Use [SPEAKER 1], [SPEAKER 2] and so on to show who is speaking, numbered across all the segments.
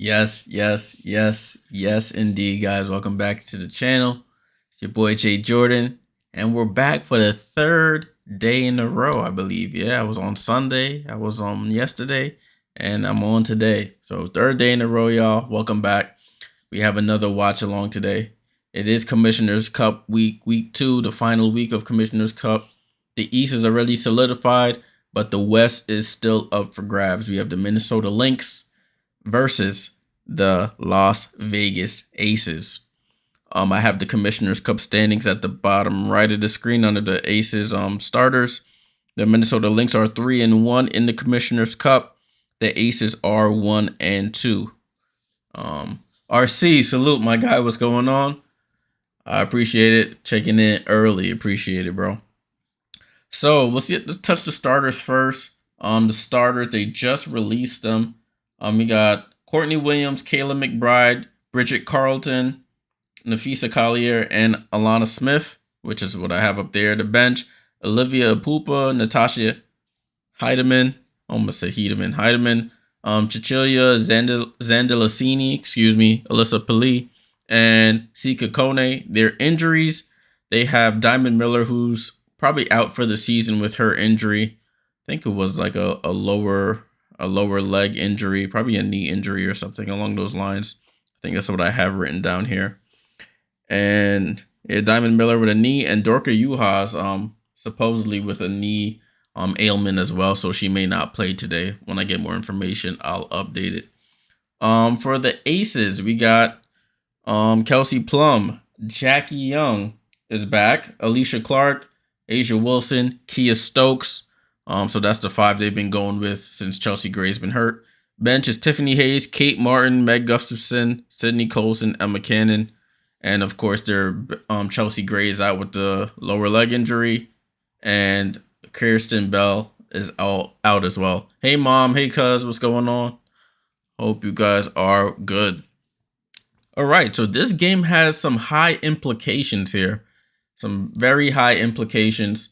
[SPEAKER 1] Yes, indeed, guys. Welcome back to the channel. It's your boy Jay Jordan, and we're back for the third day in a row, I believe. Yeah, I was on Sunday, I was on yesterday, and I'm on today. So third day in a row, y'all. Welcome back. We have another watch along today. It is Commissioner's Cup week 2, the final week of Commissioner's Cup. The East is already solidified, but the West is still up for grabs. We have the Minnesota Lynx versus the Las Vegas Aces. I have the Commissioner's Cup standings at the bottom right of the screen under the Aces starters. The Minnesota Lynx are 3-1 in the Commissioner's Cup. The Aces are 1-2. RC, salute my guy. What's going on? I appreciate it. Checking in early. Appreciate it, bro. So let's touch the starters first. The starters, they just released them. We got Courtney Williams, Kayla McBride, Bridget Carlton, Nafisa Collier, and Alana Smith, which is what I have up there. The bench, Olivia Pupa, Natasha Heidemann, almost said Heidemann, Cecilia Zandalasini, Alyssa Pali, and Sika Kone. Their injuries, they have Diamond Miller, who's probably out for the season with her injury. I think it was like a lower leg injury, probably a knee injury or something along those lines. I think that's what I have written down here. And yeah, Diamond Miller with a knee, and Dorka Yuhas supposedly with a knee ailment as well, so she may not play today. When I get more information, I'll update it. For the Aces, we got Kelsey Plum, Jackie Young is back, Alicia Clark, Asia Wilson, Kia Stokes. So that's the 5 they've been going with since Chelsea Gray's been hurt. Bench is Tiffany Hayes, Kate Martin, Meg Gustafson, Sydney Colson, Emma Cannon. And of course, their Chelsea Gray is out with the lower leg injury. And Kirsten Bell is out as well. Hey, Mom. Hey, Cuz. What's going on? Hope you guys are good. All right. So this game has some high implications here. Some very high implications.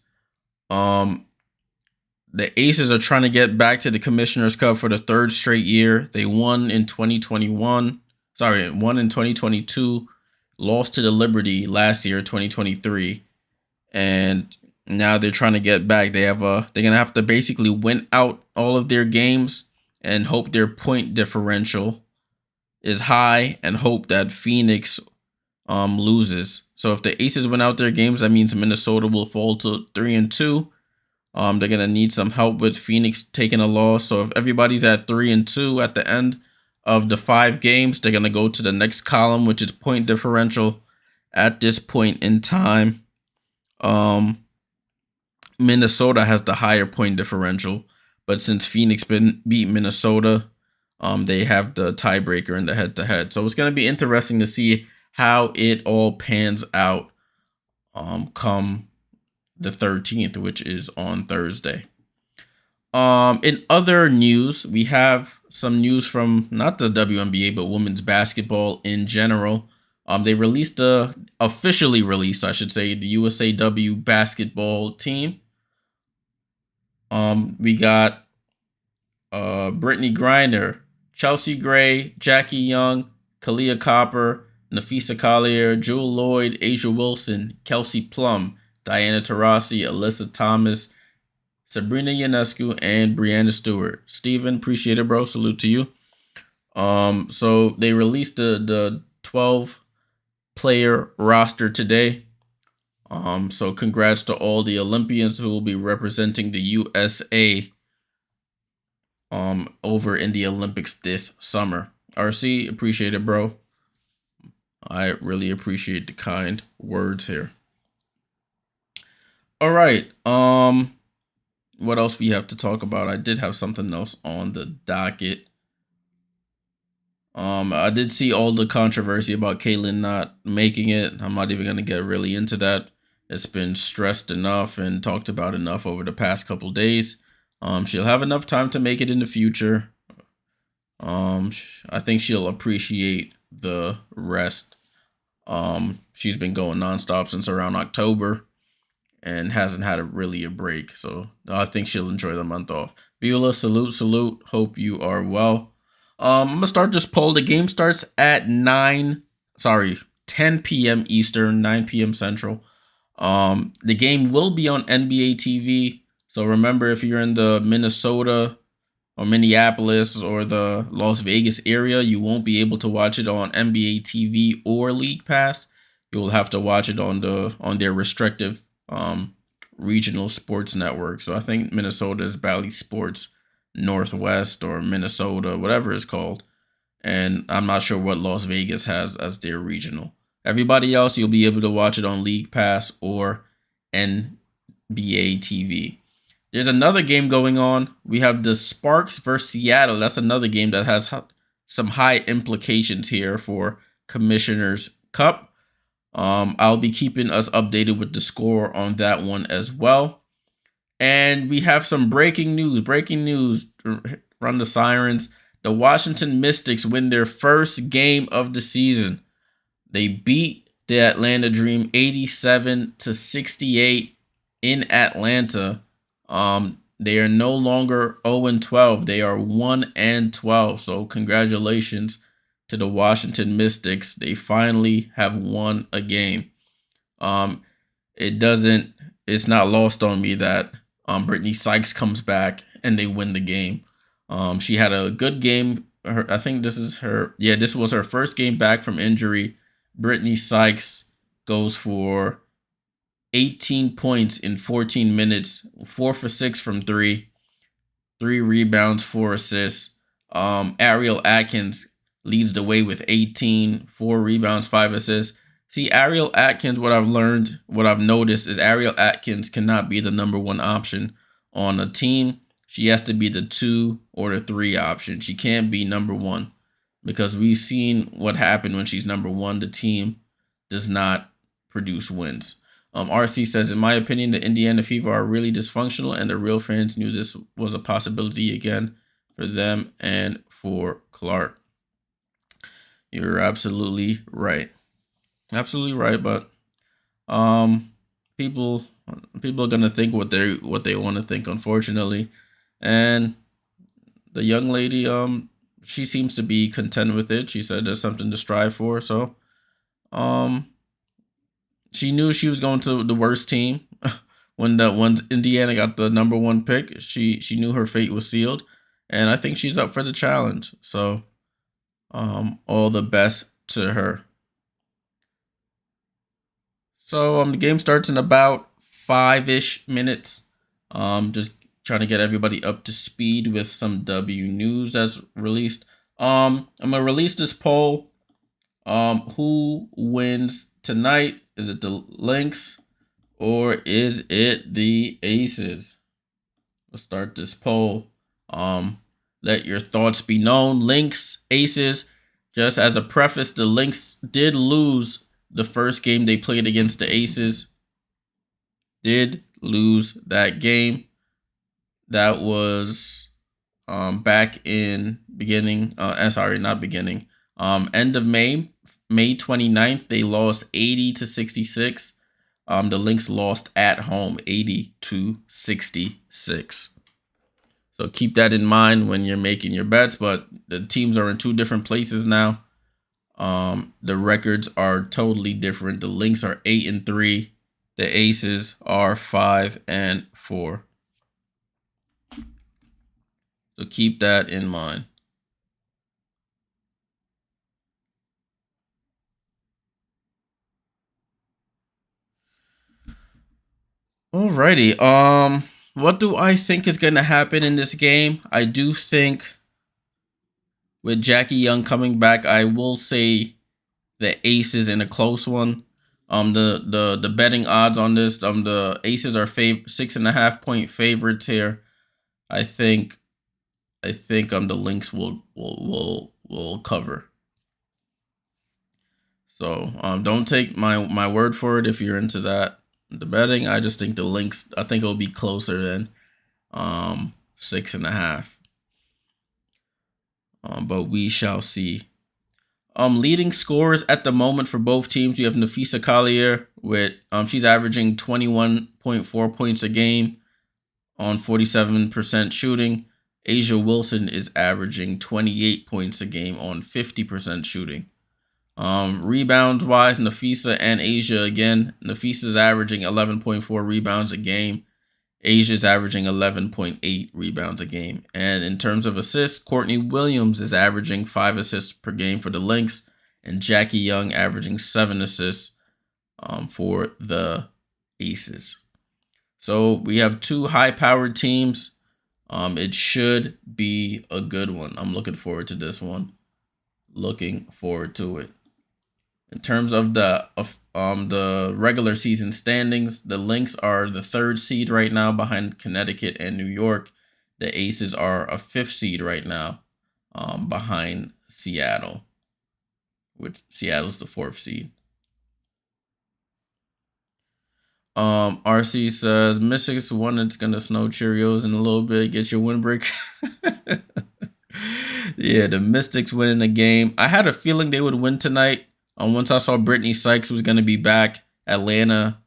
[SPEAKER 1] The Aces are trying to get back to the Commissioner's Cup for the 3rd straight year. They won in 2021. Won in 2022. Lost to the Liberty last year, 2023. And now they're trying to get back. They're gonna have to basically win out all of their games and hope their point differential is high and hope that Phoenix loses. So if the Aces win out their games, that means Minnesota will fall to 3-2. They're going to need some help with Phoenix taking a loss. So if everybody's at 3-2 at the end of the 5 games, they're going to go to the next column, which is point differential at this point in time. Minnesota has the higher point differential, but since Phoenix beat Minnesota, they have the tiebreaker in the head-to-head. So it's going to be interesting to see how it all pans out come the 13th, which is on Thursday. In other news, we have some news from not the WNBA, but women's basketball in general. They officially released, I should say, the USAW basketball team. We got Brittany Griner, Chelsea Gray, Jackie Young, Kalia Copper, Nafisa Collier, Jewel Lloyd, Asia Wilson, Kelsey Plum, Diana Taurasi, Alyssa Thomas, Sabrina Ionescu, and Brianna Stewart. Steven, appreciate it, bro. Salute to you. So they released the 12-player roster today. So congrats to all the Olympians who will be representing the USA over in the Olympics this summer. RC, appreciate it, bro. I really appreciate the kind words here. All right. What else we have to talk about? I did have something else on the docket. I did see all the controversy about Caitlyn not making it. I'm not even gonna get really into that. It's been stressed enough and talked about enough over the past couple days. She'll have enough time to make it in the future. I think she'll appreciate the rest. She's been going nonstop since around October and hasn't had really a break. So I think she'll enjoy the month off. Beulah, salute. Hope you are well. I'm gonna start this poll. The game starts at 10 p.m. Eastern, 9 p.m. Central. The game will be on NBA TV. So remember, if you're in the Minnesota or Minneapolis or the Las Vegas area, you won't be able to watch it on NBA TV or League Pass. You will have to watch it on their restrictive regional sports network. So I think Minnesota is Bally Sports Northwest or Minnesota, whatever it's called. And I'm not sure what Las Vegas has as their regional. Everybody else, you'll be able to watch it on League Pass or NBA TV. There's another game going on. We have the Sparks versus Seattle. That's another game that has some high implications here for Commissioner's Cup. I'll be keeping us updated with the score on that one as well. And we have some breaking news. Breaking news. Run the sirens. The Washington Mystics win their first game of the season. They beat the Atlanta Dream 87-68 in Atlanta. They are no longer 0-12. They are 1-12. So congratulations to the Washington Mystics. They finally have won a game. It's not lost on me that Brittany Sykes comes back and they win the game. She had a good game. I think this was her first game back from injury. Brittany Sykes goes for 18 points in 14 minutes, 4 for 6 from 3, 3 rebounds, 4 assists. Ariel Atkins leads the way with 18, 4 rebounds, 5 assists. See, Ariel Atkins, what I've noticed is Ariel Atkins cannot be the number 1 option on a team. She has to be the 2 or the 3 option. She can't be number 1 because we've seen what happened when she's number 1. The team does not produce wins. RC says, in my opinion, the Indiana Fever are really dysfunctional and the real fans knew this was a possibility again for them and for Clark. You're absolutely right. Absolutely right, but people are gonna think what they want to think, unfortunately. And the young lady, she seems to be content with it. She said there's something to strive for. So, she knew she was going to the worst team when Indiana got the number 1 pick. She knew her fate was sealed, and I think she's up for the challenge. So, all the best to her. So, the game starts in about 5-ish minutes. Just trying to get everybody up to speed with some W news that's released. I'm gonna release this poll. Who wins tonight? Is it the Lynx or is it the Aces? Let's start this poll. Let your thoughts be known. Lynx, Aces. Just as a preface, the Lynx did lose the first game they played against the Aces. Did lose that game. That was back in beginning. End of May 29th. They lost 80-66. The Lynx lost at home 80-66. So keep that in mind when you're making your bets. But the teams are in 2 different places now. The records are totally different. The Lynx are 8-3. The Aces are 5-4. So keep that in mind. Alrighty. What do I think is going to happen in this game? I do think with Jackie Young coming back, I will say the Aces in a close one. The betting odds on this, the Aces are 6.5 point favorites here. I think the Lynx will cover. So don't take my word for it if you're into that. The betting, I just think the Lynx, I think it'll be closer than 6.5. But we shall see. Leading scorers at the moment for both teams, you have Nafisa Collier with she's averaging 21.4 points a game on 47% shooting. Asia Wilson is averaging 28 points a game on 50% shooting. Rebounds wise, Nafisa and Asia again. Nafisa's averaging 11.4 rebounds a game. Asia's averaging 11.8 rebounds a game. And in terms of assists, Courtney Williams is averaging 5 assists per game for the Lynx, and Jackie Young averaging 7 assists for the Aces. So we have 2 high-powered teams. It should be a good one. I'm looking forward to this one. Looking forward to it. In terms of the regular season standings, the Lynx are the 3rd seed right now behind Connecticut and New York. The Aces are a 5th seed right now behind Seattle, which Seattle's the 4th seed. RC says Mystics won. It's gonna snow Cheerios in a little bit. Get your windbreak. Yeah, the Mystics winning the game. I had a feeling they would win tonight. Once I saw Brittany Sykes was gonna be back, Atlanta.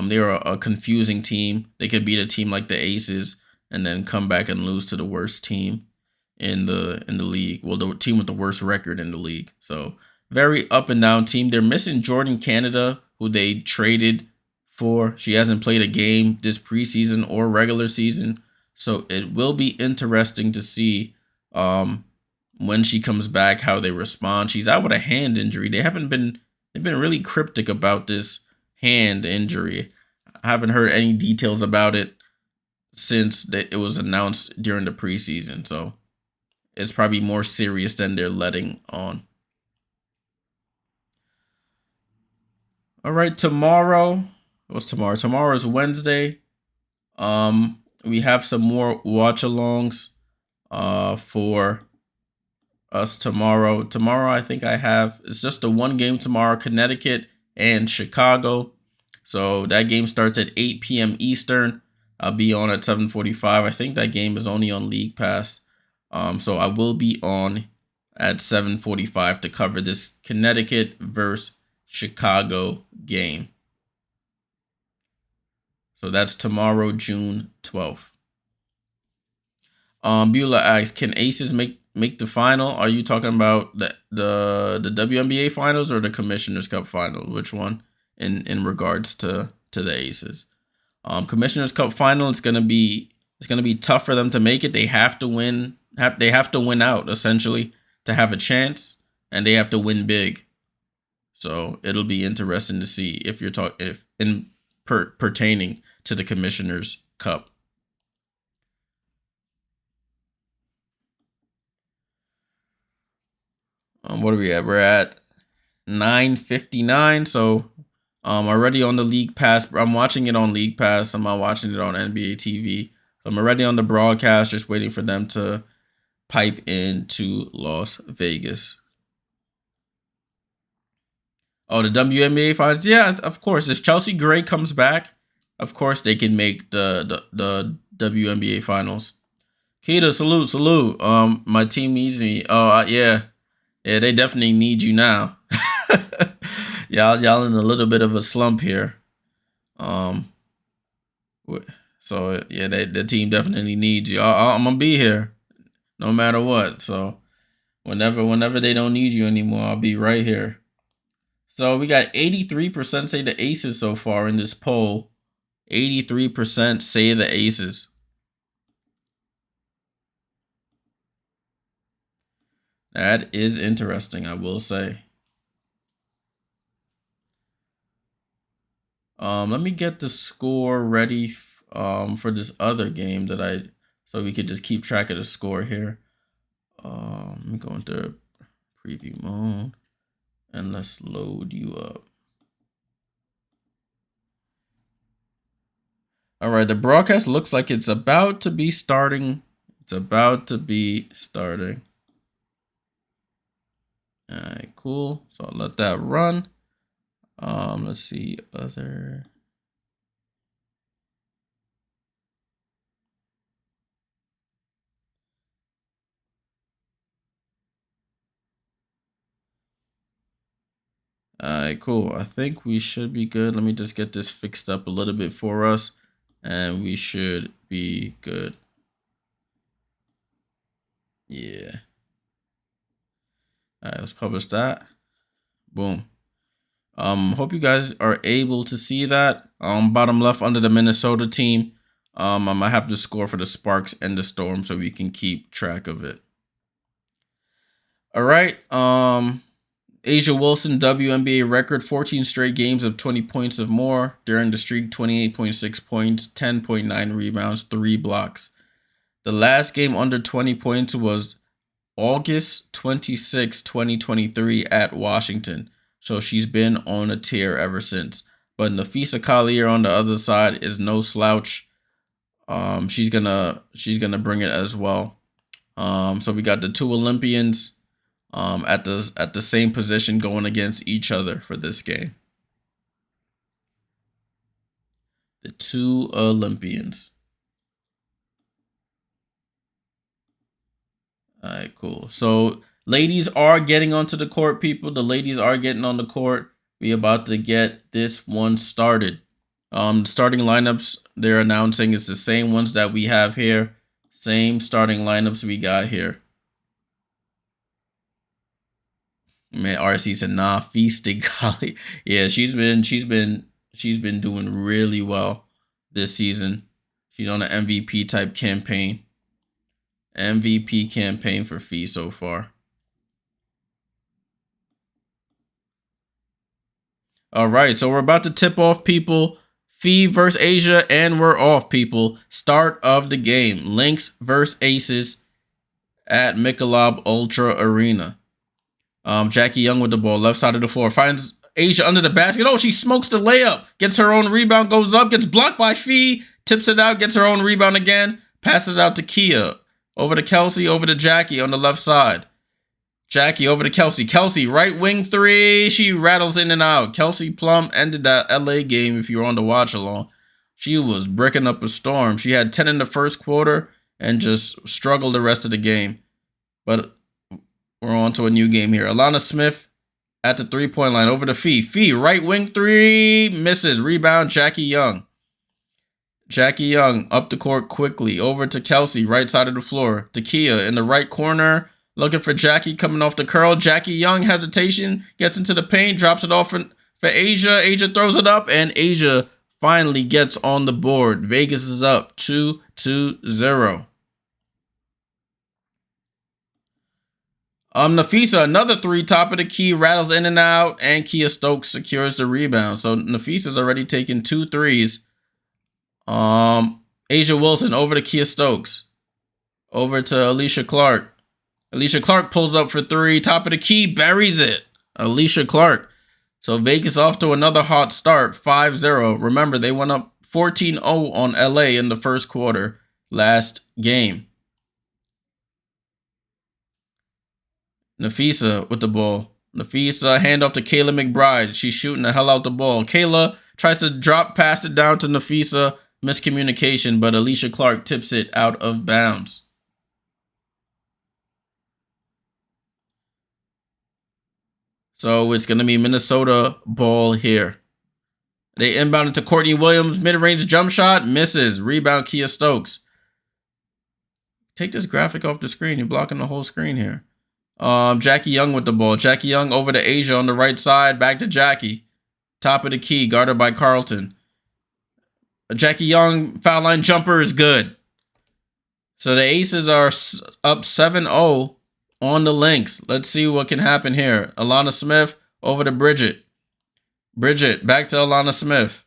[SPEAKER 1] They were a confusing team. They could beat a team like the Aces and then come back and lose to the worst team in the league. Well, the team with the worst record in the league. So very up and down team. They're missing Jordan Canada, who they traded for. She hasn't played a game this preseason or regular season. So it will be interesting to see when she comes back, how they respond. She's out with a hand injury. They've been really cryptic about this hand injury. I haven't heard any details about it since it was announced during the preseason. So it's probably more serious than they're letting on. All right, tomorrow. What's tomorrow? Tomorrow is Wednesday. We have some more watch-alongs for us tomorrow. Tomorrow, I think it's just a 1 game tomorrow, Connecticut and Chicago. So that game starts at 8 p.m. Eastern. I'll be on at 7:45. I think that game is only on League Pass. So I will be on at 7:45 to cover this Connecticut versus Chicago game. So that's tomorrow, June 12th. Beulah asks, can Aces make the final? Are you talking about the WNBA finals or the Commissioner's Cup final? Which one in regards to the Aces? Commissioner's Cup final, it's gonna be tough for them to make it. They have to win. They have to win out essentially to have a chance, and they have to win big. So it'll be interesting to see if pertaining to the Commissioner's Cup. What are we at? We're at 9:59. So already on the League Pass. I'm watching it on League Pass. I'm not watching it on NBA TV. I'm already on the broadcast, just waiting for them to pipe into Las Vegas. Oh, the WNBA finals? Yeah, of course. If Chelsea Gray comes back, of course they can make the WNBA finals. Kita, salute. My team needs me. Oh, yeah, they definitely need you now. y'all in a little bit of a slump here. So yeah, the team definitely needs you. I'm gonna be here, no matter what. So whenever they don't need you anymore, I'll be right here. So we got 83% say the Aces so far in this poll. 83% say the Aces. That is interesting, I will say. Let me get the score ready for this other game so we could just keep track of the score here. Let me go into preview mode and let's load you up. All right, the broadcast looks like it's about to be starting. All right, cool. So I'll let that run. Let's see other. All right, cool. I think we should be good. Let me just get this fixed up a little bit for us, and we should be good. Yeah. All right, let's publish that. Boom. Hope you guys are able to see that. Bottom left under the Minnesota team. I might have the score for the Sparks and the Storm so we can keep track of it. All right. A'ja Wilson, WNBA record, 14 straight games of 20 points or more. During the streak, 28.6 points, 10.9 rebounds, 3 blocks. The last game under 20 points was August 26, 2023 at Washington. So she's been on a tear ever since. But Napheesa Collier on the other side is no slouch. She's gonna bring it as well. So we got the two Olympians at the same position going against each other for this game. The two Olympians. All right, cool. So ladies are getting onto the court, people. The ladies are getting on the court. We about to get this one started. Starting lineups they're announcing is the same ones that we have here. Same starting lineups we got here. Man, RC said, nah, feasting golly. Yeah, she's been doing really well this season. She's on an MVP type campaign. MVP campaign for Fee so far. All right, so we're about to tip off, people. Fee versus A'ja, and we're off, people. Start of the game. Lynx versus Aces at Michelob Ultra Arena. Jackie Young with the ball, left side of the floor. Finds A'ja under the basket. Oh, she smokes the layup. Gets her own rebound, goes up, gets blocked by Fee. Tips it out, gets her own rebound again. Passes it out to Kia. Over to Kelsey, over to Jackie on the left side. Jackie over to Kelsey. Kelsey, right wing three. She rattles in and out. Kelsey Plum ended that LA game if you were on the watch along. She was breaking up a storm. She had 10 in the first quarter and just struggled the rest of the game. But we're on to a new game here. Alana Smith at the three-point line. Over to Fee. Fee, right wing three. Misses. Rebound, Jackie Young. Jackie Young up the court quickly. Over to Kelsey, right side of the floor. To Kia in the right corner. Looking for Jackie coming off the curl. Jackie Young, hesitation. Gets into the paint. Drops it off for A'ja. A'ja throws it up. And A'ja finally gets on the board. Vegas is up 2-0. Napheesa, another three, top of the key, rattles in and out, and Kia Stokes secures the rebound. So Napheesa's already taken 2 threes. A'ja Wilson over to Kia Stokes. Over to Alicia Clark. Alicia Clark pulls up for 3, top of the key, buries it. Alicia Clark. So Vegas off to another hot start, 5-0. Remember, they went up 14-0 on LA in the first quarter last game. Napheesa with the ball. Napheesa, handoff to Kayla McBride. She's shooting the hell out the ball. Kayla tries to drop pass it down to Napheesa. Miscommunication, but Alicia Clark tips it out of bounds. So it's going to be Minnesota ball here. They inbound it to Courtney Williams. Mid-range jump shot. Misses. Rebound, Kia Stokes. Take this graphic off the screen. You're blocking the whole screen here. Jackie Young with the ball. Jackie Young over to A'ja on the right side. Back to Jackie. Top of the key. Guarded by Carlton. Jackie Young foul line jumper is good. So the Aces are up 7-0 on the Lynx. Let's see what can happen here. Alana Smith over to Bridget. Bridget back to Alana Smith.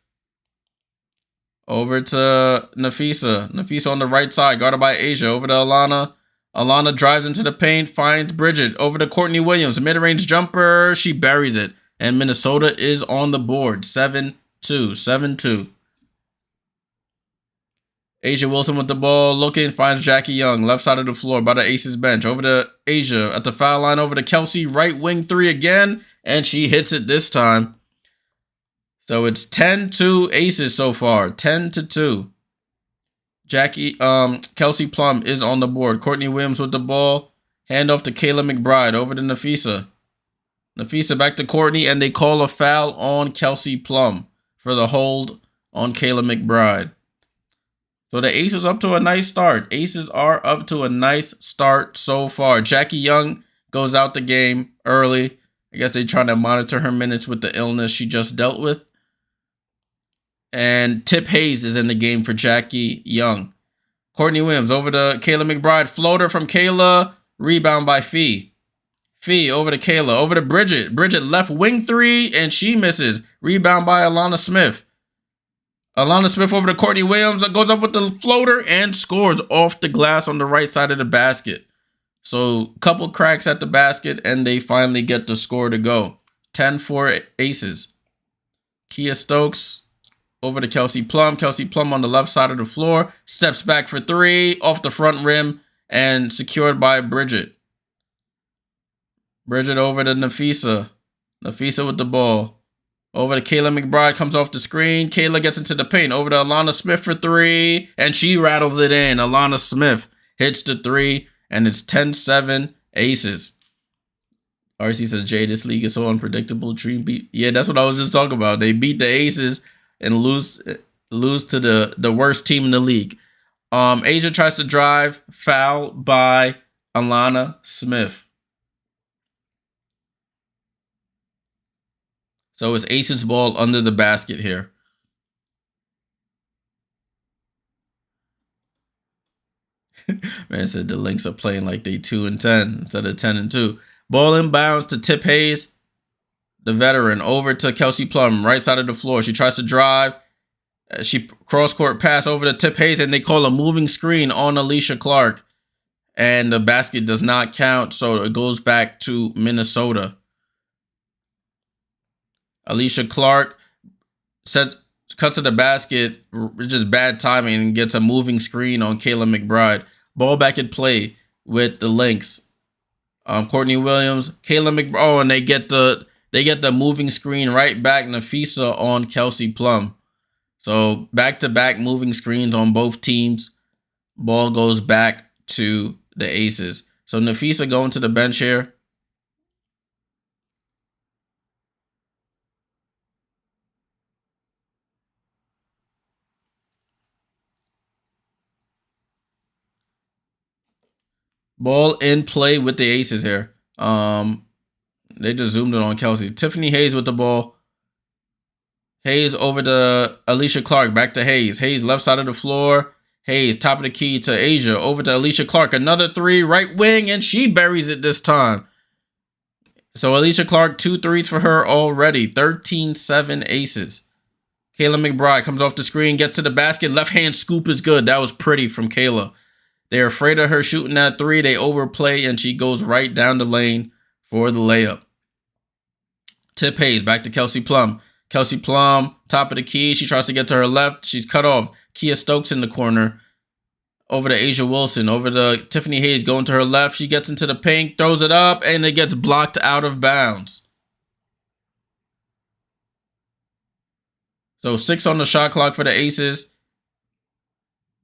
[SPEAKER 1] Over to Napheesa. Napheesa on the right side, guarded by A'ja. Over to Alana. Alana drives into the paint, finds Bridget. Over to Courtney Williams. Mid-range jumper. She buries it. And Minnesota is on the board. 7-2. 7-2. A'ja Wilson with the ball, looking, finds Jackie Young, left side of the floor by the Aces bench. Over to A'ja at the foul line, over to Kelsey, right wing three again, and she hits it this time. So it's 10-2 Aces so far, 10-2. Kelsey Plum is on the board. Courtney Williams with the ball, handoff to Kayla McBride, over to Napheesa. Napheesa back to Courtney, and they call a foul on Kelsey Plum for the hold on Kayla McBride. So the Aces up to a nice start. Aces are up to a nice start so far. Jackie Young goes out the game early. I guess they're trying to monitor her minutes with the illness she just dealt with. And Tip Hayes is in the game for Jackie Young. Courtney Williams over to Kayla McBride. Floater from Kayla. Rebound by Fee. Fee over to Kayla. Over to Bridget. Bridget left wing three, and she misses. Rebound by Alana Smith. Alana Smith over to Courtney Williams. Goes up with the floater and scores off the glass on the right side of the basket. So, couple cracks at the basket, and they finally get the score to go. 10-4 Aces. Kia Stokes over to Kelsey Plum. Kelsey Plum on the left side of the floor. Steps back for three. Off the front rim and secured by Bridget. Bridget over to Nafisa. Nafisa with the ball. Over to Kayla McBride. Comes off the screen. Kayla gets into the paint. Over to Alana Smith for three. And she rattles it in. Alana Smith hits the three. And it's 10-7 Aces. RC says, Jay, this league is so unpredictable. Dream beat. Yeah, that's what I was just talking about. They beat the Aces and lose to the worst team in the league. Asia tries to drive. Foul by Alana Smith. So it's Aces ball under the basket here. Man said the Lynx are playing like they 2-10 instead of 10-2. Ball inbounds to Tip Hayes, the veteran, over to Kelsey Plum, right side of the floor. She tries to drive. She cross-court pass over to Tip Hayes, and they call a moving screen on Alicia Clark. And the basket does not count, so it goes back to Minnesota. Alicia Clark cuts to the basket, just bad timing, and gets a moving screen on Kayla McBride. Ball back at play with the Lynx. Courtney Williams, Kayla McBride, oh, and they get the moving screen right back. Nafisa on Kelsey Plum. So back-to-back moving screens on both teams. Ball goes back to the Aces. So Nafisa going to the bench here. Ball in play with the Aces here. They just zoomed in on Kelsey. Tiffany Hayes with the ball. Hayes over to Alicia Clark. Back to Hayes. Hayes left side of the floor. Hayes top of the key to Asia. Over to Alicia Clark. Another three. Right wing. And she buries it this time. So Alicia Clark, 2 threes for her already. 13-7 Aces. Kayla McBride comes off the screen. Gets to the basket. Left hand scoop is good. That was pretty from Kayla. They're afraid of her shooting that three. They overplay, and she goes right down the lane for the layup. Tip Hayes back to Kelsey Plum. Kelsey Plum, top of the key. She tries to get to her left. She's cut off. Kia Stokes in the corner. Over to Asia Wilson. Over to Tiffany Hayes going to her left. She gets into the paint, throws it up, and it gets blocked out of bounds. So 6 on the shot clock for the Aces.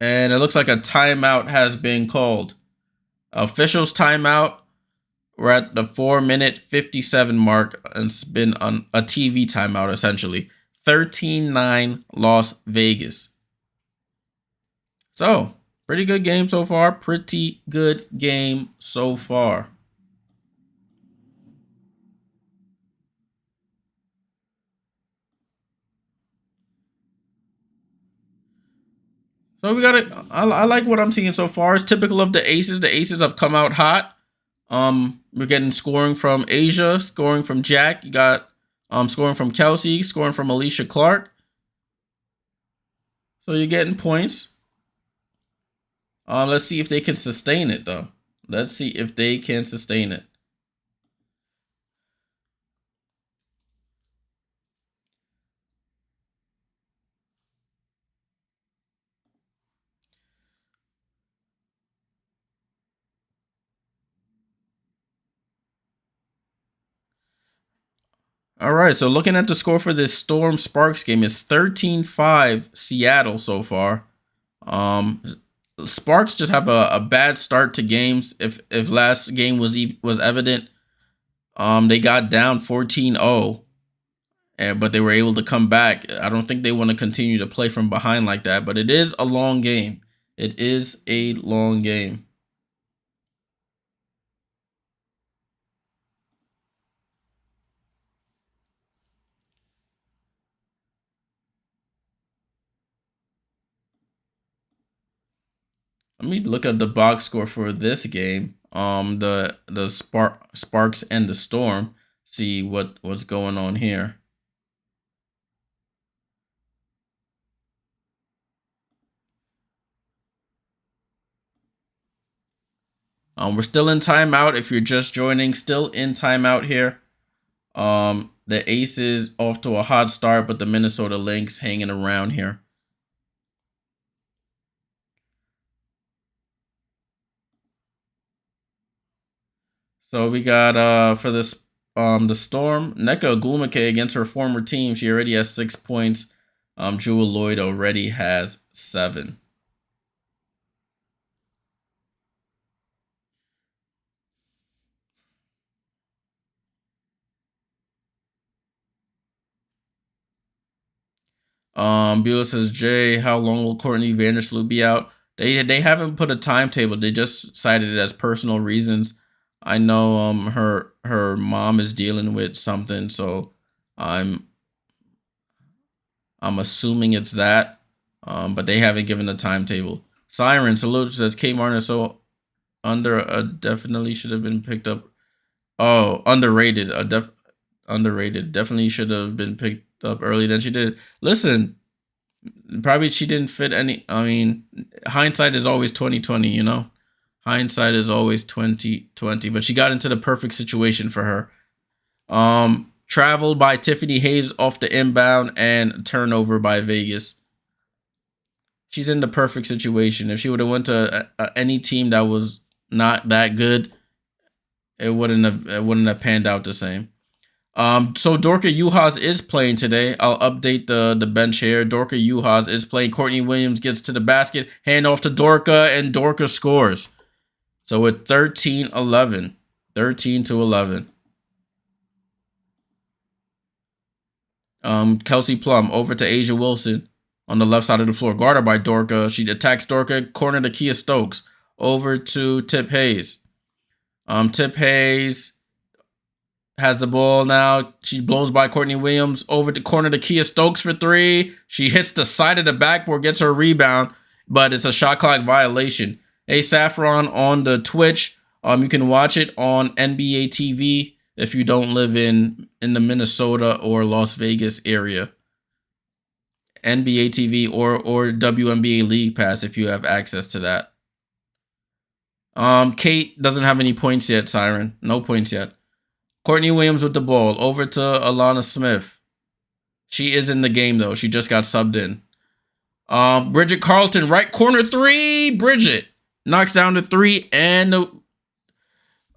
[SPEAKER 1] And it looks like a timeout has been called. Officials timeout. We're at the 4-minute 57 mark. It's been on a TV timeout, essentially. 13-9 Las Vegas. So, pretty good game so far. Pretty good game so far. So we got it. I like what I'm seeing so far. It's typical of the Aces. The Aces have come out hot. We're getting scoring from Asia, scoring from Jack. You got scoring from Kelsey, scoring from Alicia Clark. So you're getting points. Let's see if they can sustain it, though. Let's see if they can sustain it. All right, so looking at the score for this Storm Sparks game is 13-5 Seattle so far. Sparks just have a bad start to games. If last game was evident, they got down 14-0, but they were able to come back. I don't think they want to continue to play from behind like that, but it is a long game. It is a long game. Let me look at the box score for this game. The Sparks and the Storm. See what's going on here. We're still in timeout. If you're just joining, still in timeout here. The Aces off to a hot start, but the Minnesota Lynx hanging around here. So we got for this the Storm, Nneka Ogwumike against her former team. She already has 6 points. Jewel Lloyd already has 7. Beulah says, Jay, how long will Courtney Vandersloot be out? They haven't put a timetable. They just cited it as personal reasons. I know her mom is dealing with something, so I'm assuming it's that. But they haven't given a timetable. Siren Salute says Kate Martin is so definitely should have been picked up. Oh, underrated. Underrated. Definitely should have been picked up earlier than she did. Listen, probably she didn't fit any. I mean, hindsight is always 2020, you know? Hindsight is always 2020, but she got into the perfect situation for her. Traveled by Tiffany Hayes off the inbound and turnover by Vegas. She's in the perfect situation. If she would have went to any team that was not that good, it wouldn't have panned out the same. So Dorka Juhas is playing today. I'll update the bench here. Dorka Juhas is playing. Courtney Williams gets to the basket, hand off to Dorka, and Dorka scores. So with 13-11. 13-11. Kelsey Plum over to Asia Wilson on the left side of the floor, guarded by Dorka. She attacks Dorka, corner to Kia Stokes. Over to Tip Hayes. Tip Hayes has the ball now. She blows by Courtney Williams. Over to corner to Kia Stokes for 3. She hits the side of the backboard, gets her rebound, but it's a shot clock violation. Hey, Saffron on the Twitch. You can watch it on NBA TV if you don't live in the Minnesota or Las Vegas area. NBA TV or WNBA League Pass if you have access to that. Kate doesn't have any points yet, Siren. No points yet. Courtney Williams with the ball. Over to Alana Smith. She is in the game, though. She just got subbed in. Bridget Carlton, right corner 3. Bridget knocks down the 3, and I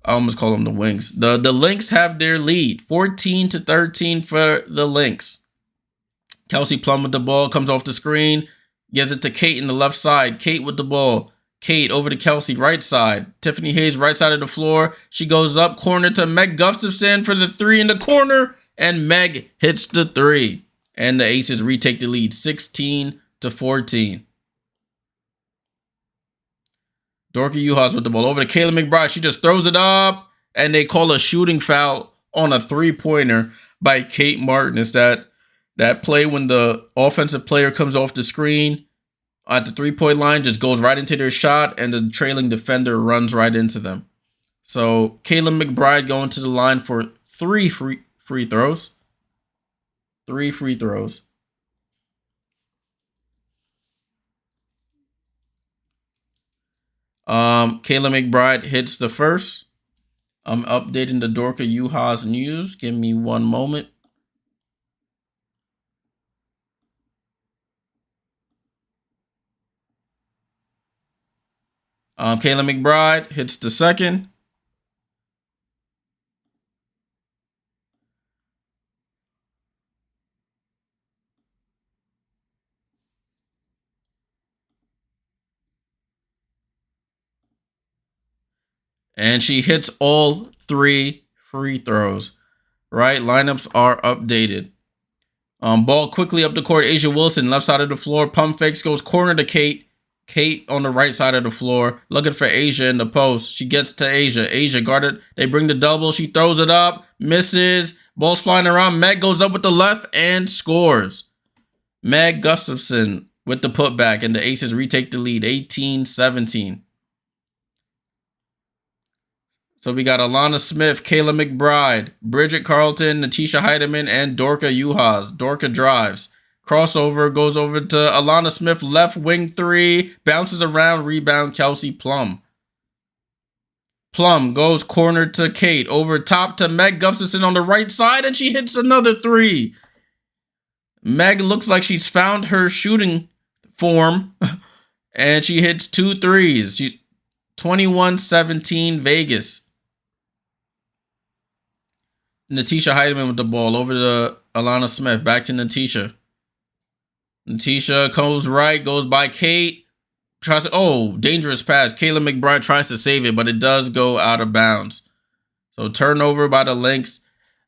[SPEAKER 1] almost call them the Wings. The Lynx have their lead. 14-13 for the Lynx. Kelsey Plum with the ball, comes off the screen, gives it to Kate in the left side. Kate with the ball. Kate over to Kelsey, right side. Tiffany Hayes, right side of the floor. She goes up, corner to Meg Gustafson for the 3 in the corner, and Meg hits the 3. And the Aces retake the lead, 16-14. Dorka Juhas with the ball over to Kayla McBride. She just throws it up, and they call a shooting foul on a 3-pointer by Kate Martin. It's that play when the offensive player comes off the screen at the 3-point line, just goes right into their shot, and the trailing defender runs right into them. So Kayla McBride going to the line for 3 free throws. 3 free throws. Kayla McBride hits the first. I'm updating the Dorka Juhas news. Give me one moment. Kayla McBride hits the second. And she hits all 3 free throws. Right? Lineups are updated. Ball quickly up the court. Asia Wilson, left side of the floor. Pump fakes, goes corner to Kate. Kate on the right side of the floor, looking for Asia in the post. She gets to Asia. Asia guarded. They bring the double. She throws it up. Misses. Ball's flying around. Meg goes up with the left and scores. Meg Gustafson with the putback, and the Aces retake the lead, 18-17. So we got Alana Smith, Kayla McBride, Bridget Carlton, Natisha Heidemann, and Dorka Juhas. Dorka drives. Crossover, goes over to Alana Smith, left wing three, bounces around, rebound, Kelsey Plum. Plum goes corner to Kate, over top to Meg Gustafson on the right side, and she hits another three. Meg looks like she's found her shooting form, and she hits 2 threes. 21-17 Vegas. Natisha Heidemann with the ball over to Alana Smith. Back to Natisha. Natisha goes right, goes by Kate. Tries to, dangerous pass. Kayla McBride tries to save it, but it does go out of bounds. So turnover by the Lynx.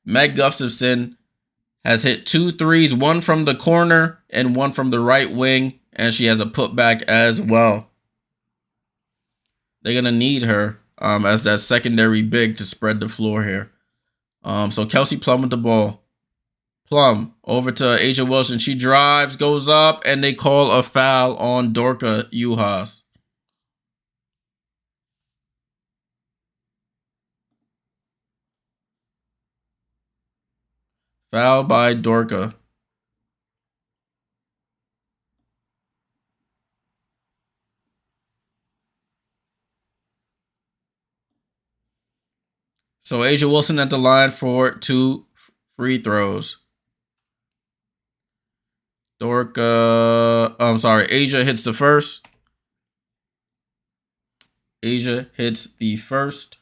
[SPEAKER 1] Meg Gustafson has hit 2 threes, one from the corner and one from the right wing, and she has a putback as well. They're going to need her as that secondary big to spread the floor here. So Kelsey Plum with the ball. Plum over to Asia Wilson. She drives, goes up, and they call a foul on Dorka Juhas. Foul by Dorka. So Asia Wilson at the line for 2 free throws. Asia hits the first. Asia hits the first.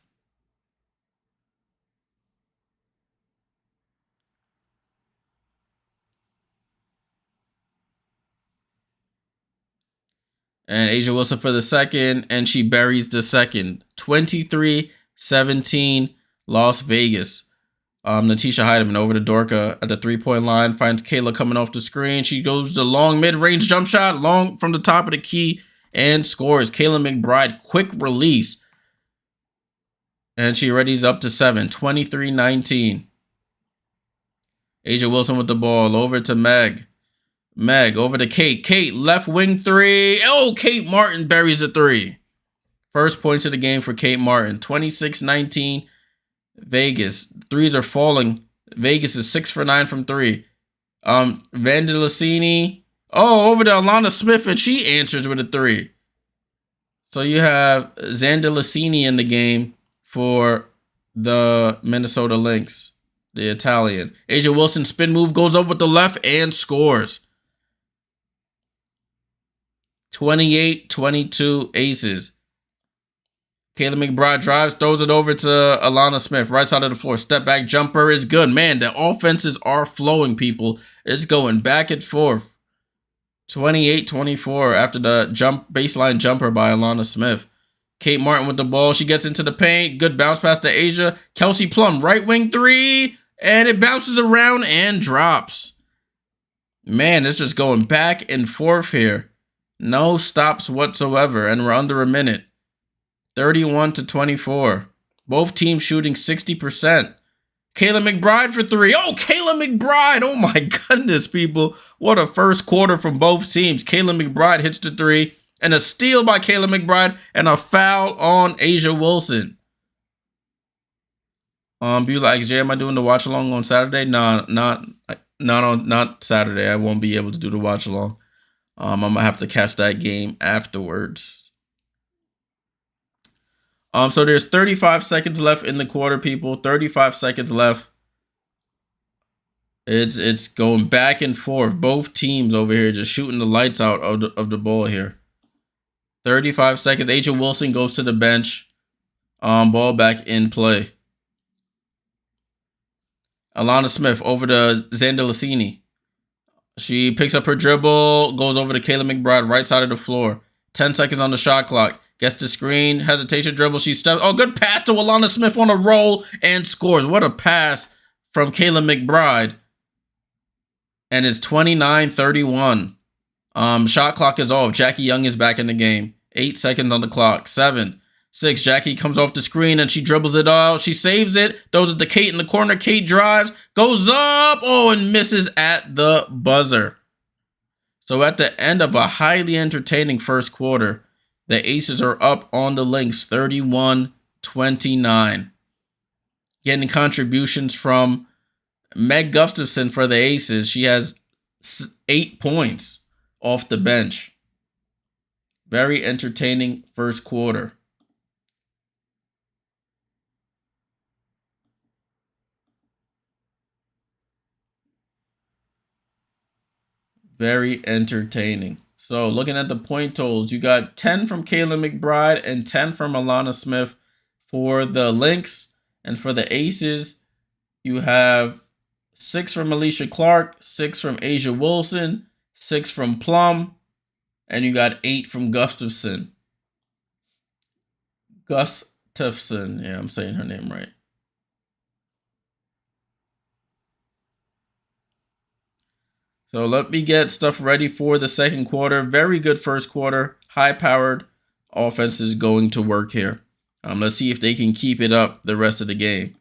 [SPEAKER 1] And Asia Wilson for the second, and she buries the second. 23-17, Las Vegas. Natisha Heidemann over to Dorka at the 3-point line. Finds Kayla coming off the screen. She goes to long mid-range jump shot, long from the top of the key, and scores. Kayla McBride, quick release. And she readies up to 7. 23-19. Asia Wilson with the ball over to Meg. Meg over to Kate. Kate, left wing three. Kate Martin buries the 3. First points of the game for Kate Martin. 26-19. Vegas. Threes are falling. Vegas is 6 for 9 from 3. Vandelicini. Over to Alana Smith, and she answers with a 3. So you have Zandelicini in the game for the Minnesota Lynx, the Italian. Asia Wilson spin move, goes up with the left and scores. 28-22 Aces. Kayla McBride drives, throws it over to Alana Smith, right side of the floor. Step back jumper is good. Man, the offenses are flowing, people. It's going back and forth. 28-24 after the baseline jumper by Alana Smith. Kate Martin with the ball. She gets into the paint. Good bounce pass to Asia. Kelsey Plum, right wing 3. And it bounces around and drops. Man, it's just going back and forth here. No stops whatsoever. And we're under a minute. 31-24. Both teams shooting 60%. Kayla McBride for 3. Kayla McBride. Oh my goodness, people. What a first quarter from both teams. Kayla McBride hits the 3. And a steal by Kayla McBride. And a foul on Asia Wilson. Be like, Jay, am I doing the watch along on Saturday? No, not Saturday. I won't be able to do the watch along. I'm gonna have to catch that game afterwards. So there's 35 seconds left in the quarter, people. 35 seconds left. It's going back and forth. Both teams over here just shooting the lights out of the ball here. 35 seconds. Asia Wilson goes to the bench. Ball back in play. Alana Smith over to Zandelicini. She picks up her dribble, goes over to Kayla McBride, right side of the floor. 10 seconds on the shot clock. Gets the screen, hesitation dribble. She steps. Good pass to Alana Smith on a roll and scores. What a pass from Kayla McBride. And it's 29-31. Shot clock is off. Jackie Young is back in the game. 8 seconds on the clock. 7, 6. Jackie comes off the screen and she dribbles it out. She saves it. Throws it to Kate in the corner. Kate drives. Goes up. Oh, and misses at the buzzer. So at the end of a highly entertaining first quarter, the Aces are up on the Lynx 31-29. Getting contributions from Meg Gustafson for the Aces. She has 8 points off the bench. Very entertaining first quarter. Very entertaining. So looking at the point totals, you got 10 from Kayla McBride and 10 from Alana Smith for the Lynx. And for the Aces, you have 6 from Alicia Clark, 6 from Asia Wilson, 6 from Plum, and you got 8 from Gustafson. Gustafson. Yeah, I'm saying her name right. So let me get stuff ready for the second quarter. Very good first quarter. High-powered offense is going to work here. Let's see if they can keep it up the rest of the game.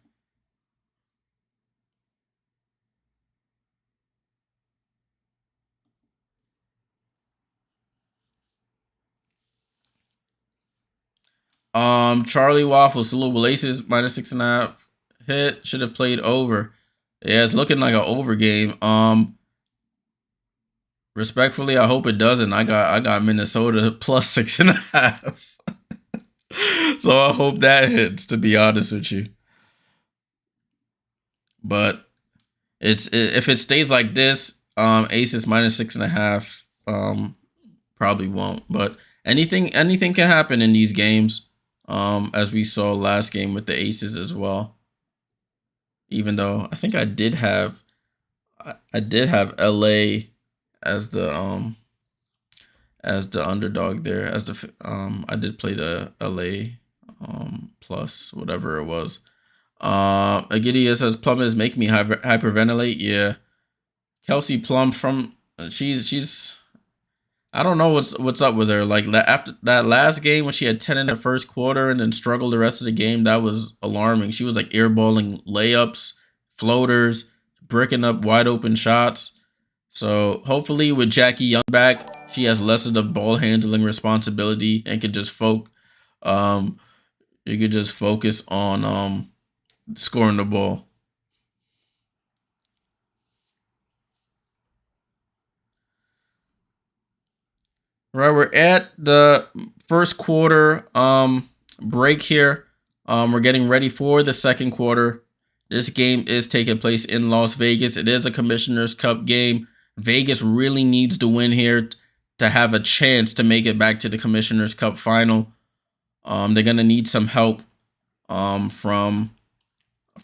[SPEAKER 1] Charlie Waffles, Salute Aces, -6.5 hit. Should have played over. Yeah, it's looking like an over game. Respectfully, I hope it doesn't. I got Minnesota +6.5. So I hope that hits, to be honest with you. But if it stays like this, Aces -6.5, probably won't. But anything can happen in these games, as we saw last game with the Aces as well. Even though I think I did have LA as the underdog there, I did play the LA plus whatever it was. Agidia says Plum is making me hyperventilate. Yeah, Kelsey Plum she's I don't know what's up with her. Like after that last game when she had 10 in the first quarter and then struggled the rest of the game, that was alarming. She was like airballing layups, floaters, bricking up wide open shots. So hopefully with Jackie Young back, she has less of the ball handling responsibility and can just you could just focus on scoring the ball. All right, we're at the first quarter break here. We're getting ready for the second quarter. This game is taking place in Las Vegas. It is a Commissioner's Cup game. Vegas really needs to win here to have a chance to make it back to the Commissioner's Cup final. They're gonna need some help from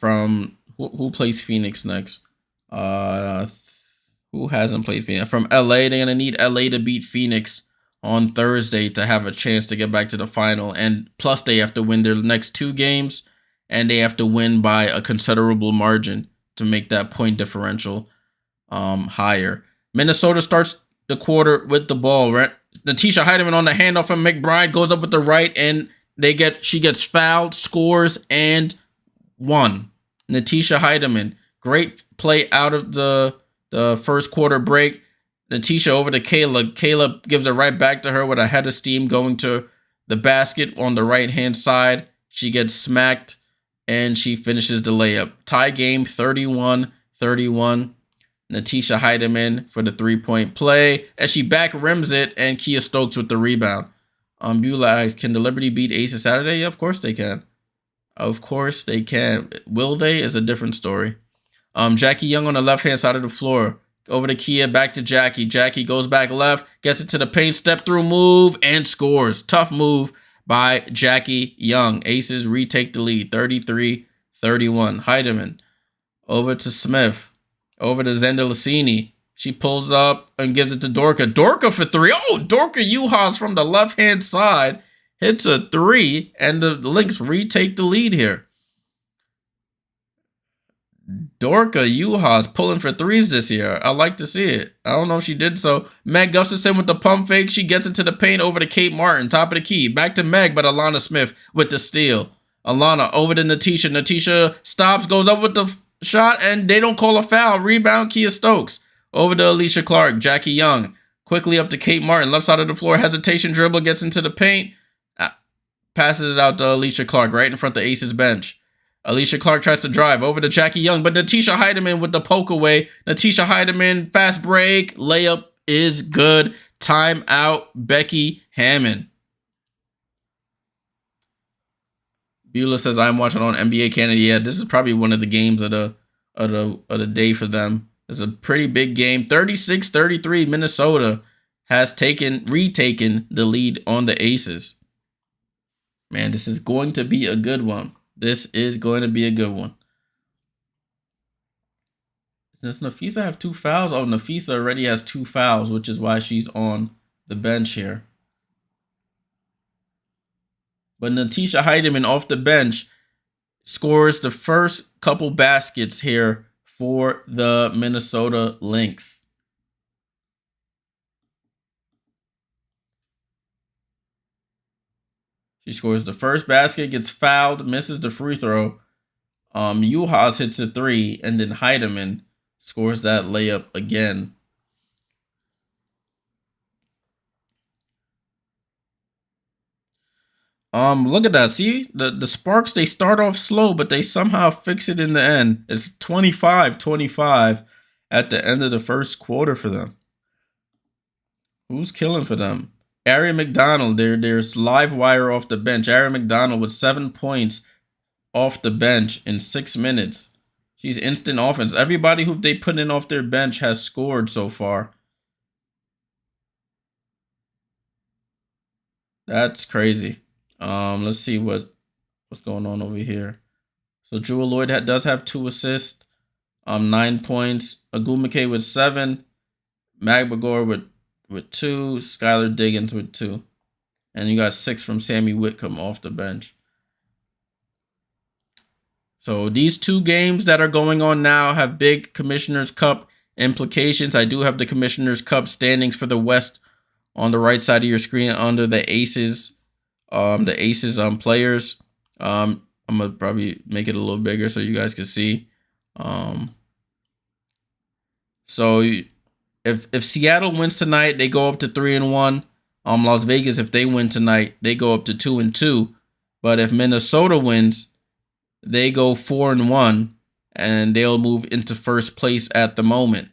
[SPEAKER 1] who plays Phoenix next. Who hasn't played Phoenix? From LA, they're gonna need LA to beat Phoenix on Thursday to have a chance to get back to the final. And plus, they have to win their next 2 games, and they have to win by a considerable margin to make that point differential higher. Minnesota starts the quarter with the ball, right? Natisha Heidemann on the handoff from McBride goes up with the right, and she gets fouled, scores, and won. Natisha Heidemann, great play out of the first quarter break. Natisha over to Kayla. Kayla gives it right back to her with a head of steam going to the basket on the right-hand side. She gets smacked, and she finishes the layup. Tie game, 31-31. Natisha Heidemann for the 3-point play as she back rims it, and Kia Stokes with the rebound. Beulah asks, can the Liberty beat Aces Saturday? Yeah, of course they can. Of course they can. Will they is a different story. Jackie Young on the left-hand side of the floor. Over to Kia, back to Jackie. Jackie goes back left, gets it to the paint, step-through move, and scores. Tough move by Jackie Young. Aces retake the lead, 33-31. Heidemann over to Smith. Over to Zenda Lassini. She pulls up and gives it to Dorka. Dorka for 3. Oh, Dorka Juhas from the left-hand side hits a 3, and the Lynx retake the lead here. Dorka Yuha's pulling for threes this year. I like to see it. I don't know if she did so. Meg Gustafson with the pump fake. She gets into the paint over to Kate Martin. Top of the key. Back to Meg, but Alana Smith with the steal. Alana over to Natisha. Natisha stops, goes up with the shot, and they don't call a foul. Rebound, Kia Stokes. Over to Alicia Clark. Jackie Young. Quickly up to Kate Martin. Left side of the floor. Hesitation dribble. Gets into the paint. Passes it out to Alicia Clark right in front of Ace's bench. Alicia Clark tries to drive over to Jackie Young, but Natisha Heidemann with the poke away. Natisha Heidemann, fast break. Layup is good. Timeout, Becky Hammon. Beulah says, I'm watching on NBA Canada. Yeah, this is probably one of the games of the day for them. It's a pretty big game. 36-33, Minnesota has retaken the lead on the Aces. Man, this is going to be a good one. This is going to be a good one. Does Nafisa have 2 fouls? Oh, Nafisa already has 2 fouls, which is why she's on the bench here. But Natisha Heidemann off the bench scores the first couple baskets here for the Minnesota Lynx. She scores the first basket, gets fouled, misses the free throw. Juhas hits a 3, and then Heidemann scores that layup again. Look at that. See, the Sparks, they start off slow, but they somehow fix it in the end. It's 25-25 at the end of the first quarter for them. Who's killing for them? Ari McDonald, there's live wire off the bench. Ari McDonald with 7 points off the bench in 6 minutes. She's instant offense. Everybody who they put in off their bench has scored so far. That's crazy. Let's see what's going on over here. So Jewel Lloyd does have 2 assists, 9 points. Agumake with 7, Magbagor with 2, Skylar Diggins with 2, and you got 6 from Sammy Whitcomb off the bench. So these 2 games that are going on now have big Commissioner's Cup implications. I do have the Commissioner's Cup standings for the West on the right side of your screen under the Aces. Players. I'm gonna probably make it a little bigger so you guys can see. So if Seattle wins tonight, they go up to 3-1. Las Vegas, if they win tonight, they go up to 2-2. But if Minnesota wins, they go 4-1, and they'll move into first place at the moment.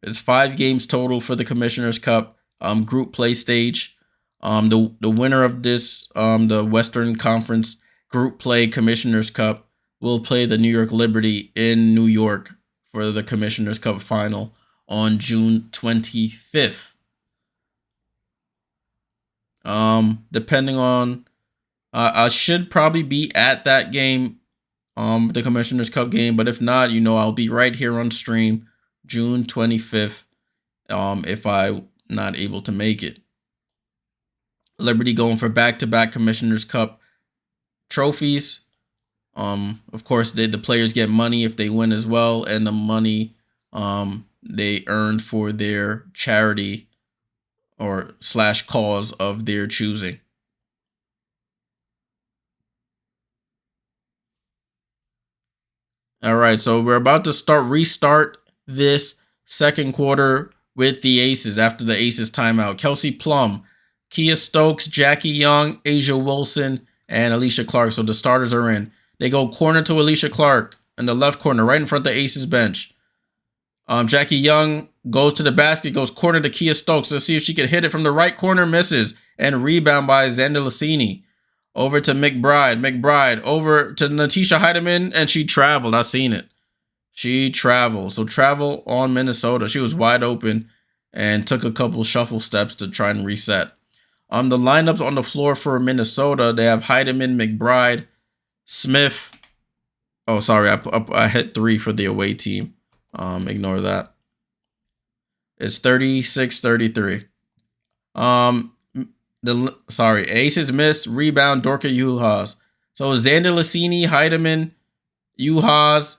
[SPEAKER 1] It's 5 games total for the Commissioner's Cup group play stage. The winner of this, the Western Conference Group Play Commissioner's Cup, will play the New York Liberty in New York for the Commissioner's Cup final on June 25th. Depending on, I should probably be at that game, the Commissioner's Cup game, but if not, I'll be right here on stream June 25th, if I'm not able to make it. Liberty going for back-to-back Commissioner's Cup trophies. Of course, the players get money if they win as well, and the money they earned for their charity or / cause of their choosing. All right, so we're about to restart this second quarter with the Aces after the Aces timeout. Kelsey Plum, Kia Stokes, Jackie Young, Asia Wilson, and Alicia Clark. So the starters are in. They go corner to Alicia Clark in the left corner, right in front of the Aces bench. Jackie Young goes to the basket, goes corner to Kia Stokes. Let's see if she can hit it from the right corner, misses. And rebound by Xander Lassini. Over to McBride. McBride over to Natisha Heidemann, and she traveled. I seen it. She traveled. So travel on Minnesota. She was wide open and took a couple shuffle steps to try and reset. The lineups on the floor for Minnesota, they have Heidemann, McBride, Smith. Oh, sorry, I hit 3 for the away team. Ignore that. It's 36-33. Aces missed, rebound, Dorka Juhas. So Xander Lassini, Heidemann, Juhas,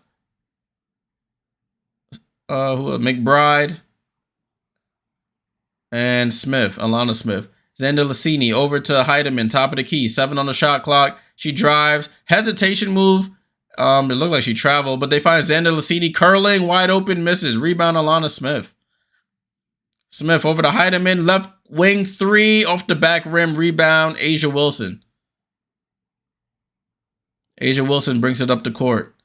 [SPEAKER 1] McBride and Smith, Alana Smith. Xander Lassini over to Heidemann, top of the key, 7 on the shot clock. She drives, hesitation move. It looked like she traveled, but they find Xander Lassini curling, wide open, misses. Rebound, Alana Smith. Smith over to Heidemann, left wing 3 off the back rim, rebound, Asia Wilson. Asia Wilson brings it up the court.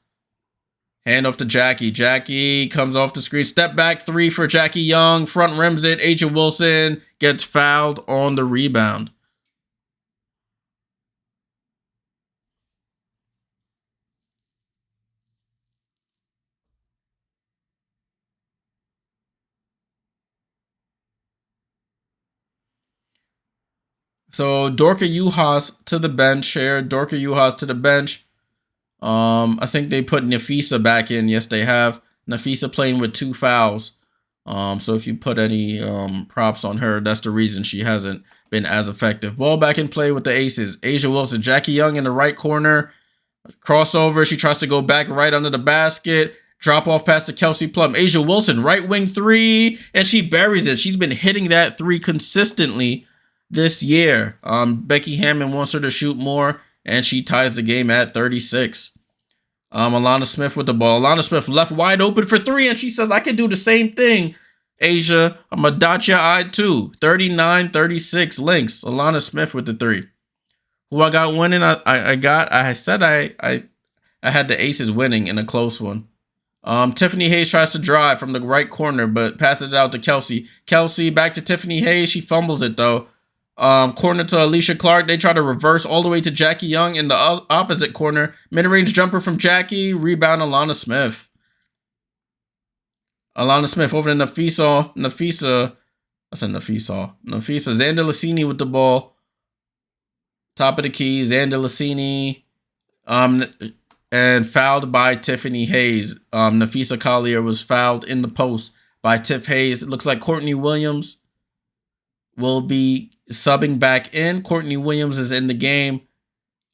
[SPEAKER 1] Hand off to Jackie. Jackie comes off the screen. Step back 3 for Jackie Young. Front rims it. Asia Wilson gets fouled on the rebound. So Dorka Juhas to the bench here. Dorka Juhas to the bench. I think they put Nafisa back in. Yes, they have. Nafisa playing with 2 fouls. So if you put any props on her, that's the reason she hasn't been as effective. Ball back in play with the Aces. Asia Wilson, Jackie Young in the right corner. Crossover. She tries to go back right under the basket. Drop off pass to Kelsey Plum. Asia Wilson, right wing 3, and she buries it. She's been hitting that 3 consistently this year. Becky Hammond wants her to shoot more, and she ties the game at 36. Alana Smith with the ball. Alana Smith left wide open for 3, and she says, I can do the same thing, Asia. I'm a dot your eye too. 39-36 Lynx. Alana Smith with the 3. Who I got winning? I said I had the Aces winning in a close one. Tiffany Hayes tries to drive from the right corner, but passes it out to Kelsey. Kelsey back to Tiffany Hayes. She fumbles it though. Corner to Alicia Clark. They try to reverse all the way to Jackie Young in the opposite corner. Mid-range jumper from Jackie. Rebound Alana Smith. Alana Smith over to Nafisa. Nafisa. Xander Lassini with the ball. Top of the key. Xander Lassini. And fouled by Tiffany Hayes. Nafisa Collier was fouled in the post by Tiff Hayes. It looks like Courtney Williams will be subbing back in. Courtney Williams is in the game.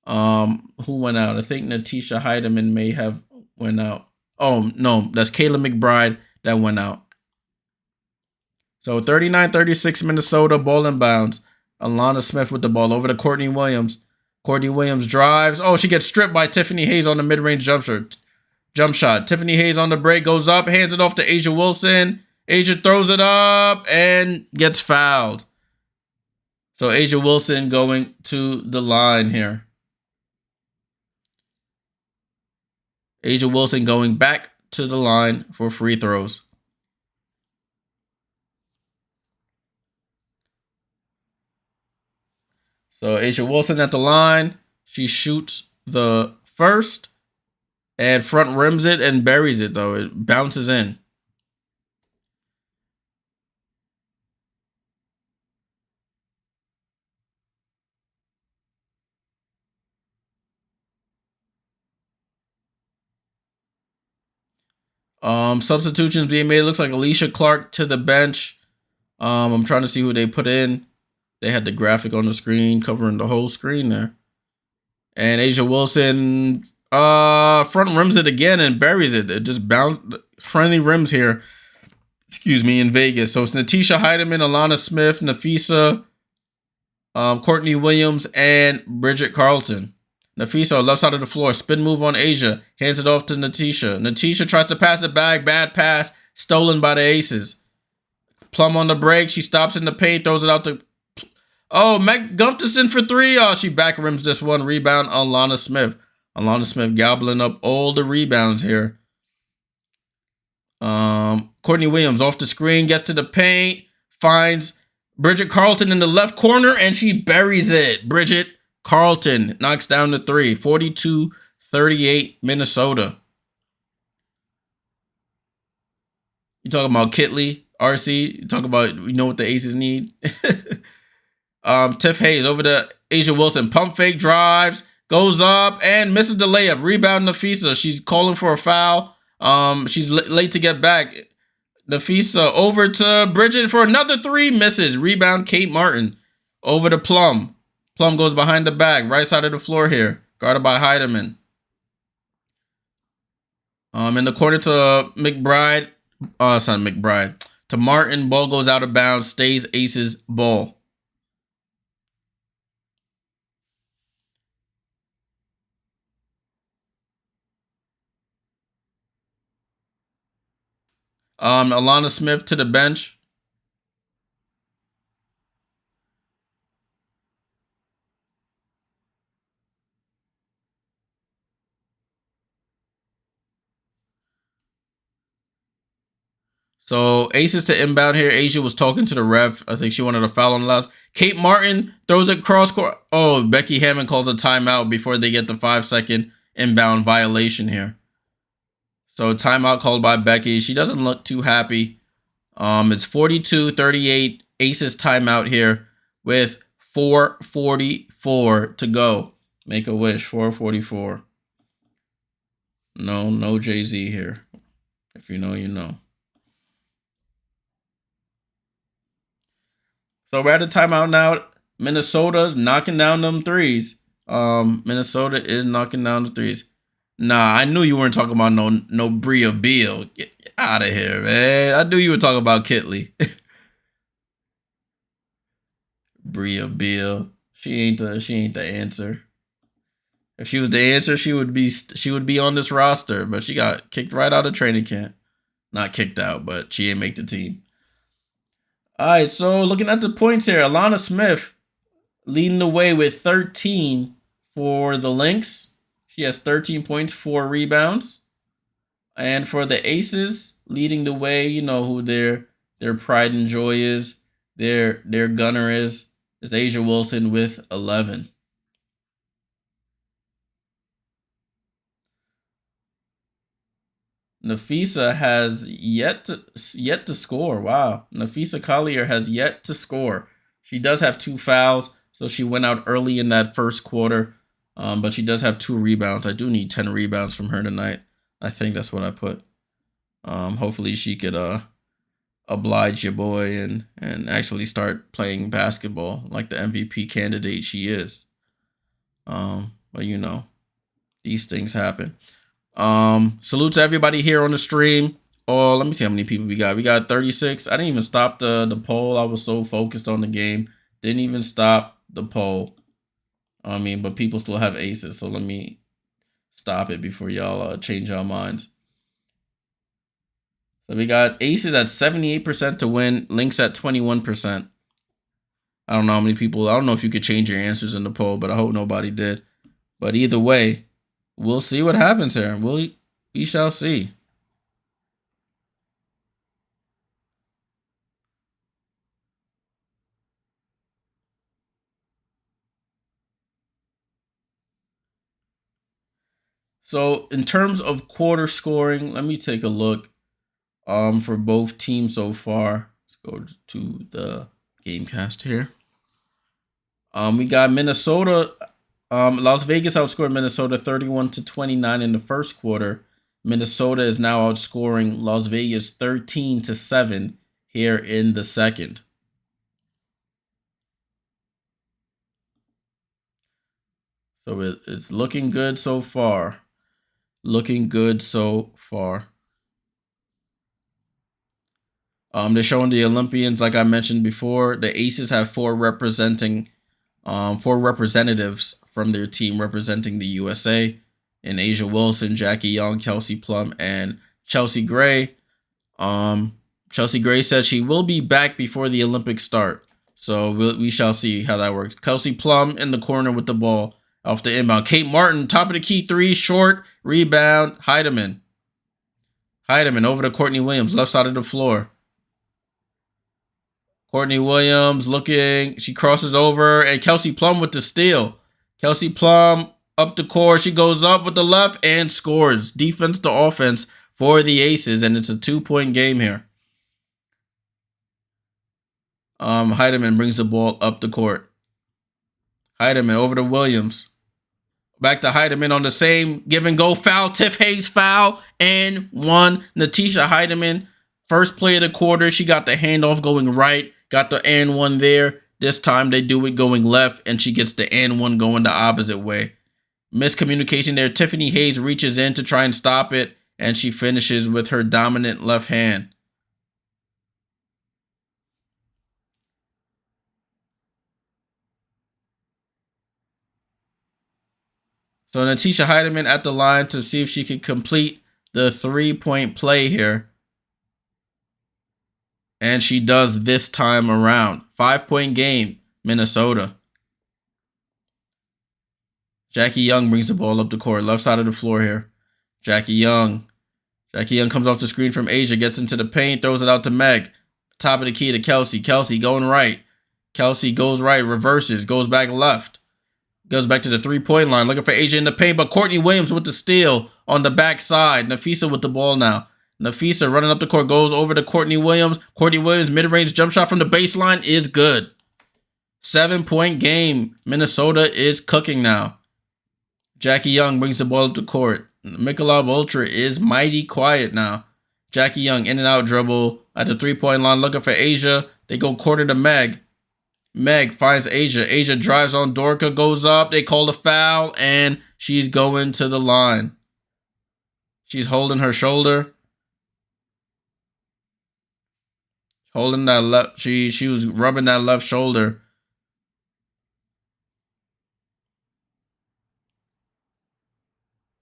[SPEAKER 1] Who went out? I think Natisha Heidemann may have went out. Oh, no. That's Kayla McBride that went out. So 39-36 Minnesota. Ball inbounds. Alana Smith with the ball over to Courtney Williams. Courtney Williams drives. Oh, she gets stripped by Tiffany Hayes on the mid-range jump shot. Tiffany Hayes on the break, goes up, hands it off to Asia Wilson. Asia throws it up and gets fouled. So Asia Wilson going to the line here. Asia Wilson going back to the line for free throws. So Asia Wilson at the line. She shoots the first and front rims it and buries it, though. It bounces in. Substitutions being made. It looks like Alicia Clark to the bench. I'm trying to see who they put in. They had the graphic on the screen covering the whole screen there. And Asia Wilson front rims it again and buries it. It just bounced. Friendly rims here. Excuse me, in Vegas. So it's Natisha Heidemann, Alana Smith, Nafisa, Courtney Williams, and Bridget Carlton. Nafisa, left side of the floor. Spin move on Asia. Hands it off to Natisha. Natisha tries to pass it back. Bad pass. Stolen by the Aces. Plum on the break. She stops in the paint. Throws it out to... Oh, Meg Gustafson for 3. Oh, she back rims this one. Rebound, Alana Smith. Alana Smith gobbling up all the rebounds here. Courtney Williams off the screen. Gets to the paint. Finds Bridget Carlton in the left corner. And she buries it. Bridget Carlton knocks down the 3. 42-38 Minnesota. You talking about Kitley, RC? You talking about, you know what the Aces need? Tiff Hayes over to Asia Wilson. Pump fake, drives, goes up, and misses the layup. Rebound Nafisa. She's calling for a foul. She's late to get back. Nafisa over to Bridget for another 3. Misses. Rebound Kate Martin. Over to Plum. Plum goes behind the back. Right side of the floor here. Guarded by Heidemann. In the corner to McBride. Son McBride. To Martin, ball goes out of bounds, stays Ace's ball. Alana Smith to the bench. So Aces to inbound here. Asia was talking to the ref. I think she wanted a foul on the left. Kate Martin throws it cross court. Oh, Becky Hammond calls a timeout before they get the 5-second inbound violation here. So timeout called by Becky. She doesn't look too happy. It's 42-38. Aces timeout here with 4:44 to go. Make a wish. 4:44. No Jay-Z here. If you know, you know. So we're at a timeout now. Minnesota's knocking down them threes. Minnesota is knocking down the threes. Nah, I knew you weren't talking about no Bria Beal. Get out of here, man. I knew you were talking about Kitley. Bria Beal. She ain't the answer. If she was the answer, she would be on this roster, but she got kicked right out of training camp. Not kicked out, but she didn't make the team. All right, so looking at the points here, Alana Smith leading the way with 13 for the Lynx. She has 13 points, 4 rebounds. And for the Aces, leading the way, you know who their pride and joy is, their gunner is Asia Wilson with 11. Nafisa has yet to score. Wow. Nafisa Collier has yet to score. She does have 2 fouls, so she went out early in that first quarter. But she does have 2 rebounds. I do need 10 rebounds from her tonight. I think that's what I put. Hopefully she could oblige your boy and actually start playing basketball like the MVP candidate she is. But you know, these things happen. Salute to everybody here on the stream. Oh, let me see how many people we got. We got 36. I didn't even stop the poll. I was so focused on the game. Didn't even stop the poll. But people still have aces, so let me stop it before y'all change your minds. So we got aces at 78% to win, Lynx at 21%. I don't know how many people. I don't know if you could change your answers in the poll, but I hope nobody did. But either way, we'll see what happens here. We shall see. So in terms of quarter scoring, let me take a look for both teams so far. Let's go to the Gamecast here. We got Minnesota. Las Vegas outscored Minnesota 31-29 in the first quarter. Minnesota is now outscoring Las Vegas 13-7 here in the second. So it's looking good so far. Looking good so far. They're showing the Olympians, like I mentioned before. The Aces have 4 representatives from their team representing the USA, and Asia Wilson, Jackie Young, Kelsey Plum, and Chelsea Gray. Chelsea Gray said she will be back before the Olympics start, so we shall see how that works. Kelsey Plum in the corner with the ball off the inbound. Kate Martin, top of the key 3, short, rebound, Heidemann over to Courtney Williams, left side of the floor. Courtney Williams looking, she crosses over, and Kelsey Plum with the steal. Kelsey Plum up the court, she goes up with the left and scores. Defense to offense for the Aces, and it's a 2-point game here. Heidemann brings the ball up the court. Heidemann over to Williams. Back to Heidemann on the same give and go foul. Tiff Hayes foul and 1. Natisha Heidemann, first play of the quarter. She got the handoff going right. Got the and 1 there. This time they do it going left, and she gets the and 1 going the opposite way. Miscommunication there. Tiffany Hayes reaches in to try and stop it, and she finishes with her dominant left hand. So Natisha Heidemann at the line to see if she can complete the 3-point play here. And she does this time around. 5-point game, Minnesota. Jackie Young brings the ball up the court, left side of the floor here. Jackie Young comes off the screen from Asia, gets into the paint, throws it out to Meg. Top of the key to Kelsey. Kelsey going right. Kelsey goes right, reverses, goes back left. Goes back to the 3-point line, looking for Asia in the paint, but Courtney Williams with the steal on the backside. Nafisa with the ball now. Nafisa running up the court, goes over to Courtney Williams. Courtney Williams, mid-range jump shot from the baseline is good. 7-point game. Minnesota is cooking now. Jackie Young brings the ball up the court. Michelob Ultra is mighty quiet now. Jackie Young in and out dribble at the 3-point line, looking for Asia. They go quarter to Meg. Meg finds Asia. Asia drives on Dorka, goes up. They call the foul, and she's going to the line. She's holding her shoulder. Holding that left. She was rubbing that left shoulder.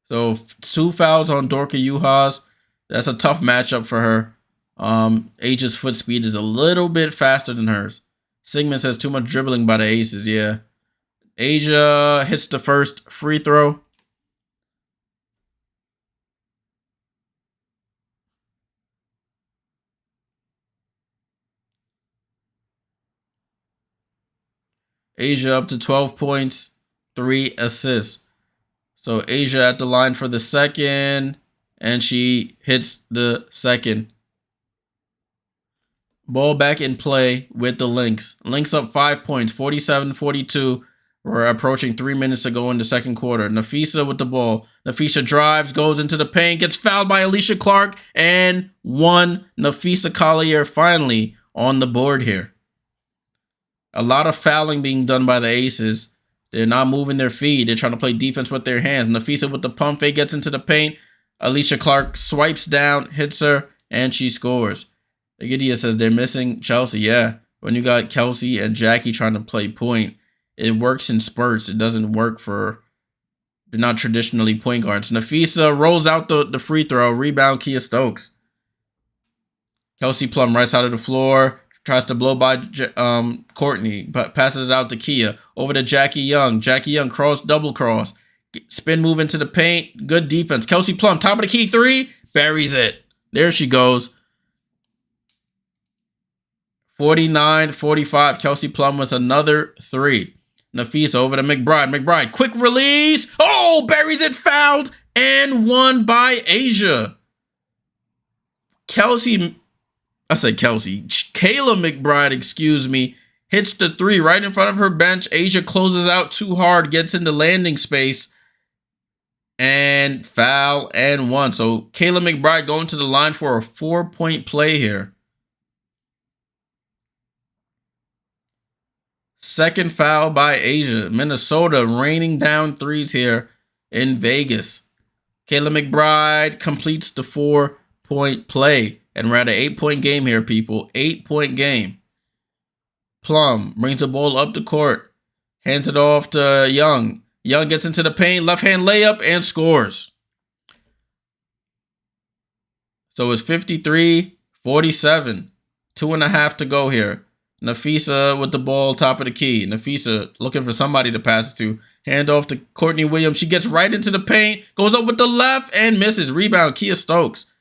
[SPEAKER 1] So 2 fouls on Dorka Juhas. That's a tough matchup for her. Asia's foot speed is a little bit faster than hers. Sigmund says too much dribbling by the Aces. Yeah. Asia hits the first free throw. Asia up to 12 points, 3 assists. So Asia at the line for the second, and she hits the second. Ball back in play with the Lynx. Lynx up 5 points, 47-42. We're approaching 3 minutes to go in the second quarter. Nafisa with the ball. Nafisa drives, goes into the paint, gets fouled by Alicia Clark, and Nafisa Collier finally on the board here. A lot of fouling being done by the Aces. They're not moving their feet. They're trying to play defense with their hands. Nafisa with the pump fake gets into the paint. Alicia Clark swipes down, hits her, and she scores. Agidia says they're missing Chelsea. Yeah, when you got Kelsey and Jackie trying to play point, it works in spurts. It doesn't work for, they're not traditionally point guards. Nafisa rolls out the free throw. Rebound, Kia Stokes. Kelsey Plum right side of the floor. Tries to blow by Courtney, but passes it out to Kia. Over to Jackie Young. Jackie Young cross, double cross. Spin move into the paint. Good defense. Kelsey Plum, top of the key 3. Buries it. There she goes. 49-45. Kelsey Plum with another 3. Nafisa over to McBride. McBride, quick release. Oh, buries it, fouled, and won by Asia. Kayla McBride, excuse me, hits the 3 right in front of her bench. Asia closes out too hard, gets into landing space, and foul and 1. So Kayla McBride going to the line for a 4-point play here. Second foul by Asia. Minnesota raining down 3s here in Vegas. Kayla McBride completes the 4-point play. And we're at an 8-point game here, people. 8-point game. Plum brings the ball up the court. Hands it off to Young. Young gets into the paint. Left-hand layup and scores. So it's 53-47. 2.5 to go here. Nafisa with the ball, top of the key. Nafisa looking for somebody to pass it to. Hand off to Courtney Williams. She gets right into the paint. Goes up with the left and misses. Rebound, Kia Stokes.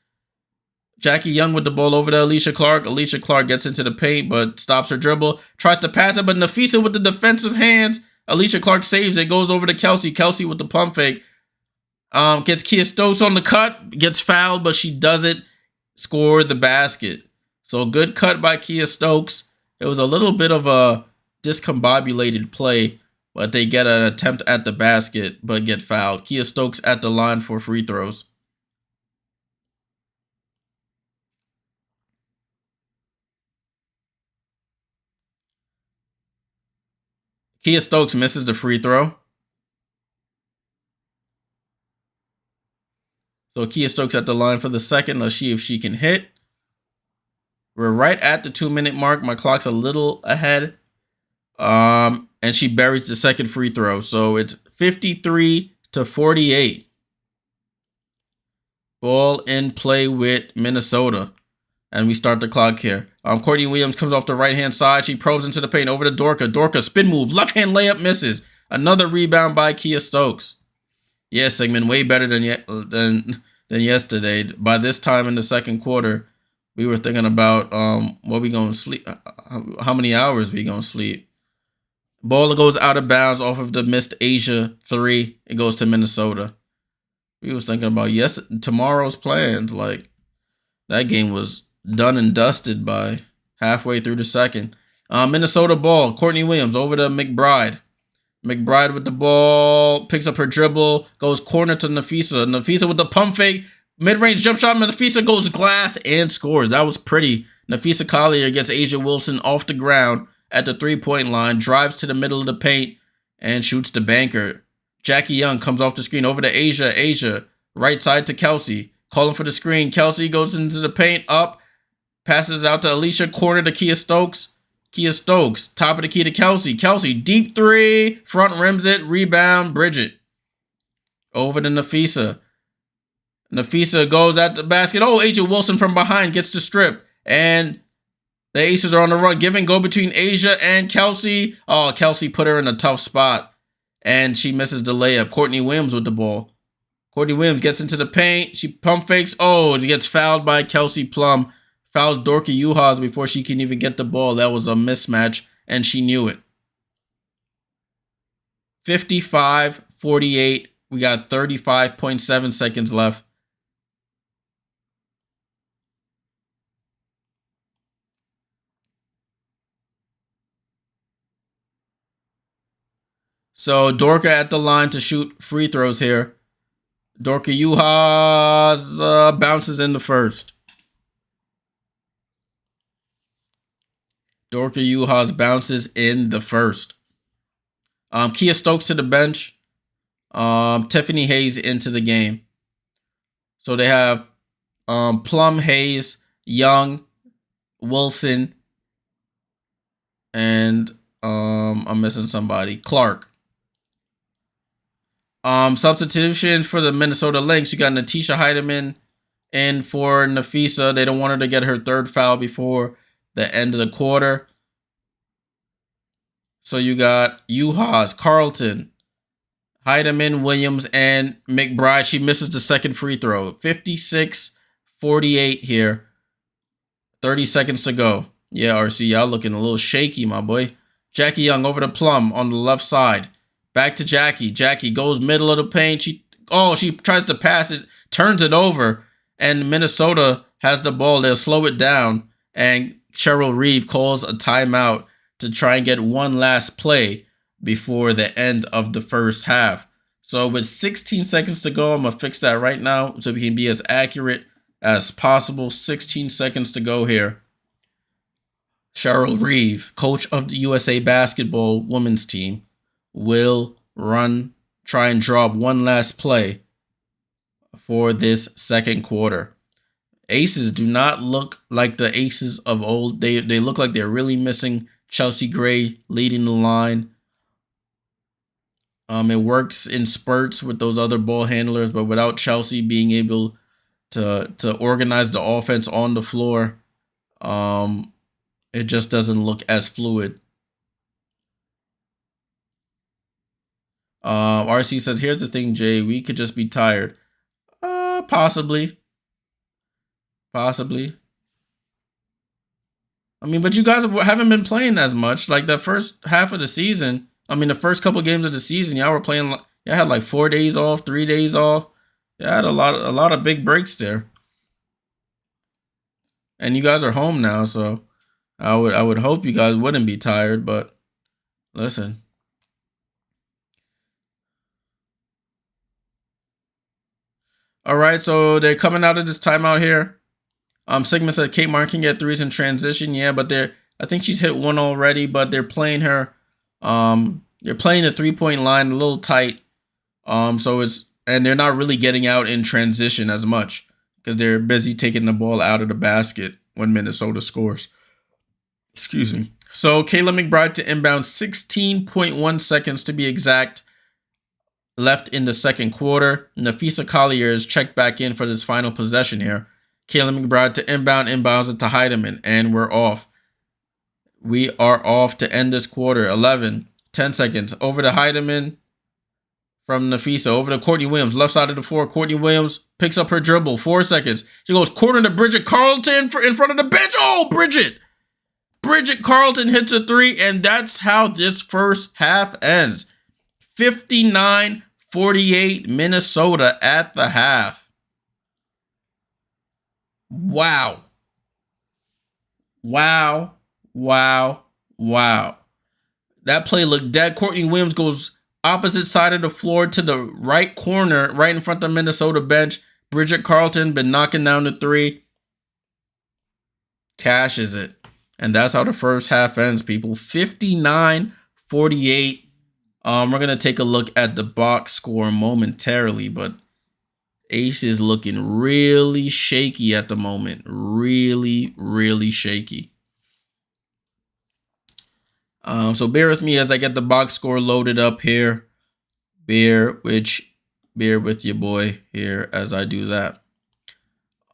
[SPEAKER 1] Jackie Young with the ball over to Alicia Clark. Alicia Clark gets into the paint, but stops her dribble. Tries to pass it, but Nafisa with the defensive hands. Alicia Clark saves it. Goes over to Kelsey. Kelsey with the pump fake. Gets Kia Stokes on the cut. Gets fouled, but she doesn't score the basket. So good cut by Kia Stokes. It was a little bit of a discombobulated play, but they get an attempt at the basket, but get fouled. Kia Stokes at the line for free throws. Kia Stokes misses the free throw. So Kia Stokes at the line for the second. Let's see if she can hit. We're right at the 2-minute mark. My clock's a little ahead. And she buries the second free throw. So it's 53-48. Ball in play with Minnesota. And we start the clock here. Courtney Williams comes off the right-hand side. She probes into the paint over to Dorka. Dorka, spin move. Left-hand layup misses. Another rebound by Kia Stokes. Yeah, Sigmund, way better than yesterday. By this time in the second quarter, we were thinking about what we going to sleep, how many hours we going to sleep. Ball goes out of bounds off of the missed Asia 3. It goes to Minnesota. We was thinking about tomorrow's plans. Like, that game was done and dusted by halfway through the second. Minnesota ball. Courtney Williams over to McBride. McBride with the ball. Picks up her dribble. Goes corner to Nafisa. Nafisa with the pump fake. Mid-range jump shot. Nafisa goes glass and scores. That was pretty. Nafisa Collier gets Asia Wilson off the ground at the three-point line. Drives to the middle of the paint and shoots the banker. Jackie Young comes off the screen over to Asia. Asia, right side to Kelsey. Calling for the screen. Kelsey goes into the paint, up. Passes out to Alicia. Corner to Kia Stokes. Kia Stokes, top of the key to Kelsey. Kelsey, deep three. Front rims it. Rebound, Bridget. Over to Nafisa. Nafisa goes at the basket. Oh, Asia Wilson from behind gets the strip. And the Aces are on the run. Give and go between Asia and Kelsey. Oh, Kelsey put her in a tough spot. And she misses the layup. Courtney Williams with the ball. Courtney Williams gets into the paint. She pump fakes. Oh, it gets fouled by Kelsey Plum. Fouls Dorka Juhas before she can even get the ball. That was a mismatch, and she knew it. 55-48. We got 35.7 seconds left. So Dorka at the line to shoot free throws here. Dorka Juhas bounces in the first. Dorka Juhas bounces in the first. Kia Stokes to the bench. Tiffany Hayes into the game. So they have Plum, Hayes, Young, Wilson, and I'm missing somebody. Clark. Substitution for the Minnesota Lynx. You got Natisha Heidemann in for Nafisa. They don't want her to get her third foul before the end of the quarter. So you got Juhas, Carlton, Heidemann, Williams, and McBride. She misses the second free throw. 56-48 here. 30 seconds to go. Yeah, RC, y'all looking a little shaky, my boy. Jackie Young over to Plum on the left side. Back to Jackie. Jackie goes middle of the paint. She tries to pass it, turns it over, and Minnesota has the ball. They'll slow it down, and Cheryl Reeve calls a timeout to try and get one last play before the end of the first half. So with 16 seconds to go, I'm going to fix that right now so we can be as accurate as possible. 16 seconds to go here. Cheryl Reeve, coach of the USA basketball women's team, will try and draw up one last play for this second quarter. Aces do not look like the Aces of old. They look like they're really missing Chelsea Gray leading the line. It works in spurts with those other ball handlers, but without Chelsea being able to organize the offense on the floor, it just doesn't look as fluid. RC says, here's the thing, Jay. We could just be tired. Possibly. Possibly. I mean, but you guys haven't been playing as much. Like the first half of the season, I mean, the first couple games of the season, y'all were playing. Y'all had like 4 days off, 3 days off. Y'all had a lot of big breaks there. And you guys are home now, so I would hope you guys wouldn't be tired. But listen. All right, so they're coming out of this timeout here. Sigma said Kate Martin can get threes in transition. Yeah, but I think she's hit one already, but they're playing her. They're playing the 3-point line a little tight. So it's And they're not really getting out in transition as much because they're busy taking the ball out of the basket when Minnesota scores. Excuse me. So Kayla McBride to inbound, 16.1 seconds to be exact left in the second quarter. Napheesa Collier is checked back in for this final possession here. Kayla McBride to inbound, inbounds it to Heidemann, and we're off. We are off to end this quarter. 10 seconds. Over to Heidemann from Napheesa. Over to Courtney Williams. Left side of the floor. Courtney Williams picks up her dribble. 4 seconds. She goes corner to Bridget Carleton in front of the bench. Oh, Bridget! Bridget Carleton hits a 3, and that's how this first half ends. 59-48 Minnesota at the half. Wow. Wow. Wow. Wow. That play looked dead. Courtney Williams goes opposite side of the floor to the right corner, right in front of the Minnesota bench. Bridget Carleton been knocking down the 3. Cashes it. And that's how the first half ends, people. 59-48. We're going to take a look at the box score momentarily, but Ace is looking really shaky at the moment. Really, really shaky. So bear with me as I get the box score loaded up here. Bear with your boy here as I do that.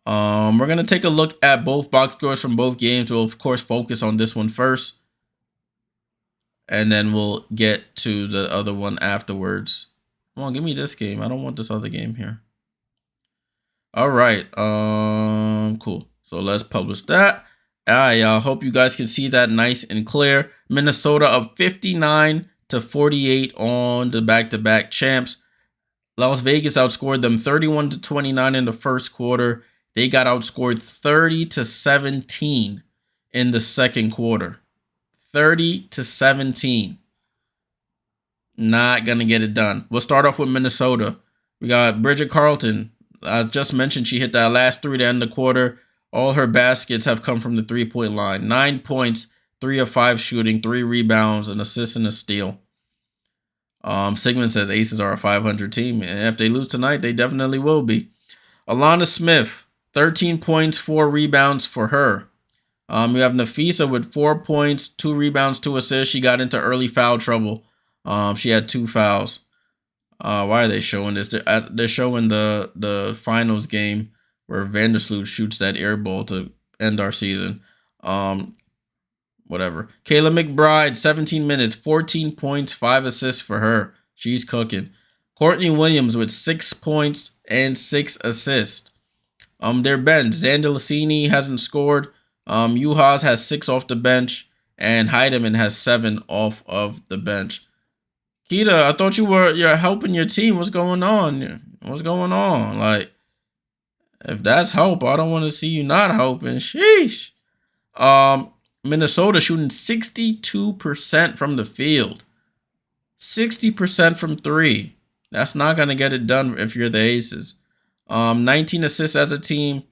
[SPEAKER 1] We're going to take a look at both box scores from both games. We'll, of course, focus on this one first. And then we'll get to the other one afterwards. Come on, give me this game. I don't want this other game here. All right. Cool. So let's publish that. I hope you guys can see that nice and clear. Minnesota up 59-48 on the back-to-back champs. Las Vegas outscored them 31-29 in the first quarter. They got outscored 30-17 in the second quarter. 30-17. Not going to get it done. We'll start off with Minnesota. We got Bridget Carleton. I just mentioned she hit that last 3 to end the quarter. All her baskets have come from the three-point line. 9 points, 3 of 5 shooting, 3 rebounds, an assist, and a steal. Sigmund says Aces are a 500 team. And if they lose tonight, they definitely will be. Alana Smith, 13 points, 4 rebounds for her. We have Napheesa with 4 points, 2 rebounds, 2 assists. She got into early foul trouble. She had 2 fouls. Why are they showing this? They're showing the finals game where Vandersloot shoots that air ball to end our season. Whatever. Kayla McBride, 17 minutes, 14 points, 5 assists for her. She's cooking. Courtney Williams with 6 points and 6 assists. Their bench, Xander Lassini hasn't scored. Uhas has 6 off the bench, and Heidemann has 7 off of the bench. Kita, I thought you're helping your team. What's going on? What's going on? Like, if that's help, I don't want to see you not helping. Sheesh. Minnesota shooting 62% from the field. 60% from 3. That's not going to get it done if you're the Aces. 19 assists as a team,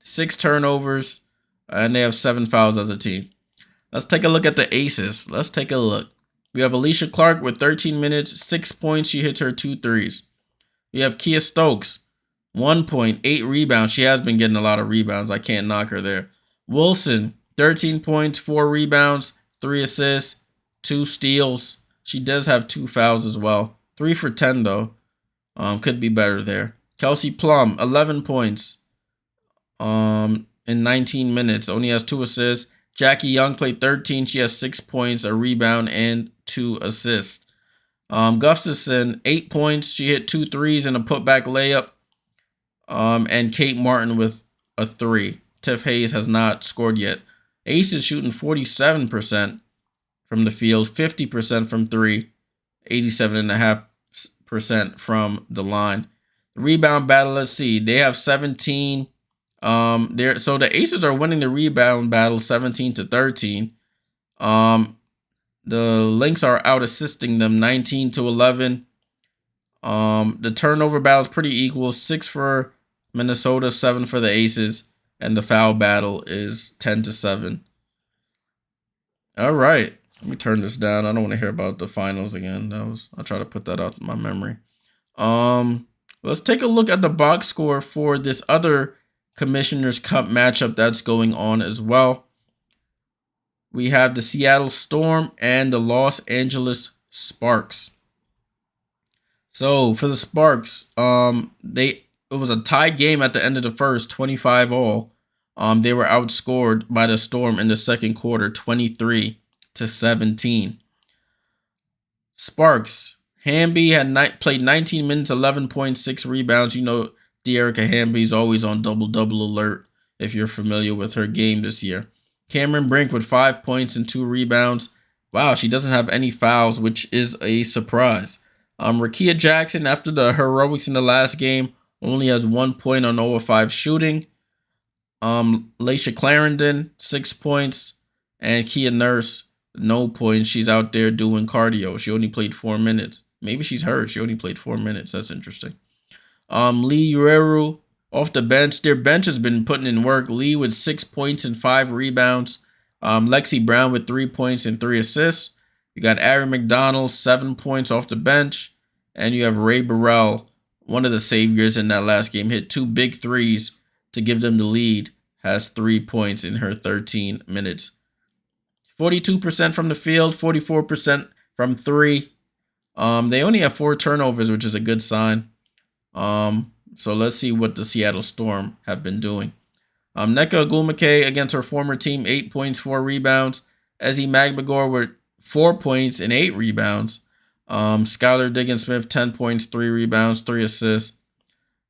[SPEAKER 1] 6 turnovers, and they have 7 fouls as a team. Let's take a look at the Aces. Let's take a look. We have Alicia Clark with 13 minutes, 6 points. She hits her 2 threes. We have Kia Stokes, 1 point, 8 rebounds. She has been getting a lot of rebounds. I can't knock her there. Wilson, 13 points, 4 rebounds, 3 assists, 2 steals. She does have 2 fouls as well. 3 for 10, though. Could be better there. Kelsey Plum, 11 points in 19 minutes. Only has 2 assists. Jackie Young played 13. She has 6 points, a rebound, and 2 assists. Gustafson, 8 points. She hit 2 threes and a putback layup. And Kate Martin with a 3. Tiff Hayes has not scored yet. Ace is shooting 47% from the field, 50% from 3, 87.5% from the line. The rebound battle, let's see. They have 17. So the Aces are winning the rebound battle 17-13. The Lynx are out assisting them 19-11. The turnover battle is pretty equal. 6 for Minnesota, 7 for the Aces. And the foul battle is 10-7. All right. Let me turn this down. I don't want to hear about the finals again. I'll try to put that out of my memory. Let's take a look at the box score for this other Commissioner's Cup matchup that's going on as well. We have the Seattle Storm and the Los Angeles Sparks. So for the Sparks, it was a tie game at the end of the first, 25 all. They were outscored by the Storm in the second quarter, 23-17. Sparks, Hamby had played 19 minutes, 11.6 rebounds. You know, De'Erica Hamby's always on double-double alert if you're familiar with her game this year. Cameron Brink with 5 points and 2 rebounds. Wow, she doesn't have any fouls, which is a surprise. Rakia Jackson, after the heroics in the last game, only has 1 point on 0 of 5 shooting. Laisha Clarendon, 6 points. And Kia Nurse, no points. She's out there doing cardio. She only played 4 minutes. Maybe she's hurt. She only played 4 minutes. That's interesting. Lee Ureru off the bench. Their bench has been putting in work. Lee with 6 points and 5 rebounds. Lexi Brown with 3 points and 3 assists. You got Ari McDonald, 7 points off the bench. And you have Ray Burrell, one of the saviors in that last game, hit 2 big threes to give them the lead. Has 3 points in her 13 minutes. 42% from the field, 44% from 3. They only have 4 turnovers, which is a good sign. So let's see what the Seattle Storm have been doing. Nneka Ogwumike against her former team, 8 points, 4 rebounds. Ezzie Magbagor with 4 points and 8 rebounds. Skylar Diggins-Smith, 10 points, 3 rebounds, 3 assists.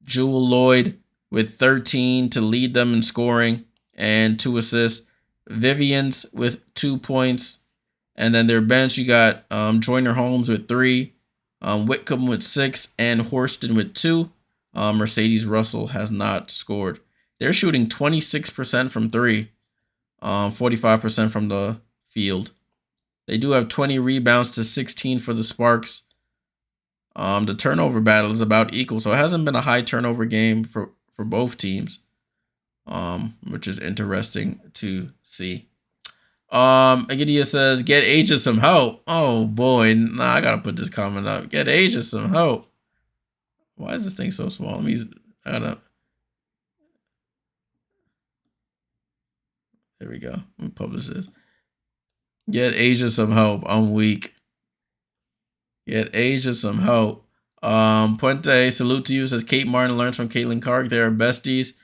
[SPEAKER 1] Jewel Lloyd with 13 to lead them in scoring and 2 assists. Vivians with 2 points. And then their bench, you got Joyner Holmes with 3, Whitcomb with 6, and Horston with 2. Mercedes Russell has not scored. They're shooting 26% from 3, 45% from the field. They do have 20 rebounds to 16 for the Sparks. The turnover battle is about equal, so it hasn't been a high turnover game for both teams, which is interesting to see. Agidia says, get Asia some help. Oh boy, nah, I gotta put this comment up. Get Asia some help. Why is this thing so small? There we go. Let me publish this. Get Asia some help. I'm weak. Get Asia some help. Puente, salute to you, says Kate Martin learns from Caitlin Clark. They are besties.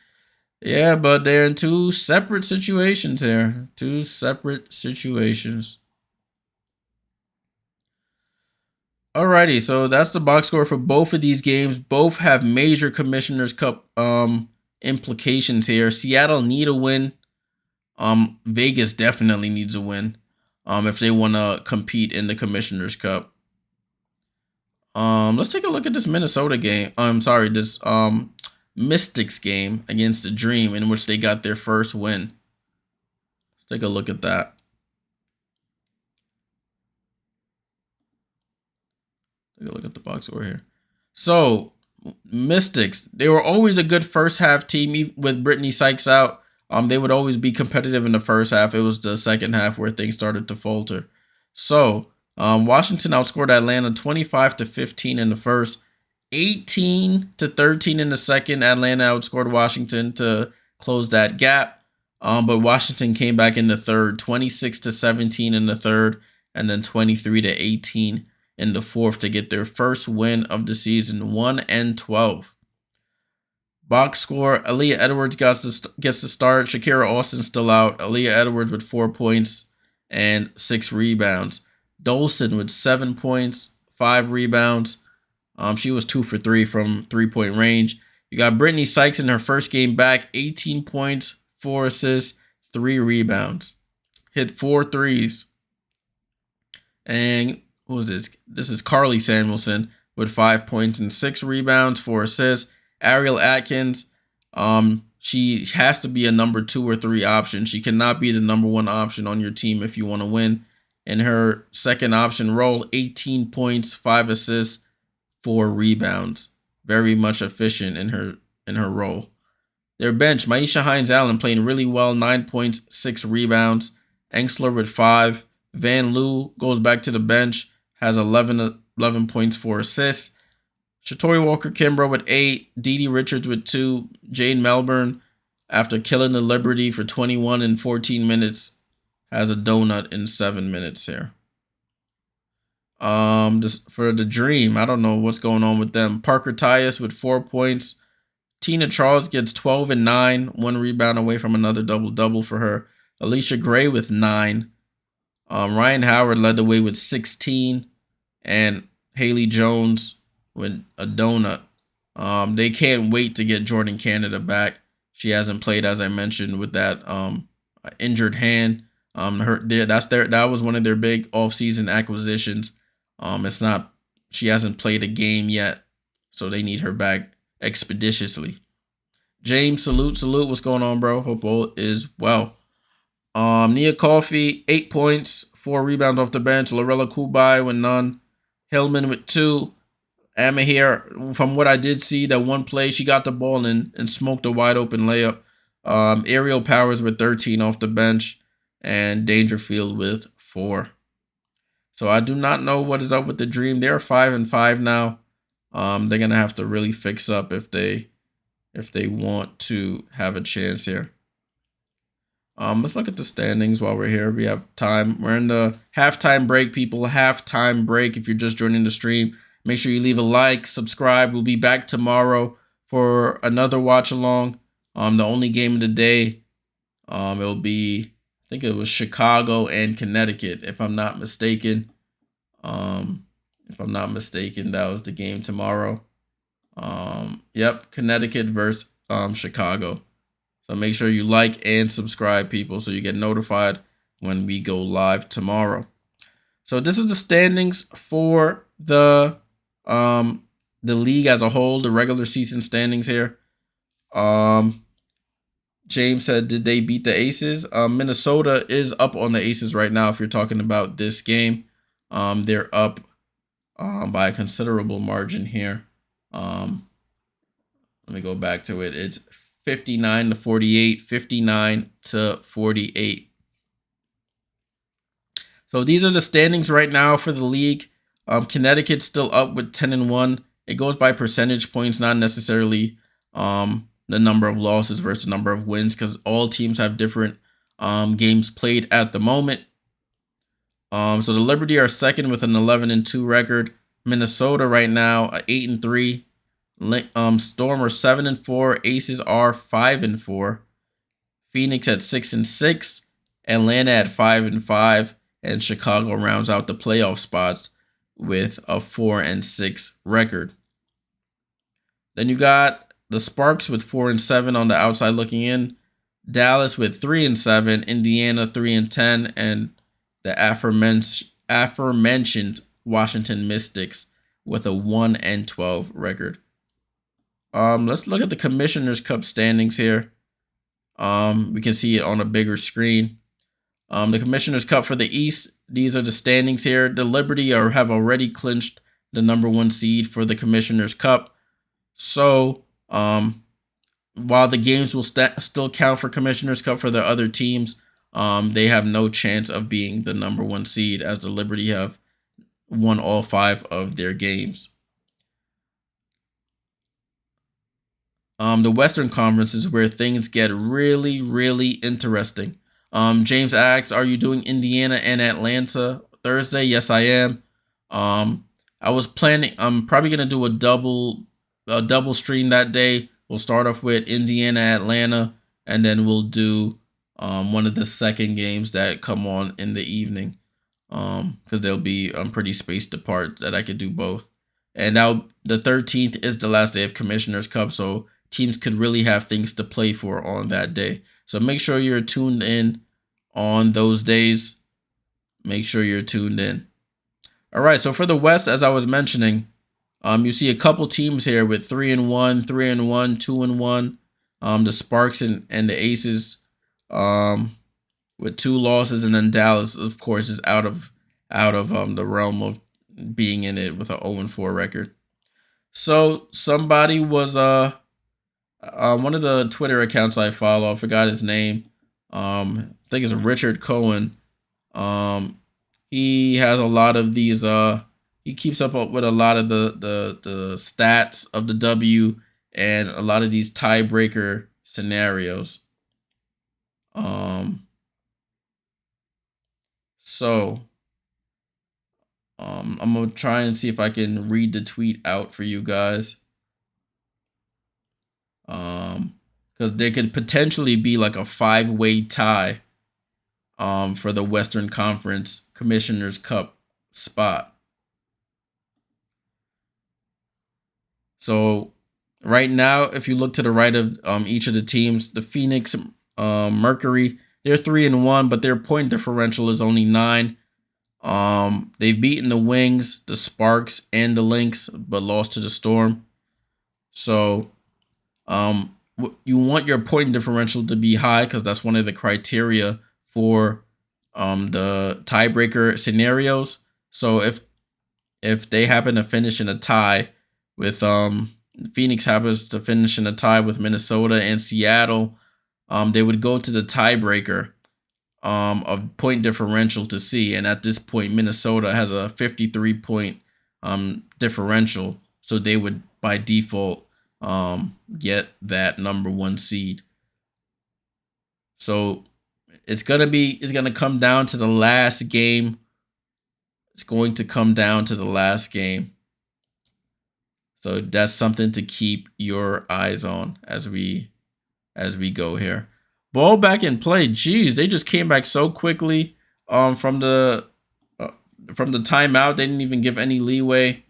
[SPEAKER 1] Yeah, but they're in 2 separate situations here. 2 separate situations. Alrighty, so that's the box score for both of these games. Both have major Commissioner's Cup implications here. Seattle need a win. Vegas definitely needs a win if they want to compete in the Commissioner's Cup. Let's take a look at this Minnesota game. This Mystics game against the Dream, in which they got their first win. Let's take a look at that. Take a look at the box score here. So, Mystics, they were always a good first half team with Brittany Sykes out. They would always be competitive in the first half. It was the second half where things started to falter. So, Washington outscored Atlanta 25-15 in the first, 18-13 in the second. Atlanta outscored Washington to close that gap. But Washington came back in the third, 26-17 in the third, and then 23-18 in the fourth to get their first win of the season, 1-12. Box score, Aaliyah Edwards gets the start. Shakira Austin still out. Aaliyah Edwards with 4 points and 6 rebounds. Dolson with 7 points, 5 rebounds. She was 2 for 3 from 3-point range. You got Brittany Sykes in her first game back, 18 points, 4 assists, 3 rebounds. Hit 4 threes. And who is this? This is Carly Samuelson with 5 points and 6 rebounds, 4 assists. Ariel Atkins, she has to be a number 2 or 3 option. She cannot be the number 1 option on your team if you want to win. In her second option role, 18 points, 5 assists, 4 rebounds. Very much efficient in her role. Their bench, Maisha Hines-Allen playing really well, 9 points, 6 rebounds. Engsler with 5. Van Loo goes back to the bench, has 11 points, 4 assists. Shatori Walker-Kimbrough with 8. Dee Richards with 2. Jade Melbourne, after killing the Liberty for 21 and 14 minutes, has a donut in 7 minutes here. Just for the Dream, I don't know what's going on with them. Parker Tyus with 4 points. Tina Charles gets 12 and 9, 1 rebound away from another double-double for her. Alicia Gray with 9. Ryan Howard led the way with 16. And Haley Jones with a donut. They can't wait to get Jordan Canada back. She hasn't played, as I mentioned, with that injured hand. That was one of their big offseason acquisitions. She hasn't played a game yet, so they need her back expeditiously. James, salute. What's going on, bro? Hope all is well. Nia Coffey, 8 points, 4 rebounds off the bench. Lorella Kubai with none. Hillman with 2. Amahir, from what I did see, that one play, she got the ball and smoked a wide open layup. Ariel Powers with 13 off the bench. And Dangerfield with 4. So I do not know what is up with the Dream. They're 5-5 now. They're gonna have to really fix up if they want to have a chance here. Let's look at the standings while we're here. We have time. We're in the halftime break, people. Halftime break. If you're just joining the stream, make sure you leave a like, subscribe. We'll be back tomorrow for another watch along. The only game of the day. It'll be, I think it was Chicago and Connecticut, if I'm not mistaken. That was the game tomorrow. Yep, Connecticut versus Chicago. So make sure you like and subscribe, people, so you get notified when we go live tomorrow. So this is the standings for the league as a whole, the regular season standings here. James said, did they beat the Aces? Minnesota is up on the Aces right now if you're talking about this game. They're up by a considerable margin here. Let me go back to it. It's 59-48, 59-48. So these are the standings right now for the league. Connecticut's still up with 10-1. It goes by percentage points, not necessarily the number of losses versus the number of wins, because all teams have different games played at the moment. So the Liberty are second with an 11-2 record. Minnesota right now 8-3. Storm are 7-4. Aces are 5-4. Phoenix at 6-6. Atlanta at 5-5. And Chicago rounds out the playoff spots with a 4-6 record. Then you got the Sparks with 4-7 on the outside looking in. Dallas with 3-7. Indiana 3-10. And the aforementioned Washington Mystics with a 1-12 record. Let's look at the Commissioner's Cup standings here. We can see it on a bigger screen. The Commissioner's Cup for the East, these are the standings here. The Liberty have already clinched the #1 seed for the Commissioner's Cup. So, while the games will still count for Commissioner's Cup for the other teams, they have no chance of being the #1 seed, as the Liberty have won all 5 of their games. The Western Conference is where things get really, really interesting. James asks, are you doing Indiana and Atlanta Thursday? Yes, I am. I was planning, I'm probably going to do a double stream that day. We'll start off with Indiana, Atlanta, and then we'll do one of the second games that come on in the evening, because they'll be pretty spaced apart that I could do both. And now the 13th is the last day of Commissioner's Cup, so teams could really have things to play for on that day. So make sure you're tuned in on those days. Make sure you're tuned in. All right, so for the West, as I was mentioning, you see a couple teams here with 3-1, 3-1, 2-1. The Sparks and the Aces with 2 losses, and then Dallas, of course, is out of the realm of being in it with an 0-4 record. So somebody was one of the Twitter accounts I follow, I forgot his name. I think it's Richard Cohen. He has a lot of these He keeps up with a lot of the stats of the W and a lot of these tiebreaker scenarios. So I'm gonna try and see if I can read the tweet out for you guys. Because there could potentially be like a 5-way tie for the Western Conference Commissioner's Cup spot. So right now, if you look to the right of each of the teams, the Phoenix Mercury, they're 3-1, but their point differential is only 9. They've beaten the Wings, the Sparks, and the Lynx, but lost to the Storm. So you want your point differential to be high because that's one of the criteria for the tiebreaker scenarios. So if they happen to finish in a tie with Phoenix happens to finish in a tie with Minnesota and Seattle, they would go to the tiebreaker of point differential to see. And at this point, Minnesota has a 53 point differential, so they would by default get that number 1 seed. So it's gonna come down to the last game. It's going to come down to the last game. So that's something to keep your eyes on as we go here. Ball back in play. Jeez, they just came back so quickly from the timeout. They didn't even give any leeway.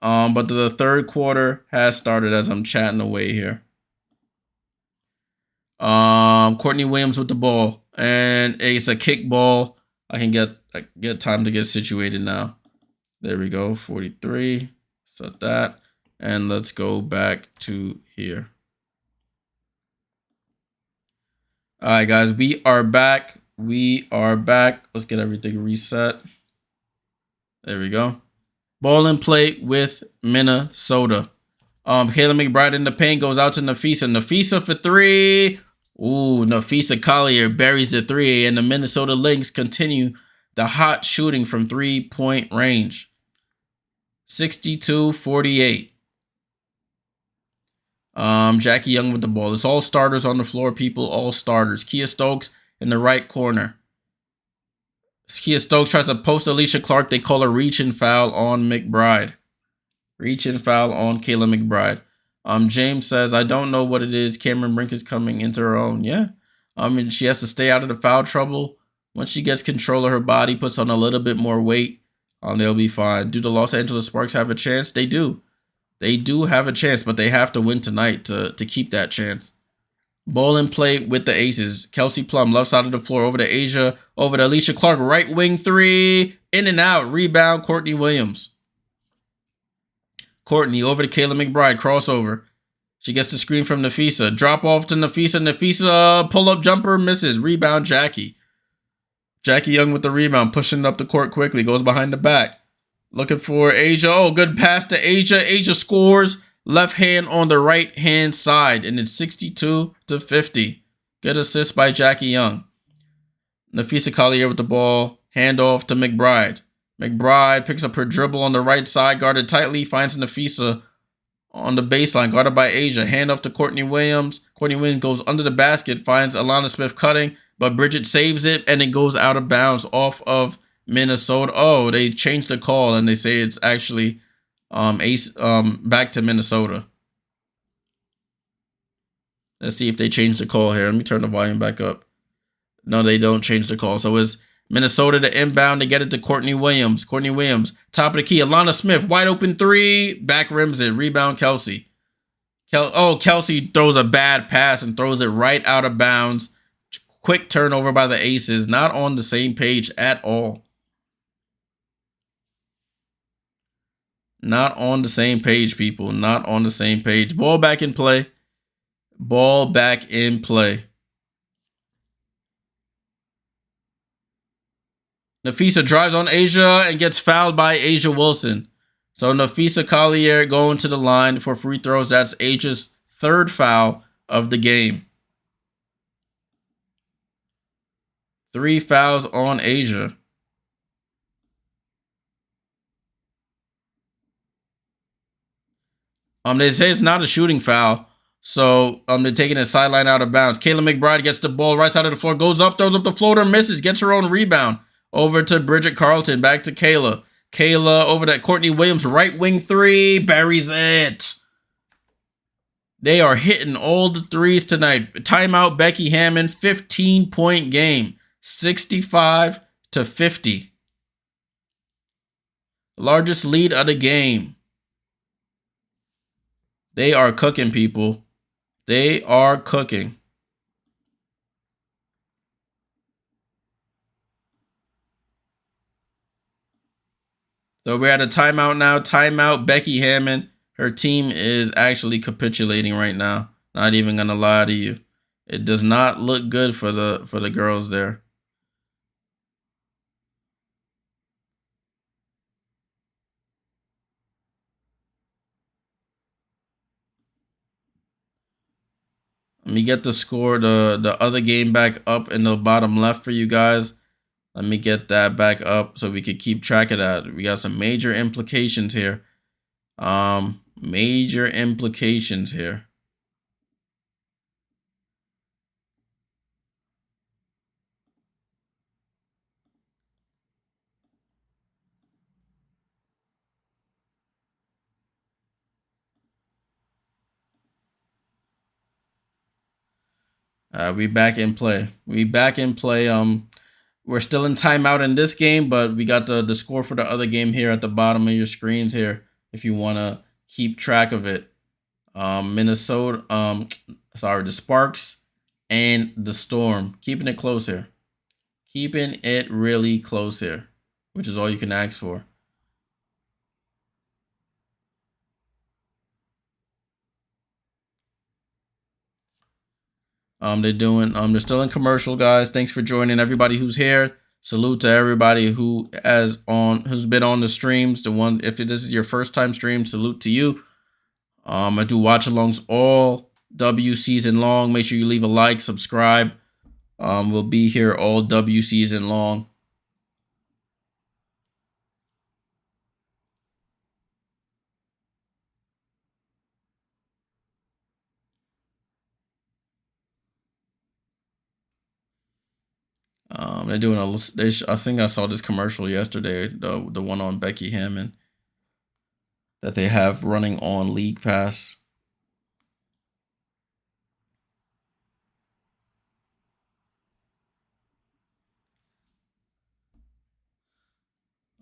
[SPEAKER 1] But the third quarter has started as I'm chatting away here. Courtney Williams with the ball, and it's a kick ball. I can get time to get situated now. There we go. 43. Set that. And let's go back to here. All right, guys, we are back. Let's get everything reset. There we go. Ball in play with Minnesota. Kayla McBride in the paint goes out to Nafisa. Nafisa for 3. Ooh, Nafisa Collier buries the 3, and the Minnesota Lynx continue the hot shooting from 3-point range. 62-48. Jackie Young with the ball. It's all starters on the floor, people. All starters. Kia Stokes in the right corner. Kia Stokes tries to post Alicia Clark. They call a reach-in foul on McBride. Reach-in foul on Kayla McBride. James says, I don't know what it is. Cameron Brink is coming into her own. Yeah. And she has to stay out of the foul trouble. Once she gets control of her body, puts on a little bit more weight, they'll be fine. Do the Los Angeles Sparks have a chance? They do. They do have a chance, but they have to win tonight to keep that chance. Ball in play with the Aces. Kelsey Plum, left side of the floor, over to Asia, over to Alicia Clark, right wing 3, in and out, rebound, Courtney Williams. Courtney over to Kayla McBride, crossover. She gets the screen from Nafisa. Drop off to Nafisa. Nafisa, pull-up jumper, misses. Rebound, Jackie. Jackie Young with the rebound, pushing up the court quickly, goes behind the back. Looking for Asia. Oh, good pass to Asia. Asia scores. Left hand on the right hand side. And it's 62-50. Good assist by Jackie Young. Nafisa Collier with the ball. Handoff to McBride. McBride picks up her dribble on the right side. Guarded tightly. Finds Nafisa on the baseline. Guarded by Asia. Handoff to Courtney Williams. Courtney Williams goes under the basket. Finds Alana Smith cutting. But Bridget saves it. And it goes out of bounds off of Minnesota. Oh, they changed the call and they say it's actually back to Minnesota. Let's see if they change the call here. Let me turn the volume back up. No, they don't change the call. So it's Minnesota to inbound to get it to Courtney Williams. Courtney Williams, top of the key. Alana Smith, wide open 3. Back rims it. Rebound, Kelsey. Kelsey throws a bad pass and throws it right out of bounds. Quick turnover by the Aces. Not on the same page at all. Not on the same page, people. Not on the same page. Ball back in play. Ball back in play. Nafisa drives on Asia and gets fouled by Asia Wilson. So Nafisa Collier going to the line for free throws. That's Asia's 3rd foul of the game. 3 fouls on Asia. They say it's not a shooting foul. So they're taking a sideline out of bounds. Kayla McBride gets the ball right side of the floor, goes up, throws up the floater, misses, gets her own rebound. Over to Bridget Carlton, back to Kayla. Kayla over to Courtney Williams, right wing three, buries it. They are hitting all the threes tonight. Timeout, Becky Hammon, 15-point game, 65-50. Largest lead of the game. They are cooking, people. They are cooking. So we're at a timeout now. Timeout, Becky Hammon. Her team is actually capitulating right now. Not even gonna lie to you. It does not look good for the girls there. Let me get the score, the other game back up in the bottom left for you guys. Let me get that back up so we could keep track of that. We got some major implications here. Major implications here. We back in play. We're still in timeout in this game, but we got the score for the other game here at the bottom of your screens here if you want to keep track of it. Minnesota, the Sparks and the Storm. Keeping it close here. Keeping it really close here, which is all you can ask for. They're still in commercial, guys. Thanks for joining everybody who's here. Salute to everybody who's been on the streams. If this is your first time stream, salute to you. I do watch-alongs all W season long. Make sure you leave a like, subscribe. We'll be here all W season long. They're doing I think I saw this commercial yesterday, the one on Becky Hammon that they have running on League Pass.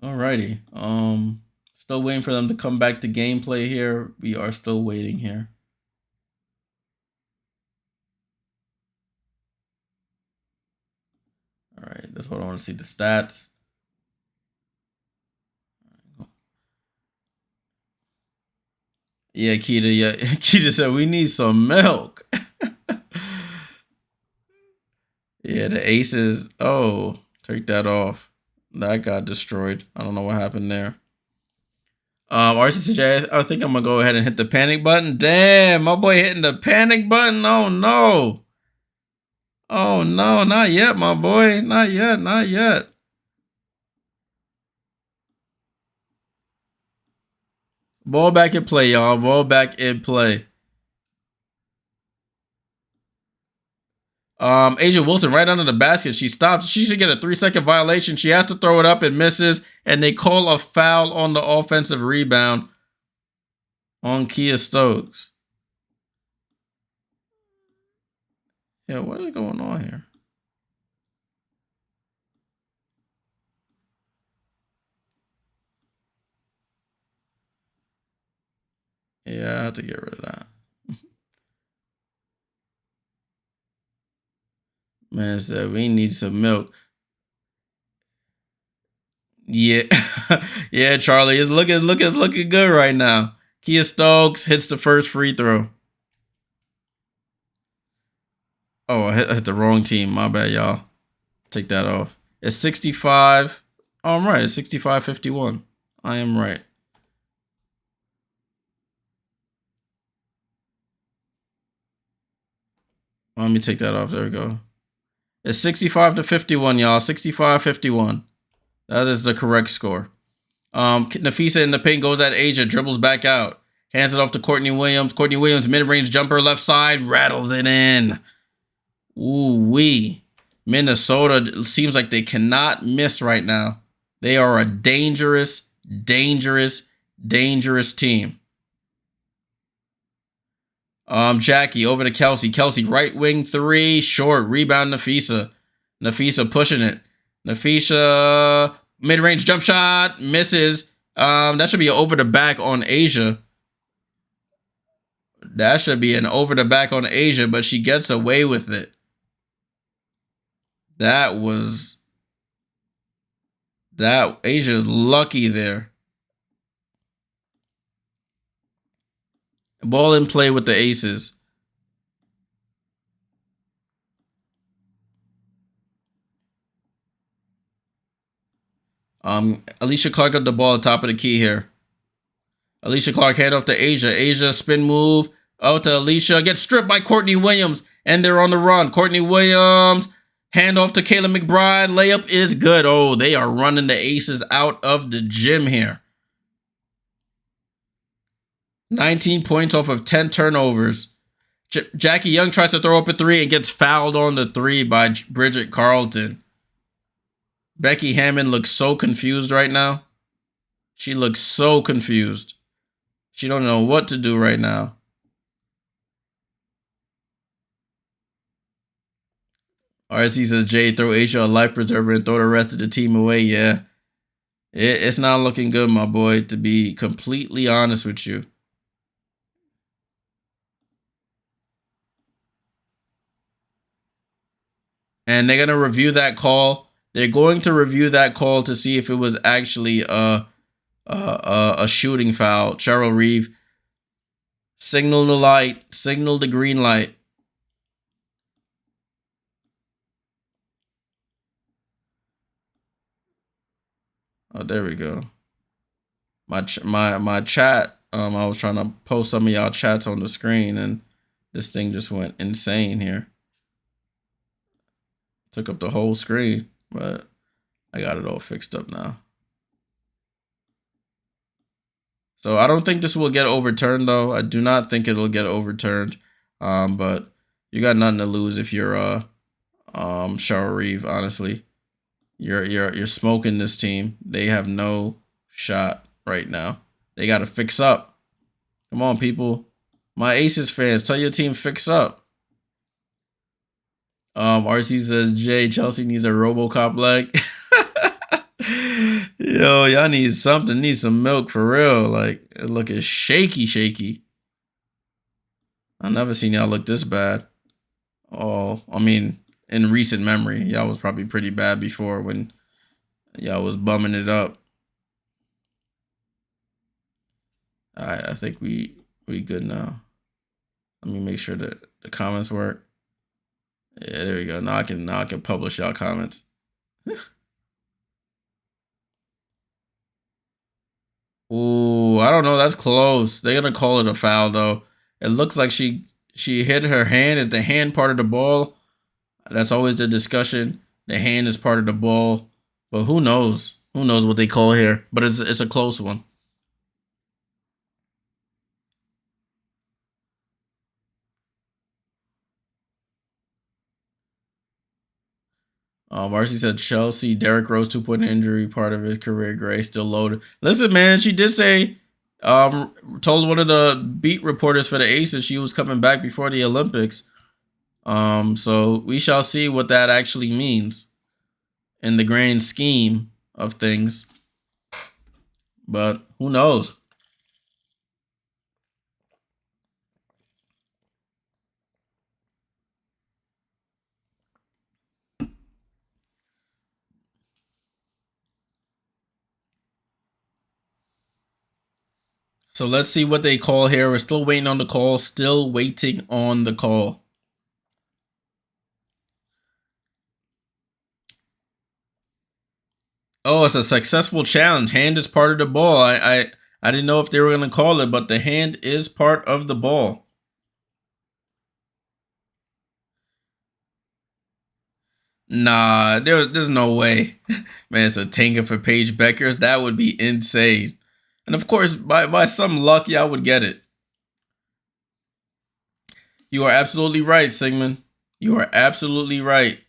[SPEAKER 1] Alrighty. Still waiting for them to come back to gameplay here. We are still waiting here. All right, that's what I want to see, the stats. Yeah, Keita. Yeah, Keita said we need some milk. Yeah, the Aces. Oh, take that off. That got destroyed. I don't know what happened there. RCCJ, I think I'm gonna go ahead and hit the panic button. Damn, my boy hitting the panic button. Oh no. Oh no, not yet, my boy. Not yet, not yet. Ball back in play, y'all. Ball back in play. Asia Wilson right under the basket. She stops. She should get a 3-second violation. She has to throw it up and misses. And they call a foul on the offensive rebound on Kia Stokes. Yeah, what is going on here? Yeah, I have to get rid of that. Man said we need some milk. Yeah, yeah, Charlie, it's looking good right now. Kia Stokes hits the first free throw. Oh, I hit the wrong team. My bad, y'all. Take that off. It's 65. Oh, I'm right. It's 65-51. I am right. Let me take that off. There we go. It's 65-51, y'all. 65-51. That is the correct score. Nafisa in the paint goes at Asia, dribbles back out. Hands it off to Courtney Williams. Courtney Williams, mid-range jumper, left side, rattles it in. Ooh-wee. Minnesota seems like they cannot miss right now. They are a dangerous, dangerous, dangerous team. Jackie over to Kelsey. Kelsey, right wing three, short, rebound Nafisa. Nafisa pushing it. Nafisa, mid-range jump shot, misses. That should be an over the back on Asia. That should be an over the back on Asia, but she gets away with it. Asia's lucky there. Ball in play with the Aces. Alicia Clark got the ball at the top of the key here. Alicia Clark hand off to Asia. Asia spin move. Out to Alicia. Gets stripped by Courtney Williams. And they're on the run. Courtney Williams. Hand off to Kayla McBride. Layup is good. Oh, they are running the Aces out of the gym here. 19 points off of 10 turnovers. Jackie Young tries to throw up a three and gets fouled on the three by Bridget Carlton. Becky Hammond looks so confused right now. She looks so confused. She don't know what to do right now. RC says, Jay, throw Asia a life preserver and throw the rest of the team away. Yeah. It's not looking good, my boy, to be completely honest with you. And they're going to review that call. They're going to review that call to see if it was actually a shooting foul. Cheryl Reeve, signal the light, signal the green light. Oh, there we go. My chat. I was trying to post some of y'all chats on the screen, and this thing just went insane here. Took up the whole screen, but I got it all fixed up now. So I don't think this will get overturned, though. I do not think it'll get overturned. But you got nothing to lose if you're Cheryl Reeve. Honestly, you're smoking this team. They have no shot right now. They got to fix up. Come on, people. My Aces fans, tell your team fix up. RC says, Jay, Chelsea needs a RoboCop leg. Yo, y'all need something. Need some milk for real. Like, it looking shaky. I never seen y'all look this bad. Oh, I mean, in recent memory, y'all was probably pretty bad before when y'all was bumming it up. All right, I think we good now. Let me make sure that the comments work. Yeah, there we go. Now I can publish y'all comments. Ooh, I don't know. That's close. They're gonna call it a foul though. It looks like she hit her hand. Is the hand part of the ball? That's always the discussion. The hand is part of the ball, but who knows? Who knows what they call here? But it's a close one. Marcy said Chelsea, Derrick Rose 2-point injury, part of his career. Gray still loaded. Listen, man, she did say, told one of the beat reporters for the Aces she was coming back before the Olympics. So we shall see what that actually means in the grand scheme of things. But who knows? So let's see what they call here. We're still waiting on the call. Still waiting on the call. Oh, it's a successful challenge. Hand is part of the ball. I didn't know if they were going to call it, but the hand is part of the ball. Nah, there's no way. Man, it's a tanker for Paige Beckers. That would be insane. And of course, by some luck, y'all would get it. You are absolutely right, Sigmund. You are absolutely right.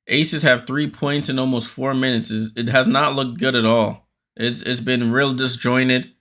[SPEAKER 1] Aces have 3 points in almost 4 minutes. It has not looked good at all. It's been real disjointed.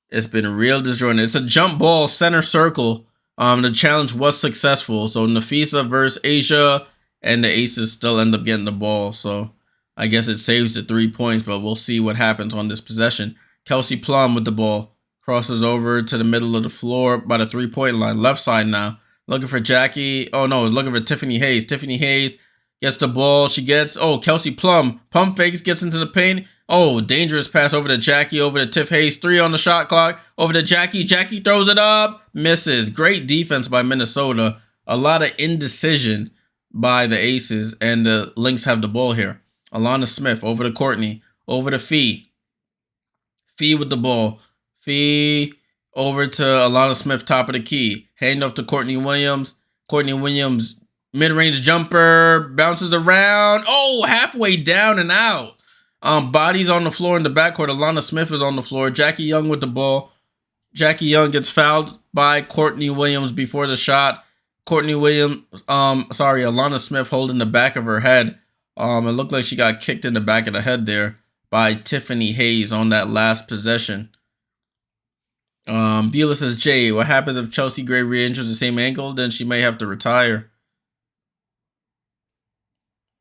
[SPEAKER 1] It's been real disjointed. It's a jump ball center circle. The challenge was successful. So Nafisa versus Asia, and the Aces still end up getting the ball. So I guess it saves the 3 points, but we'll see what happens on this possession. Kelsey Plum with the ball. Crosses over to the middle of the floor by the 3-point line. Left side now. Looking for Jackie. Oh, no. Looking for Tiffany Hayes. Tiffany Hayes gets the ball. She gets, Kelsey Plum. Pump fakes, gets into the paint. Oh, dangerous pass over to Jackie, over to Tiff Hayes. 3 on the shot clock. Over to Jackie. Jackie throws it up. Misses. Great defense by Minnesota. A lot of indecision by the Aces. And the Lynx have the ball here. Alana Smith over to Courtney. Over to Fee. Fee with the ball. Fee over to Alana Smith, top of the key. Hand off to Courtney Williams. Courtney Williams, mid-range jumper, bounces around. Oh, halfway down and out. Bodies on the floor in the backcourt. Alana Smith is on the floor. Jackie Young with the ball. Jackie Young gets fouled by Courtney Williams before the shot. Alana Smith holding the back of her head. It looked like she got kicked in the back of the head there by Tiffany Hayes on that last possession. Vila says, Jay, what happens if Chelsea Gray re-injures the same ankle? Then she may have to retire.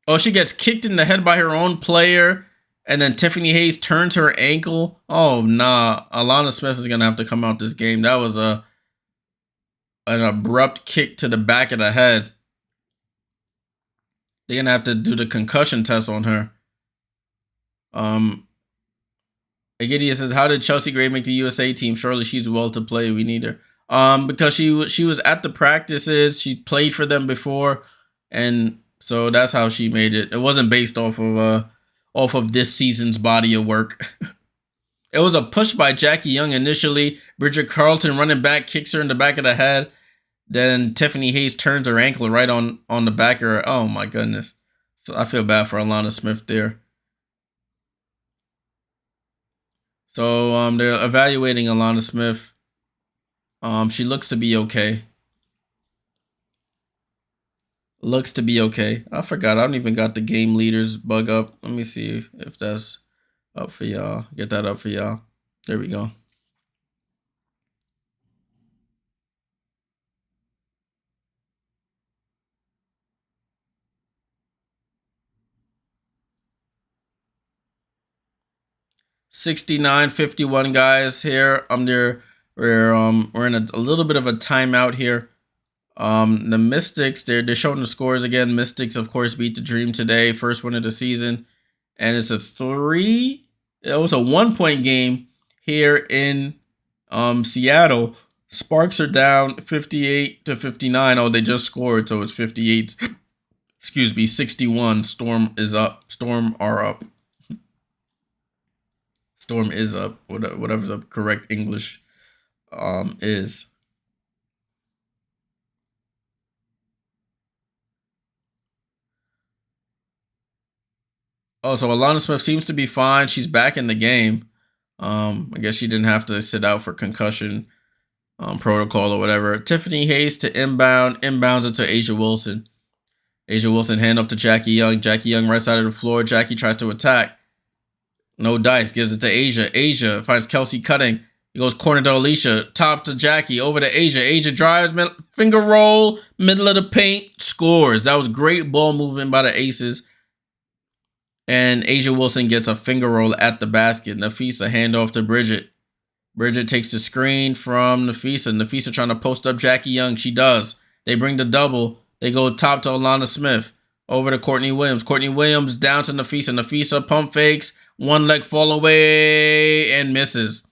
[SPEAKER 1] Oh, she gets kicked in the head by her own player, and then Tiffany Hayes turns her ankle. Oh, nah. Alana Smith is going to have to come out this game. That was an abrupt kick to the back of the head. They're going to have to do the concussion test on her. Agidia says, how did Chelsea Gray make the USA team? Surely she's well to play. We need her. Because she was at the practices. She played for them before, and so that's how she made it. It wasn't based off of this season's body of work. It was a push by Jackie Young initially. Bridget Carlton running back kicks her in the back of the head. Then Tiffany Hayes turns her ankle right on the back of her. Oh my goodness. So I feel bad for Alana Smith there. So they're evaluating Alana Smith. She looks to be okay. Looks to be okay. I forgot. I don't even got the game leaders bug up. Let me see if that's up for y'all. Get that up for y'all. There we go. $69.51 guys here. We're in a little bit of a timeout here. The Mystics, they're showing the scores again. Mystics, of course, beat the Dream today, first win of the season, and it's a 1-point game here in Seattle. Sparks are down 58-59. Oh, they just scored, so it's 58. Excuse me, 61. Storm is up. Storm are up. Storm is up, whatever the correct English is. Oh, so Alana Smith seems to be fine. She's back in the game. I guess she didn't have to sit out for concussion protocol or whatever. Tiffany Hayes to inbounds it to Asia Wilson. Asia Wilson handoff to Jackie Young. Jackie Young right side of the floor. Jackie tries to attack. No dice. Gives it to Asia. Asia finds Kelsey cutting. He goes corner to Alicia. Top to Jackie. Over to Asia. Asia drives. Finger roll. Middle of the paint. Scores. That was great ball movement by the Aces. And Asia Wilson gets a finger roll at the basket. Nafisa handoff to Bridget. Bridget takes the screen from Nafisa. Nafisa trying to post up Jackie Young. She does. They bring the double. They go top to Alana Smith. Over to Courtney Williams. Courtney Williams down to Nafisa. Nafisa pump fakes. One leg fall away and misses.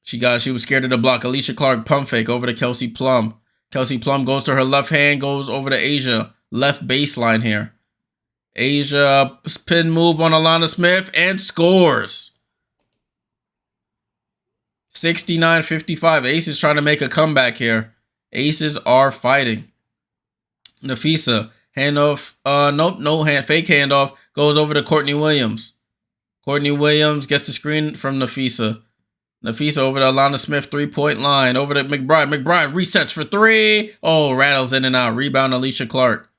[SPEAKER 1] She was scared of the block. Alicia Clark pump fake over to Kelsey Plum. Kelsey Plum goes to her left hand, goes over to Asia. Left baseline here. Asia pin move on Alana Smith and scores. 69-55. Aces trying to make a comeback here. Aces are fighting. Nafisa handoff. Fake handoff. Goes over to Courtney Williams. Courtney Williams gets the screen from Nafisa. Nafisa over to Alana Smith, 3-point line. Over to McBride. McBride resets for 3. Oh, rattles in and out. Rebound, Alicia Clark.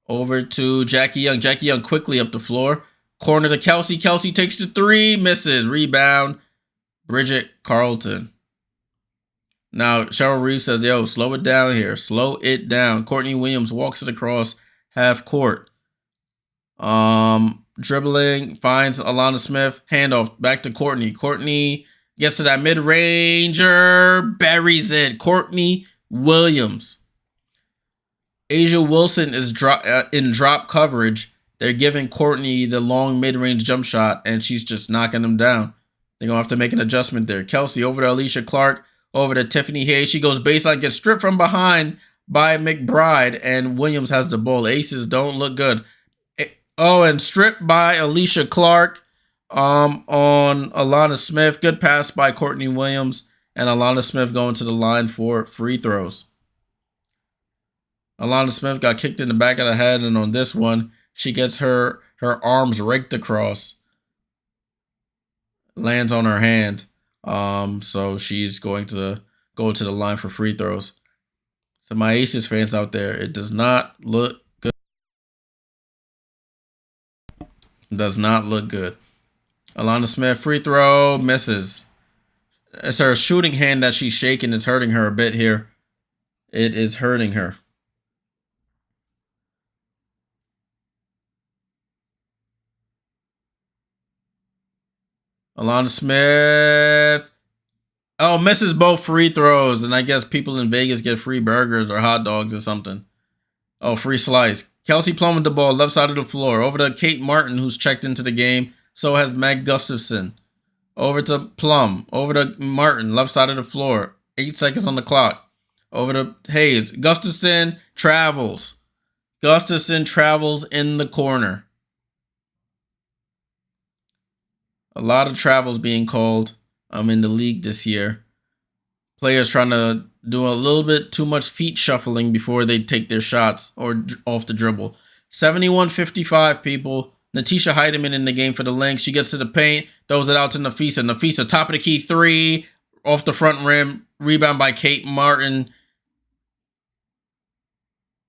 [SPEAKER 1] Over to Jackie Young. Jackie Young quickly up the floor. Corner to Kelsey. Kelsey takes the 3. Misses. Rebound, Bridget Carlton. Now, Cheryl Reeves says, yo, slow it down here. Slow it down. Courtney Williams walks it across half court. Dribbling, finds Alana Smith. Handoff back to Courtney. Courtney gets to that mid-ranger. Buries it. Courtney Williams. Asia Wilson is in drop coverage. They're giving Courtney the long mid-range jump shot, and she's just knocking them down. They're going to have to make an adjustment there. Kelsey over to Alicia Clark. Over to Tiffany Hayes. She goes baseline, gets stripped from behind by McBride, and Williams has the ball. Aces don't look good. Oh, and stripped by Alicia Clark on Alana Smith. Good pass by Courtney Williams, and Alana Smith going to the line for free throws. Alana Smith got kicked in the back of the head, and on this one, she gets her arms raked across. Lands on her hand. So she's going to go to the line for free throws. So my Aces fans out there, it does not look good. It does not look good. Alana Smith, free throw, misses. It's her shooting hand that she's shaking. It's hurting her a bit here. It is hurting her. Alana Smith. Oh, misses both free throws. And I guess people in Vegas get free burgers or hot dogs or something. Oh, free slice. Kelsey Plum with the ball, left side of the floor. Over to Kate Martin, who's checked into the game. So has Meg Gustafson. Over to Plum. Over to Martin, left side of the floor. 8 seconds on the clock. Over to Hayes. Gustafson travels. Gustafson travels in the corner. A lot of travels being called in the league this year. Players trying to do a little bit too much feet shuffling before they take their shots or off the dribble. 71-55, people. Natisha Heidemann in the game for the Lynx. She gets to the paint, throws it out to Nafisa. Nafisa, top of the key, 3, off the front rim. Rebound by Kate Martin.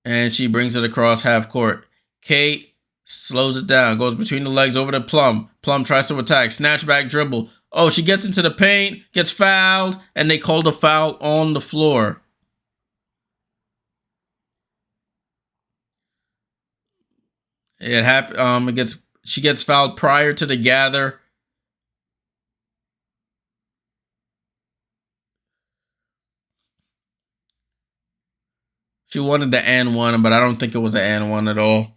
[SPEAKER 1] And she brings it across half court. Kate slows it down, goes between the legs over to Plum. Plum tries to attack, snatch back dribble. Oh, she gets into the paint, gets fouled, and they called a foul on the floor. It happened. She gets fouled prior to the gather. She wanted the and one, but I don't think it was an and one at all.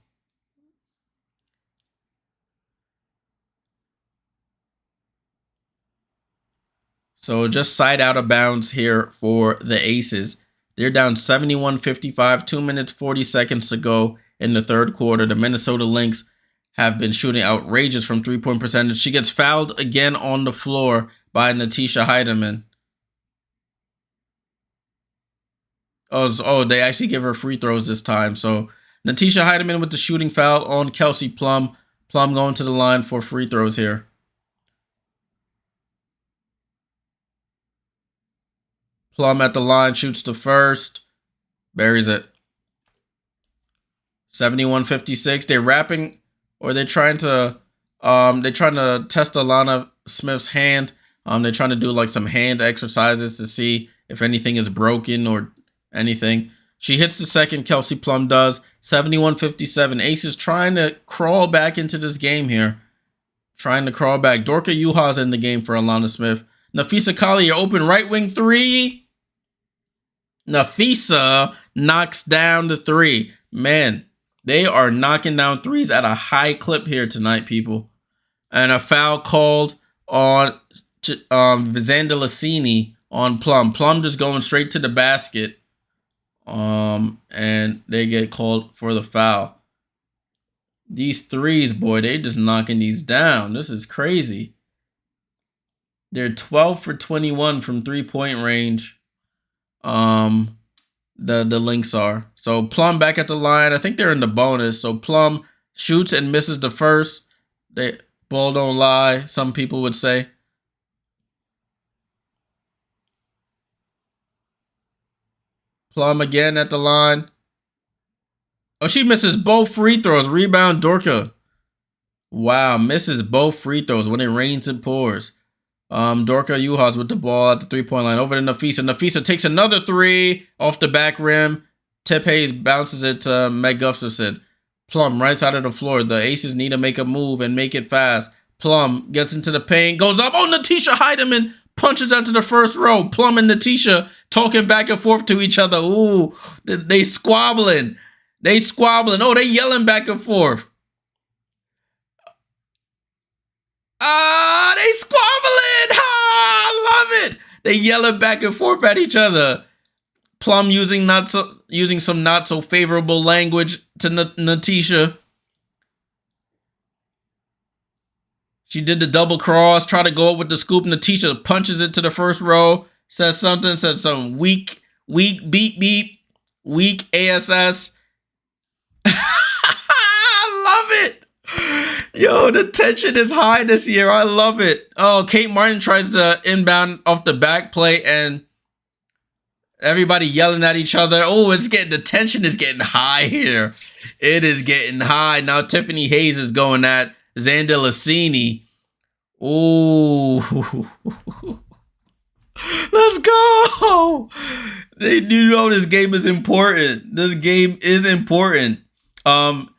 [SPEAKER 1] So just side out of bounds here for the Aces. They're down 71-55, 2 minutes, 40 seconds to go in the third quarter. The Minnesota Lynx have been shooting outrageous from three-point percentage. She gets fouled again on the floor by Natisha Heidemann. Oh, they actually give her free throws this time. So Natisha Heidemann with the shooting foul on Kelsey Plum. Plum going to the line for free throws here. Plum at the line, shoots the first, buries it. 71-56. They're wrapping, or they're trying to test Alana Smith's hand. They're trying to do like some hand exercises to see if anything is broken or anything. She hits the second, Kelsey Plum does. 71-57. Ace is trying to crawl back into this game here. Trying to crawl back. Dorka Yuha's in the game for Alana Smith. Nafisa Collier, open right wing 3. Nafisa knocks down the 3. Man, they are knocking down threes at a high clip here tonight, people. And a foul called on Vizanda Lassini on Plum. Plum just going straight to the basket. And they get called for the foul. These threes, boy, they just knocking these down. This is crazy. They're 12 for 21 from 3-point range. The Lynx are. So Plum back at the line. I think they're in the bonus. So Plum shoots and misses the first. Ball don't lie, some people would say. Plum again at the line. Oh, she misses both free throws. Rebound, Dorka. Wow, misses both free throws. When it rains, it pours. Dorka Juhas with the ball at the 3-point line. Over to Nafisa. Nafisa takes another three off the back rim. Tip Hayes bounces it to Meg Gustafson. Plum right side of the floor. The Aces need to make a move and make it fast. Plum gets into the paint, goes up. Oh, Natisha Heidemann punches out to the first row. Plum and Natisha talking back and forth to each other. Ooh, they squabbling. They squabbling. Oh, they yelling back and forth. They squabbling. I love it. They yelling back and forth at each other. Plum using some not so favorable language to Natisha. She did the double cross, try to go up with the scoop. Natisha punches it to the first row, says some weak, beep, weak ASS. I love it. Yo, the tension is high this year. I love it. Oh, Kate Martin tries to inbound off the back plate and everybody yelling at each other. Oh, the tension is getting high here. It is getting high. Now Tiffany Hayes is going at Xander Lassini. Ooh. Let's go. They do know this game is important. This game is important. Heidemann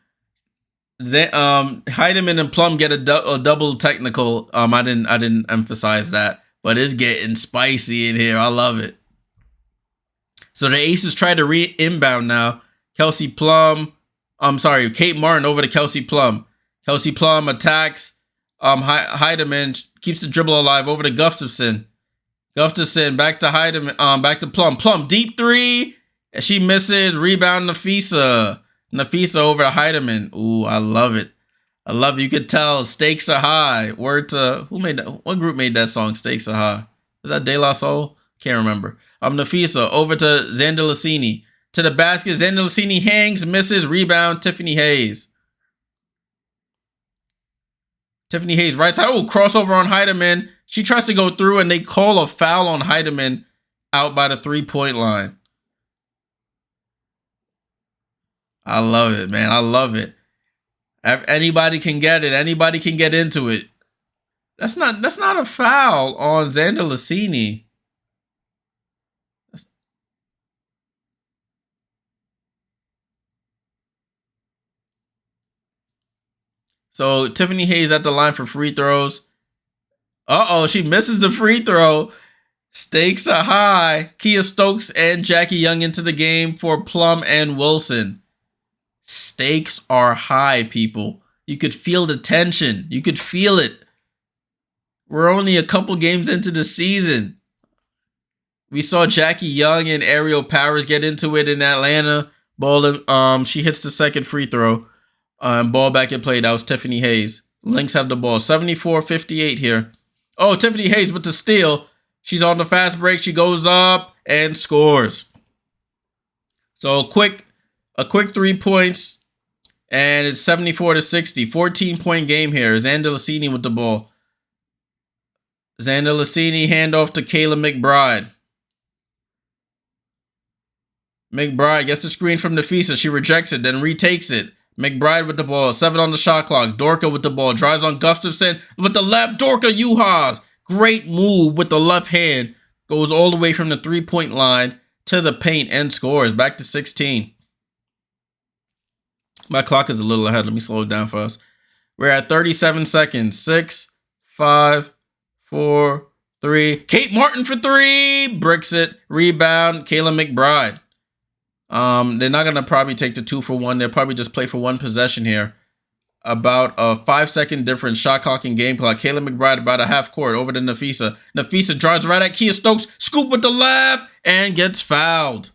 [SPEAKER 1] and Plum get a double technical. I didn't emphasize that, but it's getting spicy in here. I love it. So the Aces try to inbound now. Kate Martin over to Kelsey Plum. Kelsey Plum attacks. Heidemann keeps the dribble alive over to Gustafson. Gustafson back to Heidemann. Back to Plum. Plum deep three. And she misses. Rebound Nafisa. Nafisa over to Heidemann. Ooh, I love it. I love it. You could tell stakes are high. Word to who made that? What group made that song? Stakes are high. Was that De La Soul? Can't remember. Nafisa over to Xander Lassini. To the basket. Xander Lassini hangs, misses, rebound. Tiffany Hayes. Tiffany Hayes right side. Oh, crossover on Heidemann. She tries to go through and they call a foul on Heidemann out by the 3-point line. I love it, man. I love it. If anybody can get it. Anybody can get into it. That's not a foul on Xander Lassini. So Tiffany Hayes at the line for free throws. Uh-oh, she misses the free throw. Stakes are high. Kia Stokes and Jackie Young into the game for Plum and Wilson. Stakes are high, people. You could feel the tension. You could feel it. We're only a couple games into the season. We saw Jackie Young and Ariel Powers get into it in Atlanta. She hits the second free throw. Ball back in play. That was Tiffany Hayes. Lynx have the ball. 74-58 here. Oh, Tiffany Hayes with the steal. She's on the fast break. She goes up and scores. So a quick 3 points. And it's 74-60. 14-point game here. Xander Lassini with the ball. Xander Lassini handoff to Kayla McBride. McBride gets the screen from Nafisa. She rejects it, then retakes it. McBride with the ball. 7 on the shot clock. Dorka with the ball. Drives on Gustafson with the left. Dorka Juhas. Great move with the left hand. Goes all the way from the 3-point line to the paint and scores. Back to 16. My clock is a little ahead. Let me slow it down for us. We're at 37 seconds. 6, 5, 4, 3. Kate Martin for 3. Bricks it. Rebound. Kayla McBride. They're not going to probably take the 2 for 1. They'll probably just play for one possession here. About a 5-second difference. Shot clock and game clock. Kayla McBride about a half court over to Nafisa. Nafisa drives right at Kia Stokes. Scoop with the left and gets fouled.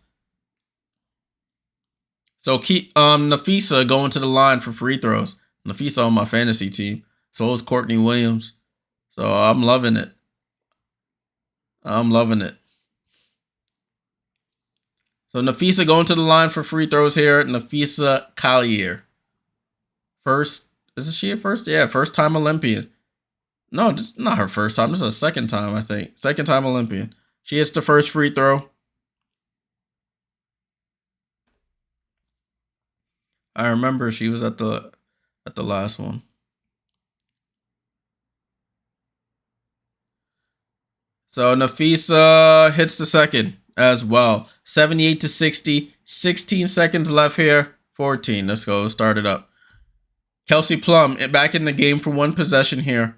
[SPEAKER 1] So Nafisa going to the line for free throws. Nafisa on my fantasy team. So is Courtney Williams. So I'm loving it. I'm loving it. So Nafisa going to the line for free throws here. Nafisa Collier. Isn't she a first? Yeah, first time Olympian. No, this is not her first time. This is her second time, I think. Second time Olympian. She hits the first free throw. I remember she was at the last one. So Nafisa hits the second as well. 78 to 60. 16 seconds left here. 14. Let's go. Let's start it up. Kelsey Plum back in the game for one possession here.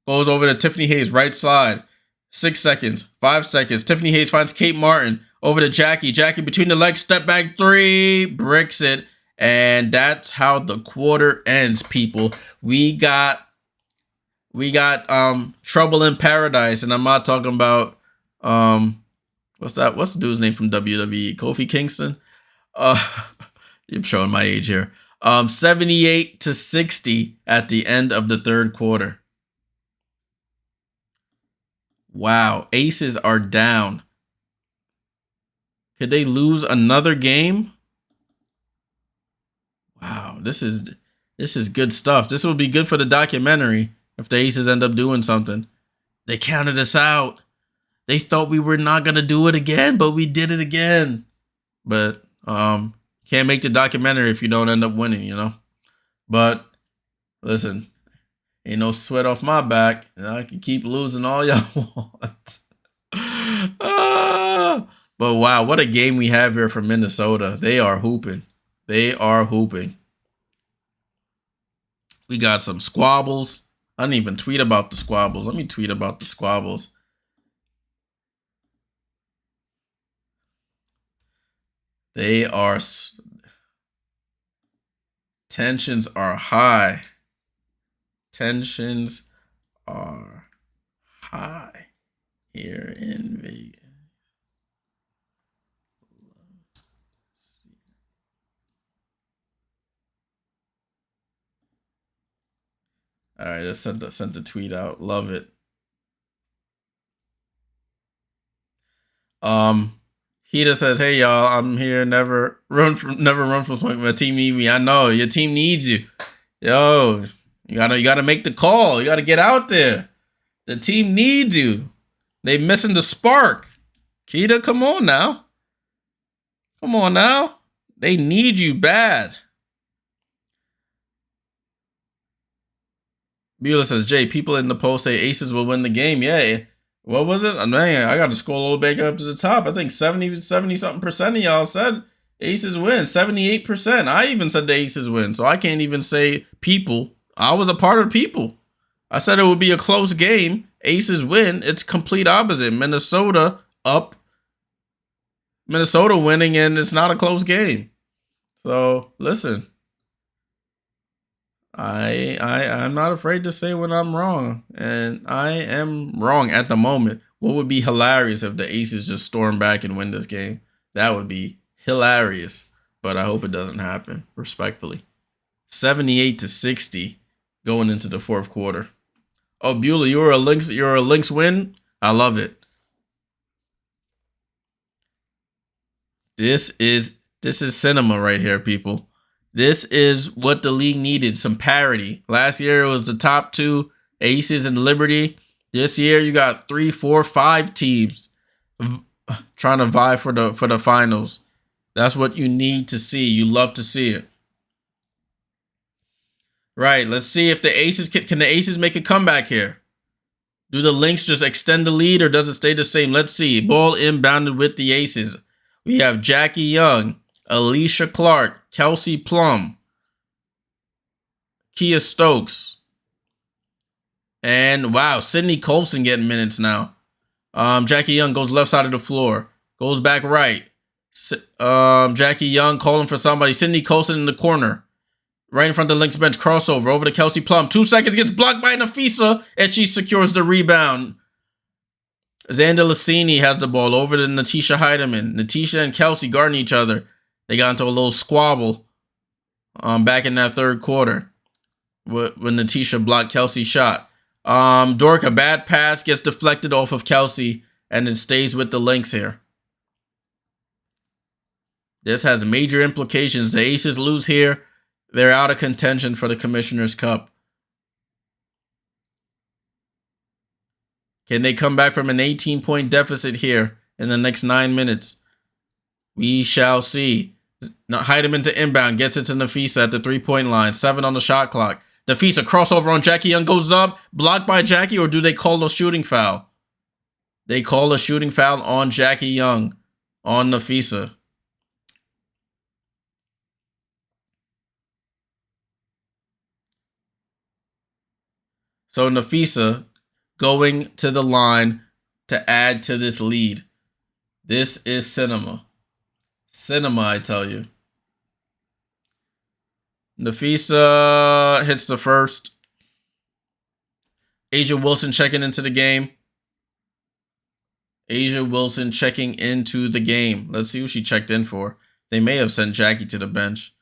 [SPEAKER 1] Goes over to Tiffany Hayes, right side. 6 seconds. 5 seconds. Tiffany Hayes finds Kate Martin. Over to Jackie. Jackie between the legs. Step back three. Bricks it. And that's how the quarter ends, people. We got Trouble in Paradise, and I'm not talking about what's the dude's name from WWE? Kofi Kingston. I'm showing my age here. 78 to 60 at the end of the third quarter. Wow, Aces are down. Could they lose another game? Wow, this is good stuff. This will be good for the documentary if the Aces end up doing something. They counted us out. They thought we were not gonna do it again, but we did it again. But can't make the documentary if you don't end up winning, you know. But listen, ain't no sweat off my back. I can keep losing all y'all want. But wow, what a game we have here from Minnesota. They are hooping. They are hooping. We got some squabbles. I didn't even tweet about the squabbles. Let me tweet about the squabbles. They are... Tensions are high. Tensions are high here in Vegas. All right, I sent the tweet out. Love it. Hita says, "Hey y'all, I'm here. Never run from smoke. My team need me. I know your team needs you. Yo, you gotta make the call. You gotta get out there. The team needs you. They missing the spark. Kita, come on now. Come on now. They need you bad." Beulah says, "Jay, people in the post say Aces will win the game. Yeah. What was it? Man, I got to scroll a little back up to the top. I think 70-something% of y'all said Aces win. 78%. I even said the Aces win. So I can't even say people. I was a part of people. I said it would be a close game. Aces win. It's complete opposite. Minnesota up. Minnesota winning, and it's not a close game. So listen. I'm not afraid to say when I'm wrong, and I am wrong at the moment. What would be hilarious if the Aces just storm back and win this game? That would be hilarious, but I hope it doesn't happen, respectfully. 78 to 60 going into the fourth quarter. Oh, Beulah, you're a Lynx win? I love it. This is cinema right here, people. This is what the league needed, some parity. Last year it was the top two, Aces and Liberty. This year you got 3, 4, 5 teams trying to vie for the finals. That's what you need to see. You love to see it. Right, let's see if the Aces can the Aces make a comeback here. Do the Lynx just extend the lead, or does it stay the same? Let's see. Ball inbounded with the Aces. We have Jackie Young, Alicia Clark, Kelsey Plum, Kia Stokes, and wow, Sydney Colson getting minutes now. Jackie Young goes left side of the floor, goes back right. Jackie Young calling for somebody. Sydney Colson in the corner, right in front of the Lynx bench. Crossover over to Kelsey Plum. 2 seconds, gets blocked by Nafisa, and she secures the rebound. Xander Lassini has the ball over to Natisha Heidemann. Natisha and Kelsey guarding each other. They got into a little squabble back in that third quarter when Natisha blocked Kelsey's shot. Dorka, bad pass, gets deflected off of Kelsey, and it stays with the Lynx here. This has major implications. The Aces lose here. They're out of contention for the Commissioner's Cup. Can they come back from an 18-point deficit here in the next 9 minutes? We shall see. Now hide him into inbound. Gets it to Nafisa at the 3-point line. 7 on the shot clock. Nafisa crossover on Jackie Young goes up. Blocked by Jackie, or do they call a shooting foul? They call a shooting foul on Jackie Young on Nafisa. So Nafisa going to the line to add to this lead. This is cinema. Cinema, I tell you. Nafisa hits the first. A'ja Wilson checking into the game. A'ja Wilson checking into the game. Let's see who she checked in for. They may have sent Jackie to the bench.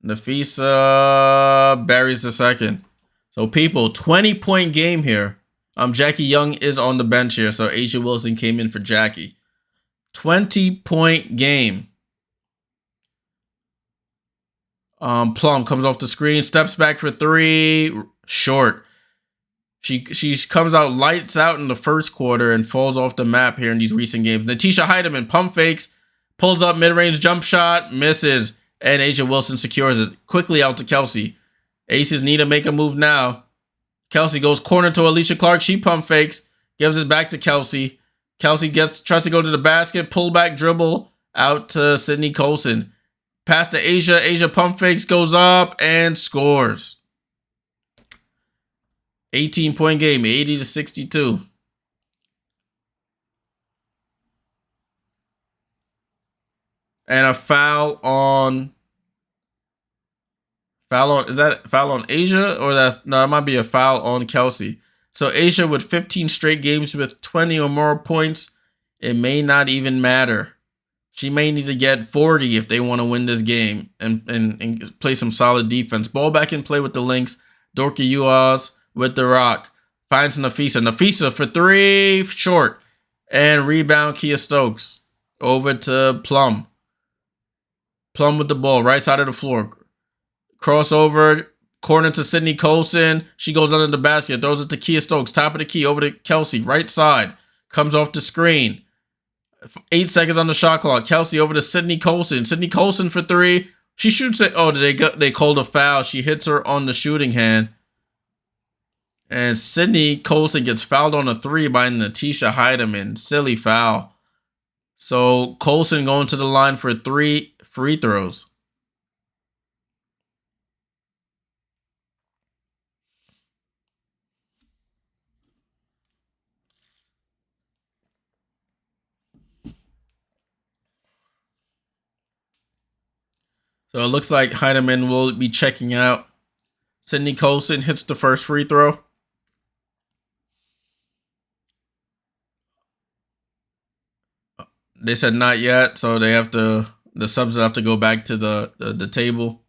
[SPEAKER 1] Nafisa buries the second. So people, 20-point game here. Jackie Young is on the bench here, so A'ja Wilson came in for Jackie. 20-point game. Plum comes off the screen, steps back for 3, short. She comes out lights out in the first quarter and falls off the map here in these recent games. Natisha Heidemann pump fakes, pulls up mid-range jump shot, misses, and A'ja Wilson secures it. Quickly out to Kelsey. Aces need to make a move now. Kelsey goes corner to Alicia Clark. She pump fakes, gives it back to Kelsey. Kelsey tries to go to the basket, pull back dribble out to Sydney Colson. Pass to A'ja. A'ja pump fakes, goes up and scores. 18-point game, 80-62. And a foul on. Is that foul on A'ja, or no, it might be a foul on Kelsey. So A'ja with 15 straight games with 20 or more points, it may not even matter. She may need to get 40 if they want to win this game and play some solid defense. Ball back in play with the Lynx. Dorka Yuhas with the rock. Finds Nafisa. Nafisa for 3, short. And rebound Kia Stokes. Over to Plum. Plum with the ball, right side of the floor. Crossover, corner to Sydney Colson. She goes under the basket, throws it to Kia Stokes. Top of the key, over to Kelsey, right side. Comes off the screen. 8 seconds on the shot clock. Kelsey over to Sydney Colson. Sydney Colson for 3. She shoots it. Oh, they called a foul. She hits her on the shooting hand. And Sydney Colson gets fouled on a 3 by Natisha Heidemann. Silly foul. So Colson going to the line for 3 free throws. So it looks like Heidemann will be checking out. Sydney Colson hits the first free throw. They said not yet, so the subs have to go back to the table.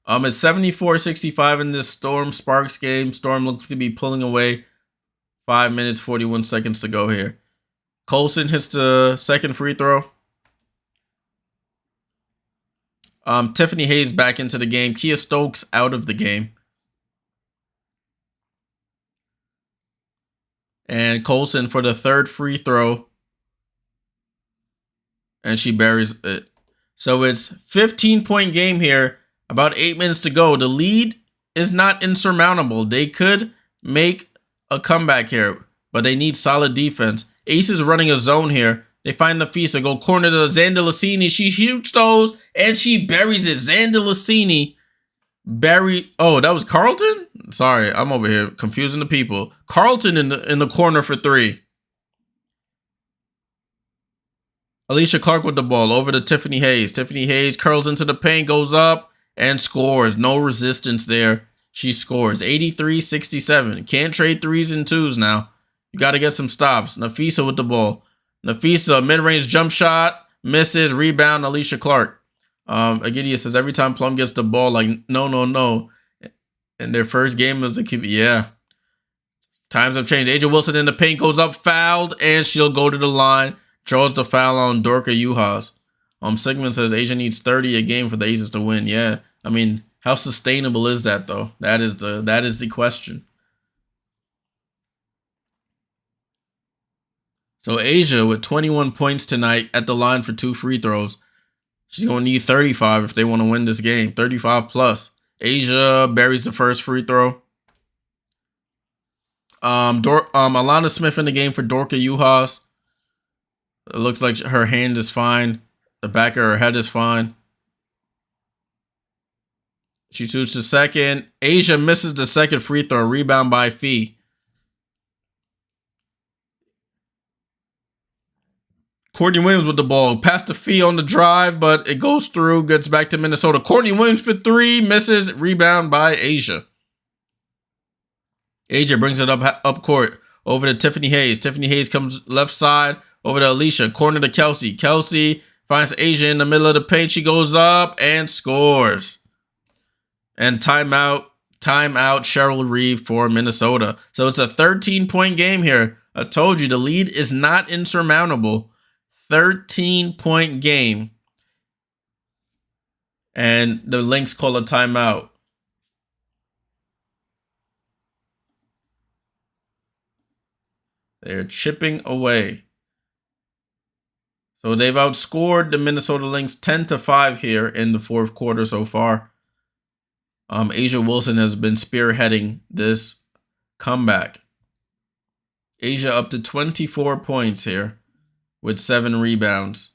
[SPEAKER 1] It's 74-65 in this Storm Sparks game. Storm looks to be pulling away. 5 minutes, 41 seconds to go here. Colson hits the second free throw. Tiffany Hayes back into the game. Kia Stokes out of the game. And Colson for the third free throw. And she buries it. So it's 15-point game here. About 8 minutes to go. The lead is not insurmountable. They could make a comeback here, but they need solid defense. Ace is running a zone here. They find Nafisa, go corner to Zandalicini. She shoots those, and she buries it. Zandalicini oh, that was Carlton? Sorry, I'm over here confusing the people. Carlton in the corner for 3. Alicia Clark with the ball, over to Tiffany Hayes. Tiffany Hayes curls into the paint, goes up, and scores. No resistance there. She scores. 83-67. Can't trade 3s and 2s now. You got to get some stops. Nafisa with the ball. Nafisa, mid-range jump shot, misses, rebound, Alicia Clark. Agidia says every time Plum gets the ball, like, no. And their first game was to keep it. Yeah. Times have changed. A'ja Wilson in the paint, goes up, fouled, and she'll go to the line. Draws the foul on Dorka Yuhas. Sigmund says A'ja needs 30 a game for the Aces to win. Yeah. I mean, how sustainable is that, though? That is the question. So Asia with 21 points tonight at the line for 2 free throws. She's going to need 35 if they want to win this game. 35 plus. Asia buries the first free throw. Alana Smith in the game for Dorka Juhas. It looks like her hand is fine. The back of her head is fine. She shoots the second. Asia misses the second free throw. Rebound by Fee. Courtney Williams with the ball. Past the Fee on the drive, but it goes through. Gets back to Minnesota. Courtney Williams for 3. Misses. Rebound by Asia. Asia brings it up court. Over to Tiffany Hayes. Tiffany Hayes comes left side. Over to Alicia. Corner to Kelsey. Kelsey finds Asia in the middle of the paint. She goes up and scores. And timeout Cheryl Reeve for Minnesota. So it's a 13-point game here. I told you the lead is not insurmountable. 13-point game. And the Lynx call a timeout. They're chipping away. So they've outscored the Minnesota Lynx 10-5 here in the fourth quarter so far. Asia Wilson has been spearheading this comeback. Asia up to 24 points here with 7 rebounds.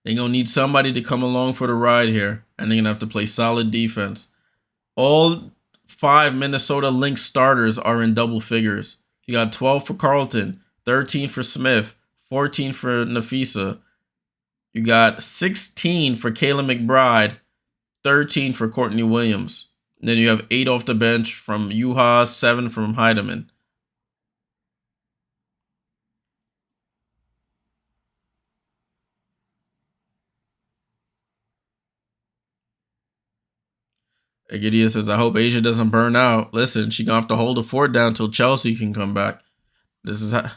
[SPEAKER 1] They're going to need somebody to come along for the ride here, and they're going to have to play solid defense. All 5 Minnesota Lynx starters are in double figures. You got 12 for Carlton, 13 for Smith, 14 for Nafisa. You got 16 for Kayla McBride, 13 for Courtney Williams. And then you have 8 off the bench from Juhas, 7 from Heidemann. Agidia says, I hope Asia doesn't burn out. Listen, she's going to have to hold the fort down until Chelsea can come back. This is how...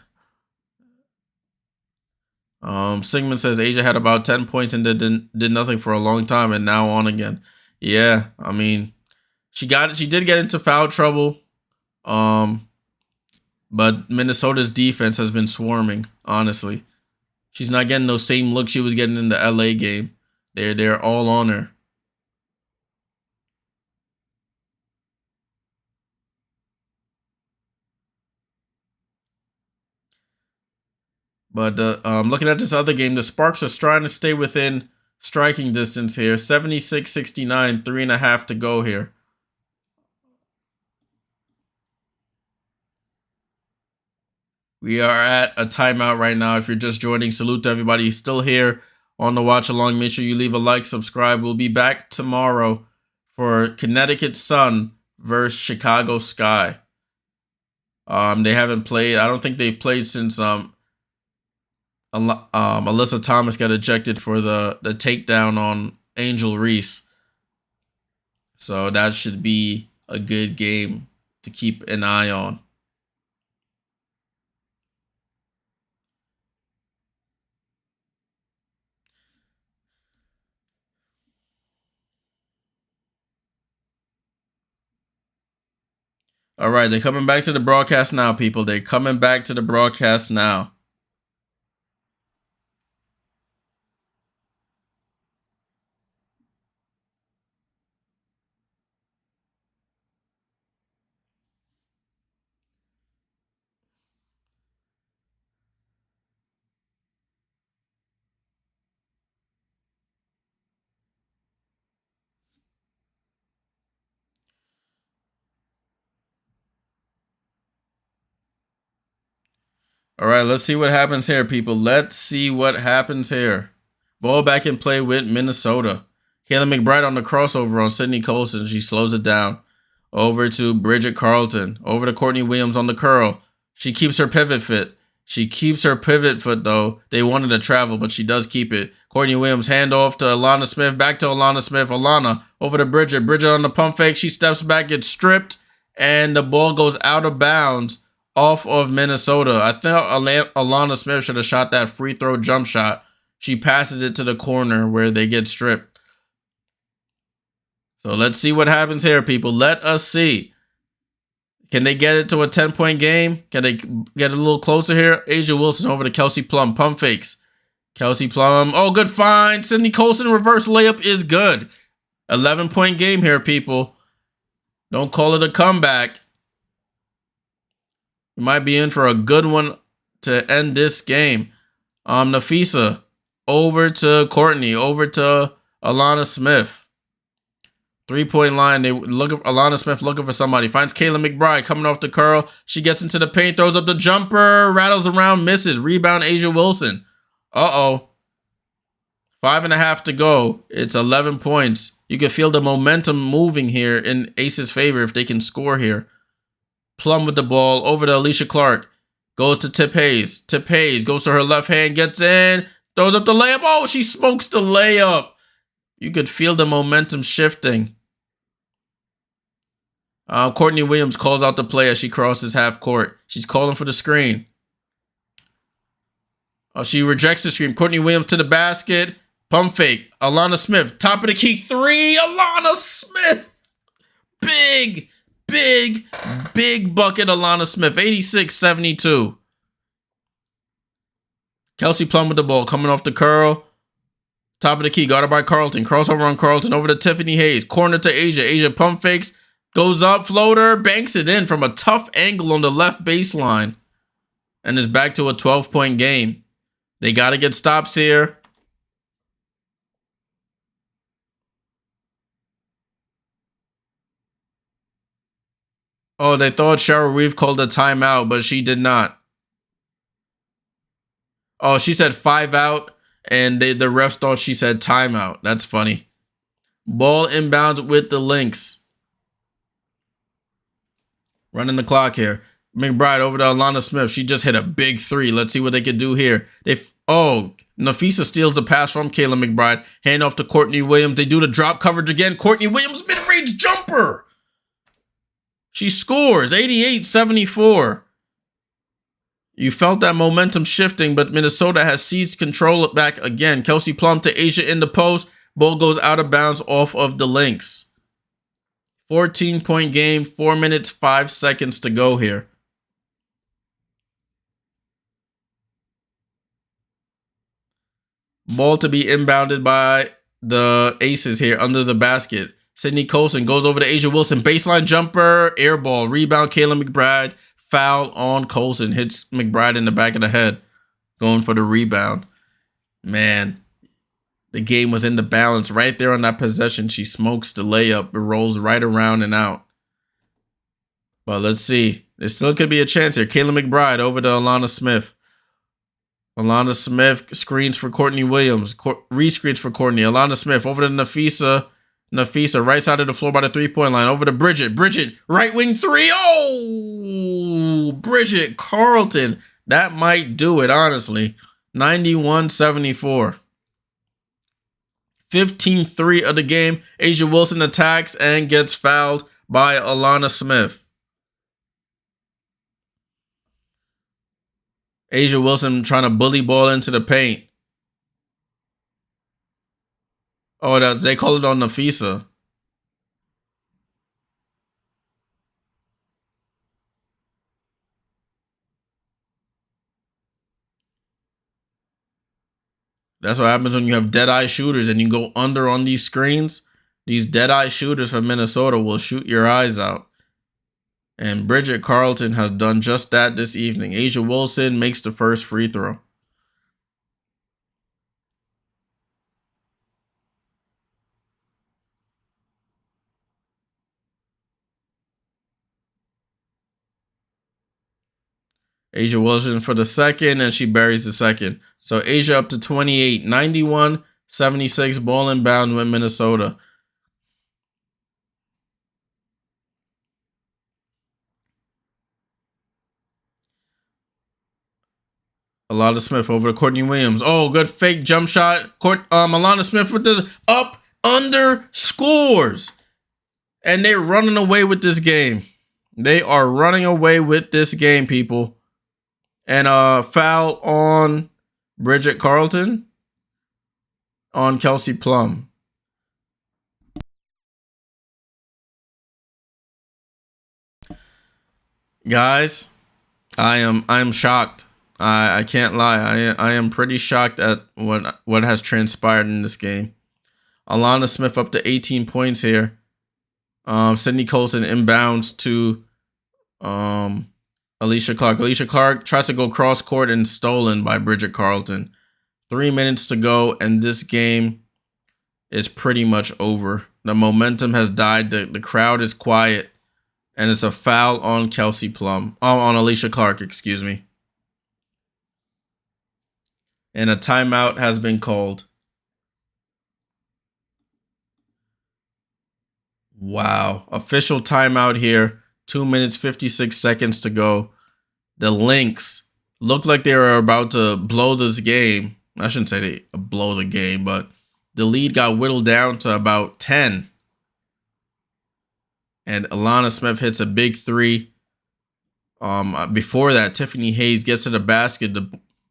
[SPEAKER 1] Sigmund says Asia had about 10 points and did nothing for a long time and now on again. Yeah, I mean, she did get into foul trouble. But Minnesota's defense has been swarming, honestly. She's not getting those same looks she was getting in the LA game. They're all on her. But looking at this other game, the Sparks are trying to stay within striking distance here. 76-69, 3.5 to go here. We are at a timeout right now. If you're just joining, salute to everybody still here on the watch along. Make sure you leave a like, subscribe. We'll be back tomorrow for Connecticut Sun versus Chicago Sky. They haven't played. I don't think they've played since Alyssa Thomas got ejected for the takedown on Angel Reese. So that should be a good game to keep an eye on. All right, they're coming back to the broadcast now, people. They're coming back to the broadcast now. All right, let's see what happens here, people. Let's see what happens here. Ball back in play with Minnesota. Kayla McBride on the crossover on Sydney Colson. She slows it down. Over to Bridget Carlton. Over to Courtney Williams on the curl. She keeps her pivot foot. She keeps her pivot foot, though. They wanted to travel, but she does keep it. Courtney Williams, handoff to Alana Smith. Back to Alana Smith. Alana over to Bridget. Bridget on the pump fake. She steps back, gets stripped, and the ball goes out of bounds off of Minnesota. I think Alana Smith should have shot that free throw jump shot. She passes it to the corner where they get stripped. So let's see what happens here, people. Let us see. Can they get it to a 10-point game? Can they get a little closer here? A'ja Wilson over to Kelsey Plum. Pump fakes. Kelsey Plum. Oh, good find. Sydney Colson reverse layup is good. 11-point game here, people. Don't call it a comeback. We might be in for a good one to end this game. Nafisa over to Courtney, over to Alana Smith. 3-point line. They look at Alana Smith looking for somebody. Finds Kayla McBride coming off the curl. She gets into the paint, throws up the jumper, rattles around, misses. Rebound, A'ja Wilson. Uh-oh. 5.5 to go. It's 11 points. You can feel the momentum moving here in Ace's favor if they can score here. Plum with the ball over to Alicia Clark. Goes to Tip Hayes. Tip Hayes goes to her left hand, gets in, throws up the layup. Oh, she smokes the layup. You could feel the momentum shifting. Courtney Williams calls out the play as she crosses half court. She's calling for the screen. She rejects the screen. Courtney Williams to the basket. Pump fake. Alana Smith. Top of the key. 3. Alana Smith. Big bucket, Alana Smith. 86-72. Kelsey Plum with the ball. Coming off the curl. Top of the key. Guarded by Carlton. Crossover on Carlton. Over to Tiffany Hayes. Corner to A'ja. A'ja pump fakes. Goes up. Floater. Banks it in from a tough angle on the left baseline. And is back to a 12-point game. They got to get stops here. Oh, they thought Cheryl Reeve called a timeout, but she did not. Oh, she said 5 out, and the refs thought she said timeout. That's funny. Ball inbounds with the Lynx. Running the clock here. McBride over to Alana Smith. She just hit a big 3. Let's see what they can do here. Nafisa steals the pass from Kayla McBride. Hand off to Courtney Williams. They do the drop coverage again. Courtney Williams mid-range jumper. She scores. 88-74. You felt that momentum shifting, but Minnesota has seized control back again. Kelsey Plum to A'ja in the post. Ball goes out of bounds off of the Lynx. 14-point game. 4 minutes, 5 seconds to go here. Ball to be inbounded by the Aces here under the basket. Sydney Colson goes over to A'ja Wilson. Baseline jumper, air ball. Rebound, Kayla McBride. Foul on Colson. Hits McBride in the back of the head. Going for the rebound. Man, the game was in the balance right there on that possession. She smokes the layup. It rolls right around and out. But let's see. There still could be a chance here. Kayla McBride over to Alana Smith. Alana Smith screens for Courtney Williams. Rescreens for Courtney. Alana Smith over to Nafisa. Nafisa, right side of the floor by the 3-point line. Over to Bridget. Bridget, right wing 3. Oh, Bridget Carlton. That might do it, honestly. 91-74. 15-3 of the game. A'ja Wilson attacks and gets fouled by Alana Smith. A'ja Wilson trying to bully ball into the paint. Oh, they call it on Nafisa. That's what happens when you have dead-eye shooters and you go under on these screens. These dead-eye shooters from Minnesota will shoot your eyes out. And Bridget Carlton has done just that this evening. A'ja Wilson makes the first free throw. A'ja Wilson for the second, and she buries the second. So A'ja up to 28, 91-76, ball inbound with Minnesota. Alana Smith over to Courtney Williams. Oh, good fake jump shot. Alana Smith with the up, under, scores. And they're running away with this game. They are running away with this game, people. And foul on Bridget Carlton on Kelsey Plum. Guys, I am shocked. I can't lie. I am pretty shocked at what has transpired in this game. Alana Smith up to 18 points here. Sydney Colson inbounds to Alicia Clark. Alicia Clark tries to go cross court and stolen by Bridget Carlton. 3 minutes to go, and this game is pretty much over. The momentum has died. The crowd is quiet, and it's a foul on Kelsey Plum. On Alicia Clark, excuse me. And a timeout has been called. Wow. Official timeout here. 2 minutes, 56 seconds to go. The Lynx looked like they were about to blow this game. I shouldn't say they blow the game, but the lead got whittled down to about 10. And Alana Smith hits a big three. Before that, Tiffany Hayes gets to the basket,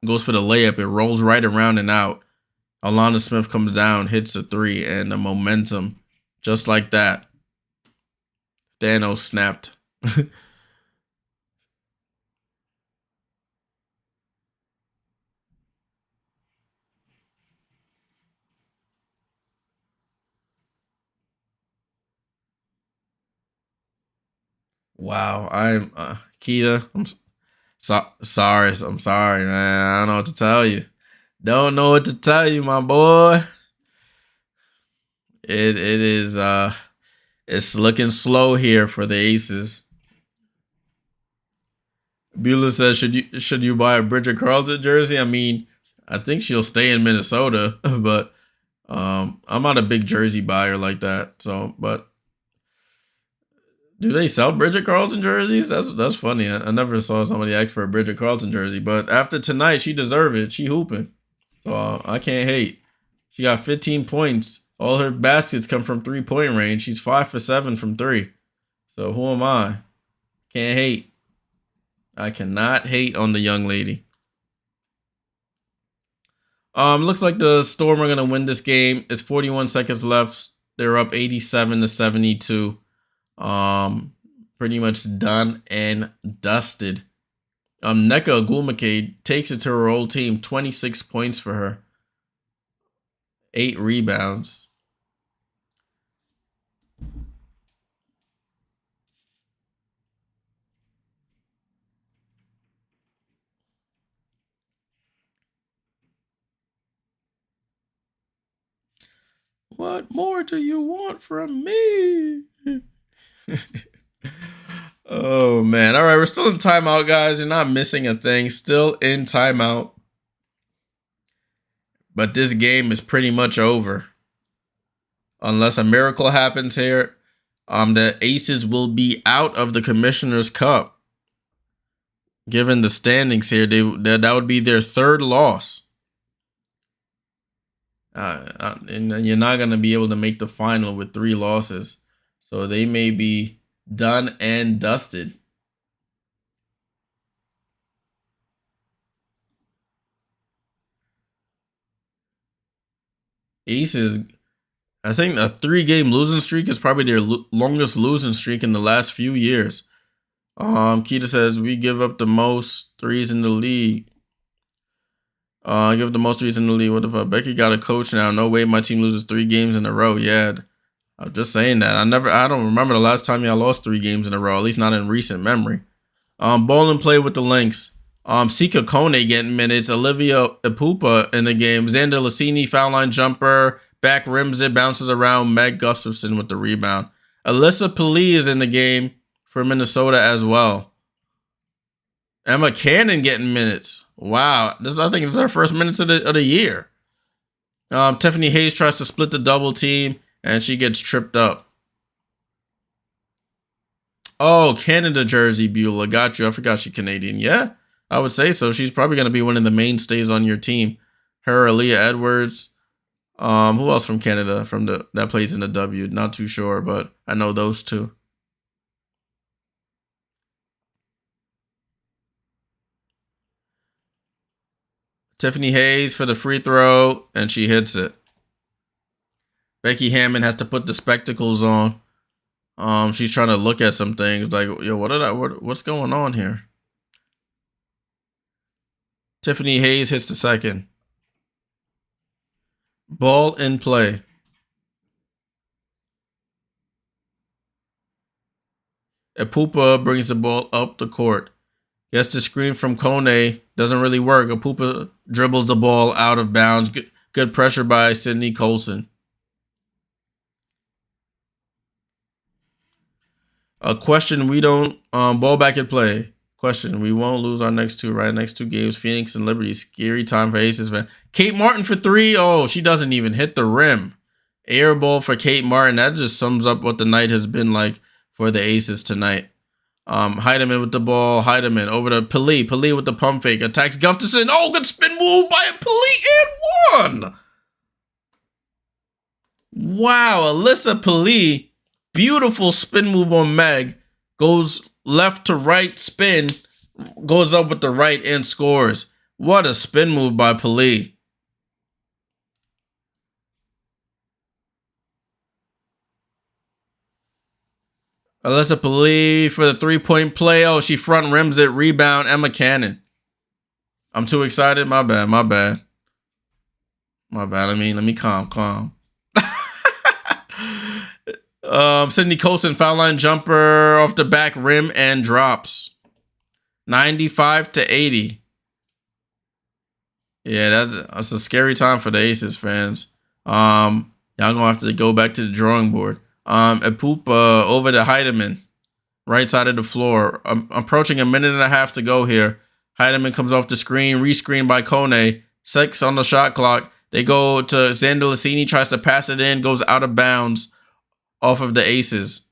[SPEAKER 1] goes for the layup. It rolls right around and out. Alana Smith comes down, hits a three, and the momentum, just like that. Denotes snapped. Wow, I'm Keita. Sorry. I'm sorry, man. I don't know what to tell you. Don't know what to tell you, my boy. It is it's looking slow here for the Aces. Beulah says, should you buy a Bridget Carlton jersey? I mean, I think she'll stay in Minnesota, but I'm not a big jersey buyer like that. So, but do they sell Bridget Carlton jerseys? That's funny. I never saw somebody ask for a Bridget Carlton jersey, but after tonight, she deserved it. She hooping, so I can't hate. She got 15 points. All her baskets come from 3-point range. She's 5 for 7 from 3. So who am I? Can't hate. I cannot hate on the young lady. Looks like the Storm are gonna win this game. It's 41 seconds left. They're up 87-72. Pretty much done and dusted. Nneka Ogwumike takes it to her old team. 26 points for her. 8 rebounds. What more do you want from me? Oh, man. All right, we're still in timeout, guys. You're not missing a thing. Still in timeout. But this game is pretty much over. Unless a miracle happens here, the Aces will be out of the Commissioner's Cup. Given the standings here, that would be their 3rd loss. And you're not going to be able to make the final with 3 losses. So they may be done and dusted. Aces, I think a 3-game losing streak is probably their longest losing streak in the last few years. Keita says, we give up the most threes in the league. Give up the most threes in the league. What the fuck? Becky got a coach now. No way my team loses 3 games in a row. Yeah, I'm just saying that. I don't remember the last time y'all lost 3 games in a row, at least not in recent memory. Bowling played with the Lynx. Sika Kone getting minutes. Olivia Ipupa in the game. Xander Lassini, foul line jumper. Back rims it, bounces around. Meg Gustafson with the rebound. Alyssa Pili is in the game for Minnesota as well. Emma Cannon getting minutes. Wow. I think this is her first minutes of the year. Tiffany Hayes tries to split the double team, and she gets tripped up. Oh, Canada jersey, Beulah. Got you. I forgot she's Canadian. Yeah, I would say so. She's probably going to be one of the mainstays on your team. Her, Aaliyah Edwards. Who else from Canada that plays in the W? Not too sure, but I know those two. Tiffany Hayes for the free throw, and she hits it. Becky Hammond has to put the spectacles on. She's trying to look at some things like, yo, what's going on here? Tiffany Hayes hits the second. Ball in play. Apupa brings the ball up the court. Gets the screen from Kone. Doesn't really work. Apupa dribbles the ball out of bounds. Good pressure by Sydney Colson. A question we don't ball back in play. Question, we won't lose our next two, right? Next two games, Phoenix and Liberty. Scary time for Aces, man. Kate Martin for three. Oh, she doesn't even hit the rim. Air ball for Kate Martin. That just sums up what the night has been like for the Aces tonight. Heidemann with the ball. Heidemann over to Pili. Pili with the pump fake. Attacks Gustafson. Oh, good spin move by Pili and one. Wow, Alyssa Pili. Beautiful spin move on Meg. Goes left to right spin. Goes up with the right and scores. What a spin move by Pili. Alyssa Pili for the three-point play. Oh, she front rims it. Rebound, Emma Cannon. I'm too excited. My bad. Let me calm. Sydney Colson foul line jumper off the back rim and drops. 95-80. Yeah, that's a scary time for the Aces fans. Y'all gonna have to go back to the drawing board. Apupa over to Heidemann, right side of the floor. Approaching a minute and a half to go here. Heidemann comes off the screen, rescreened by Kone. 6 on the shot clock. They go to Zandalicini, tries to pass it in, goes out of bounds off of the Aces.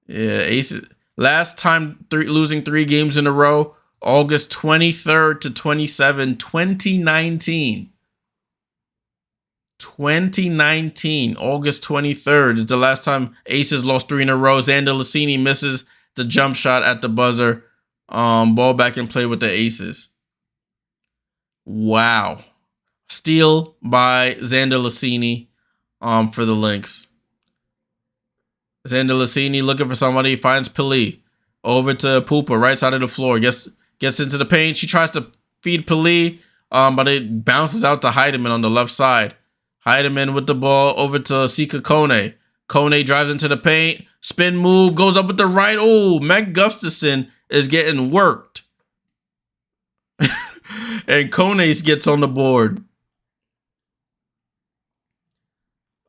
[SPEAKER 1] Yeah, Aces. Last time losing 3 games in a row, August 23rd to 27, 2019. 2019, August 23rd is the last time Aces lost 3 in a row. Zandalicini misses the jump shot at the buzzer. Ball back in play with the Aces. Wow. Steal by Zandalicini for the Lynx. Zandalicini looking for somebody, finds Pili. Over to Pupa, right side of the floor. Gets into the paint. She tries to feed Pili, but it bounces out to Heidemann on the left side. Heidemann with the ball over to Sika Kone. Kone drives into the paint. Spin move, goes up with the right. Oh, Meg Gustafson is getting worked. And Kone gets on the board.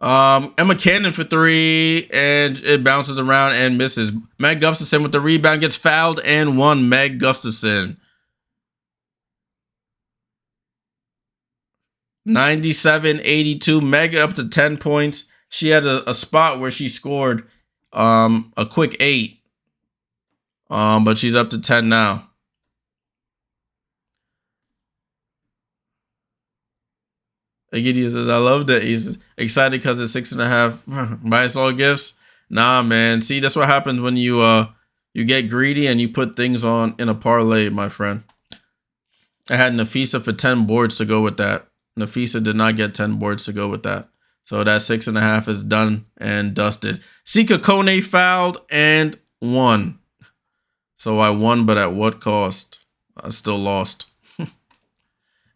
[SPEAKER 1] Emma Cannon for 3, and it bounces around and misses. Meg Gustafson with the rebound, gets fouled and won. Meg Gustafson. 97-82. Meg up to 10 points. She had a spot where she scored a quick 8. But she's up to 10 now. Agidia says, I love that. He's excited because it's 6.5. Buy us all gifts. Nah, man. See, that's what happens when you get greedy and you put things on in a parlay, my friend. I had Nafisa for 10 boards to go with that. Nafisa did not get 10 boards to go with that. So that 6.5 is done and dusted. Sika Kone fouled and won. So I won, but at what cost? I still lost.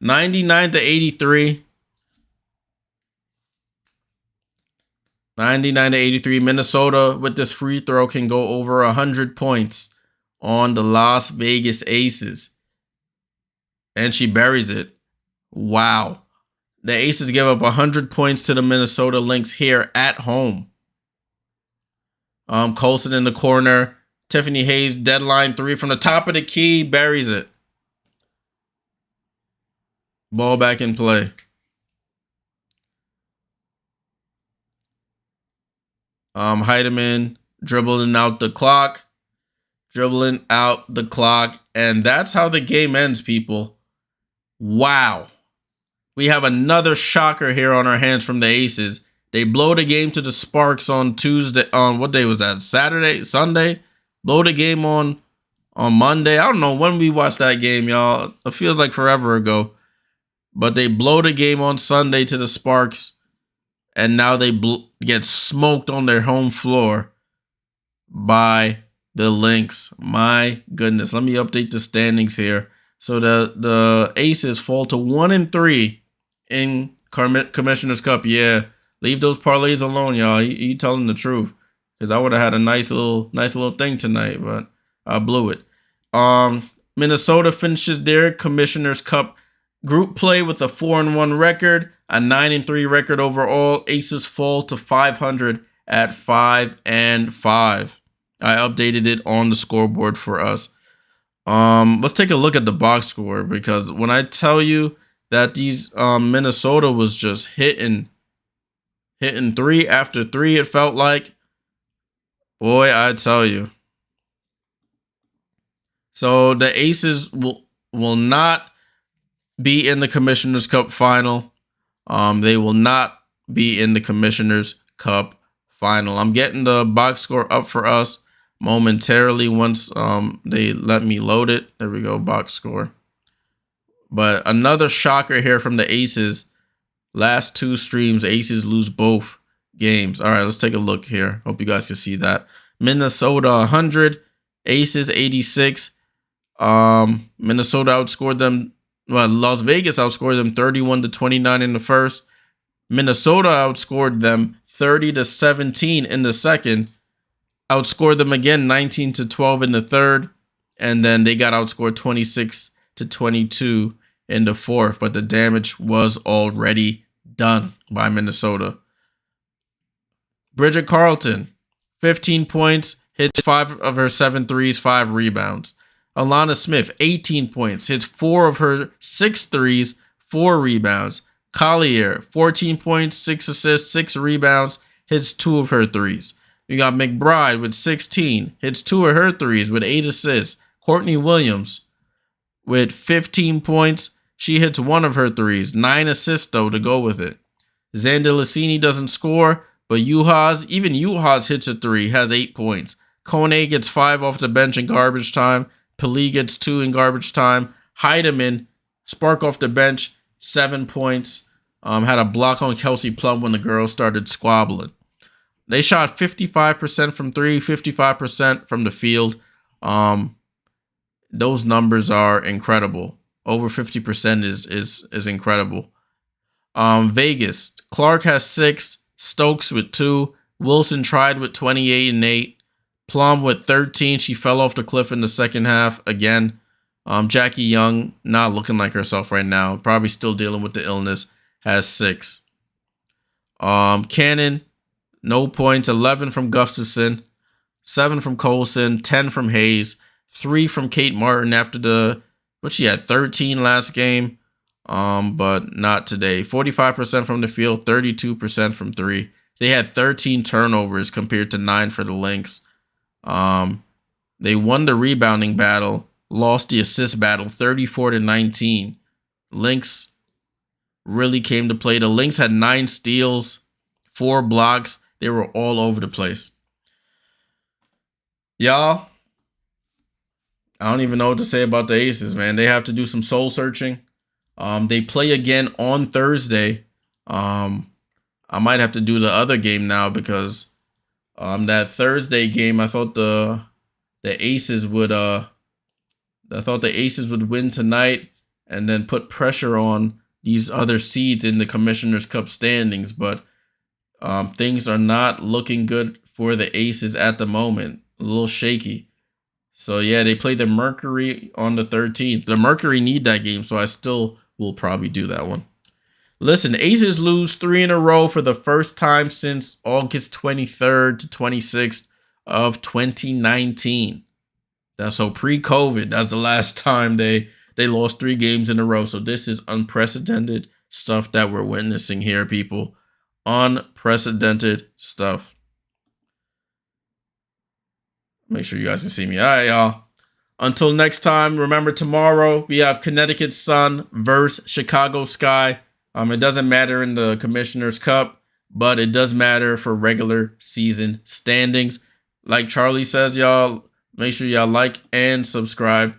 [SPEAKER 1] 99-83. 99-83. Minnesota with this free throw can go over 100 points on the Las Vegas Aces. And she buries it. Wow. The Aces give up 100 points to the Minnesota Lynx here at home. Colson in the corner. Tiffany Hayes, deadline 3 from the top of the key, buries it. Ball back in play. Heidemann dribbling out the clock. And that's how the game ends, people. Wow. We have another shocker here on our hands from the Aces. They blow the game to the Sparks on Tuesday. On what day was that? Saturday? Sunday? Blow the game on Monday. I don't know when we watched that game, y'all. It feels like forever ago. But they blow the game on Sunday to the Sparks. and now they get smoked on their home floor by the Lynx. My goodness. Let me update the standings here. So the Aces fall to 1-3 in Commissioner's Cup. Yeah, leave those parlays alone, y'all. You telling the truth, because I would have had a nice little thing tonight, but I blew it. Minnesota finishes their Commissioner's Cup group play with a 4-1 record, a 9-3 record overall. Aces fall to 500 at 5-5. I updated it on the scoreboard for us. Let's take a look at the box score, because when I tell you that these Minnesota was just hitting three after three, it felt like, boy, I tell you. So the Aces will not be in the Commissioner's Cup final. They will not be in the Commissioner's Cup final. I'm getting the box score up for us momentarily once they let me load it. There we go, box score. But another shocker here from the Aces. Last two streams, Aces lose both games. All right, let's take a look here. Hope you guys can see that. Minnesota 100, Aces 86. Minnesota outscored them. Well, Las Vegas outscored them 31-29 in the first. Minnesota outscored them 30-17 in the second. Outscored them again 19-12 in the third. And then they got outscored 26-22 in the fourth. But the damage was already done by Minnesota. Bridget Carlton, 15 points, hits 5 of her 7 threes, 5 rebounds. Alana Smith, 18 points, hits 4 of her 6 threes, 4 rebounds. Collier, 14 points, 6 assists, 6 rebounds, hits 2 of her threes. We got McBride with 16, hits 2 of her threes with 8 assists. Courtney Williams with 15 points, she hits 1 of her threes, 9 assists though to go with it. Zandelicini doesn't score, but Juhas hits a 3, has 8 points. Kone gets 5 off the bench in garbage time. Pili gets 2 in garbage time. Heidemann, spark off the bench, 7 points. Had a block on Kelsey Plum when the girls started squabbling. They shot 55% from 3, 55% from the field. Those numbers are incredible. Over 50% is incredible. Vegas, Clark has 6, Stokes with 2, Wilson tried with 28 and 8. Plum with 13. She fell off the cliff in the second half again. Jackie Young, not looking like herself right now. Probably still dealing with the illness. Has 6. Cannon, no points. 11 from Gustafson. 7 from Colson. 10 from Hayes. 3 from Kate Martin after she had 13 last game. But not today. 45% from the field. 32% from 3. They had 13 turnovers compared to 9 for the Lynx. They won the rebounding battle, lost the assist battle 34-19. Lynx really came to play. The Lynx had 9 steals, 4 blocks. They were all over the place. Y'all, I don't even know what to say about the Aces, man. They have to do some soul searching. They play again on Thursday. I might have to do the other game now because that Thursday game, I thought the Aces would win tonight and then put pressure on these other seeds in the Commissioner's Cup standings, but things are not looking good for the Aces at the moment. A little shaky. So yeah, they play the Mercury on the 13th. The Mercury need that game, so I still will probably do that one. Listen, Aces lose 3 in a row for the first time since August 23rd to 26th of 2019. That's so pre-COVID. That's the last time they lost 3 games in a row. So this is unprecedented stuff that we're witnessing here, people. Unprecedented stuff. Make sure you guys can see me. All right, y'all. Until next time, remember tomorrow we have Connecticut Sun versus Chicago Sky. It doesn't matter in the Commissioner's Cup, but it does matter for regular season standings. Like Charlie says, y'all, make sure y'all like and subscribe.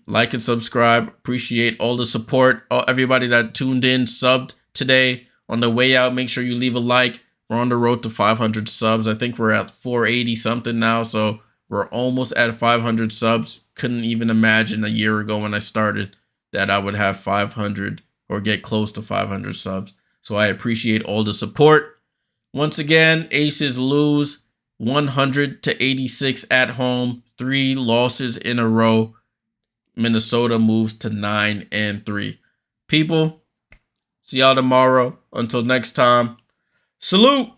[SPEAKER 1] Like and subscribe. Appreciate all the support. Everybody that tuned in, subbed today On the way out, make sure you leave a like. We're on the road to 500 subs. I think we're at 480 something now, so we're almost at 500 subs. Couldn't even imagine a year ago when I started that I would have 500 or get close to 500 subs. So I appreciate all the support. Once again, Aces lose 100-86 at home. 3 losses in a row. Minnesota moves to 9-3. People, see y'all tomorrow. Until next time, salute.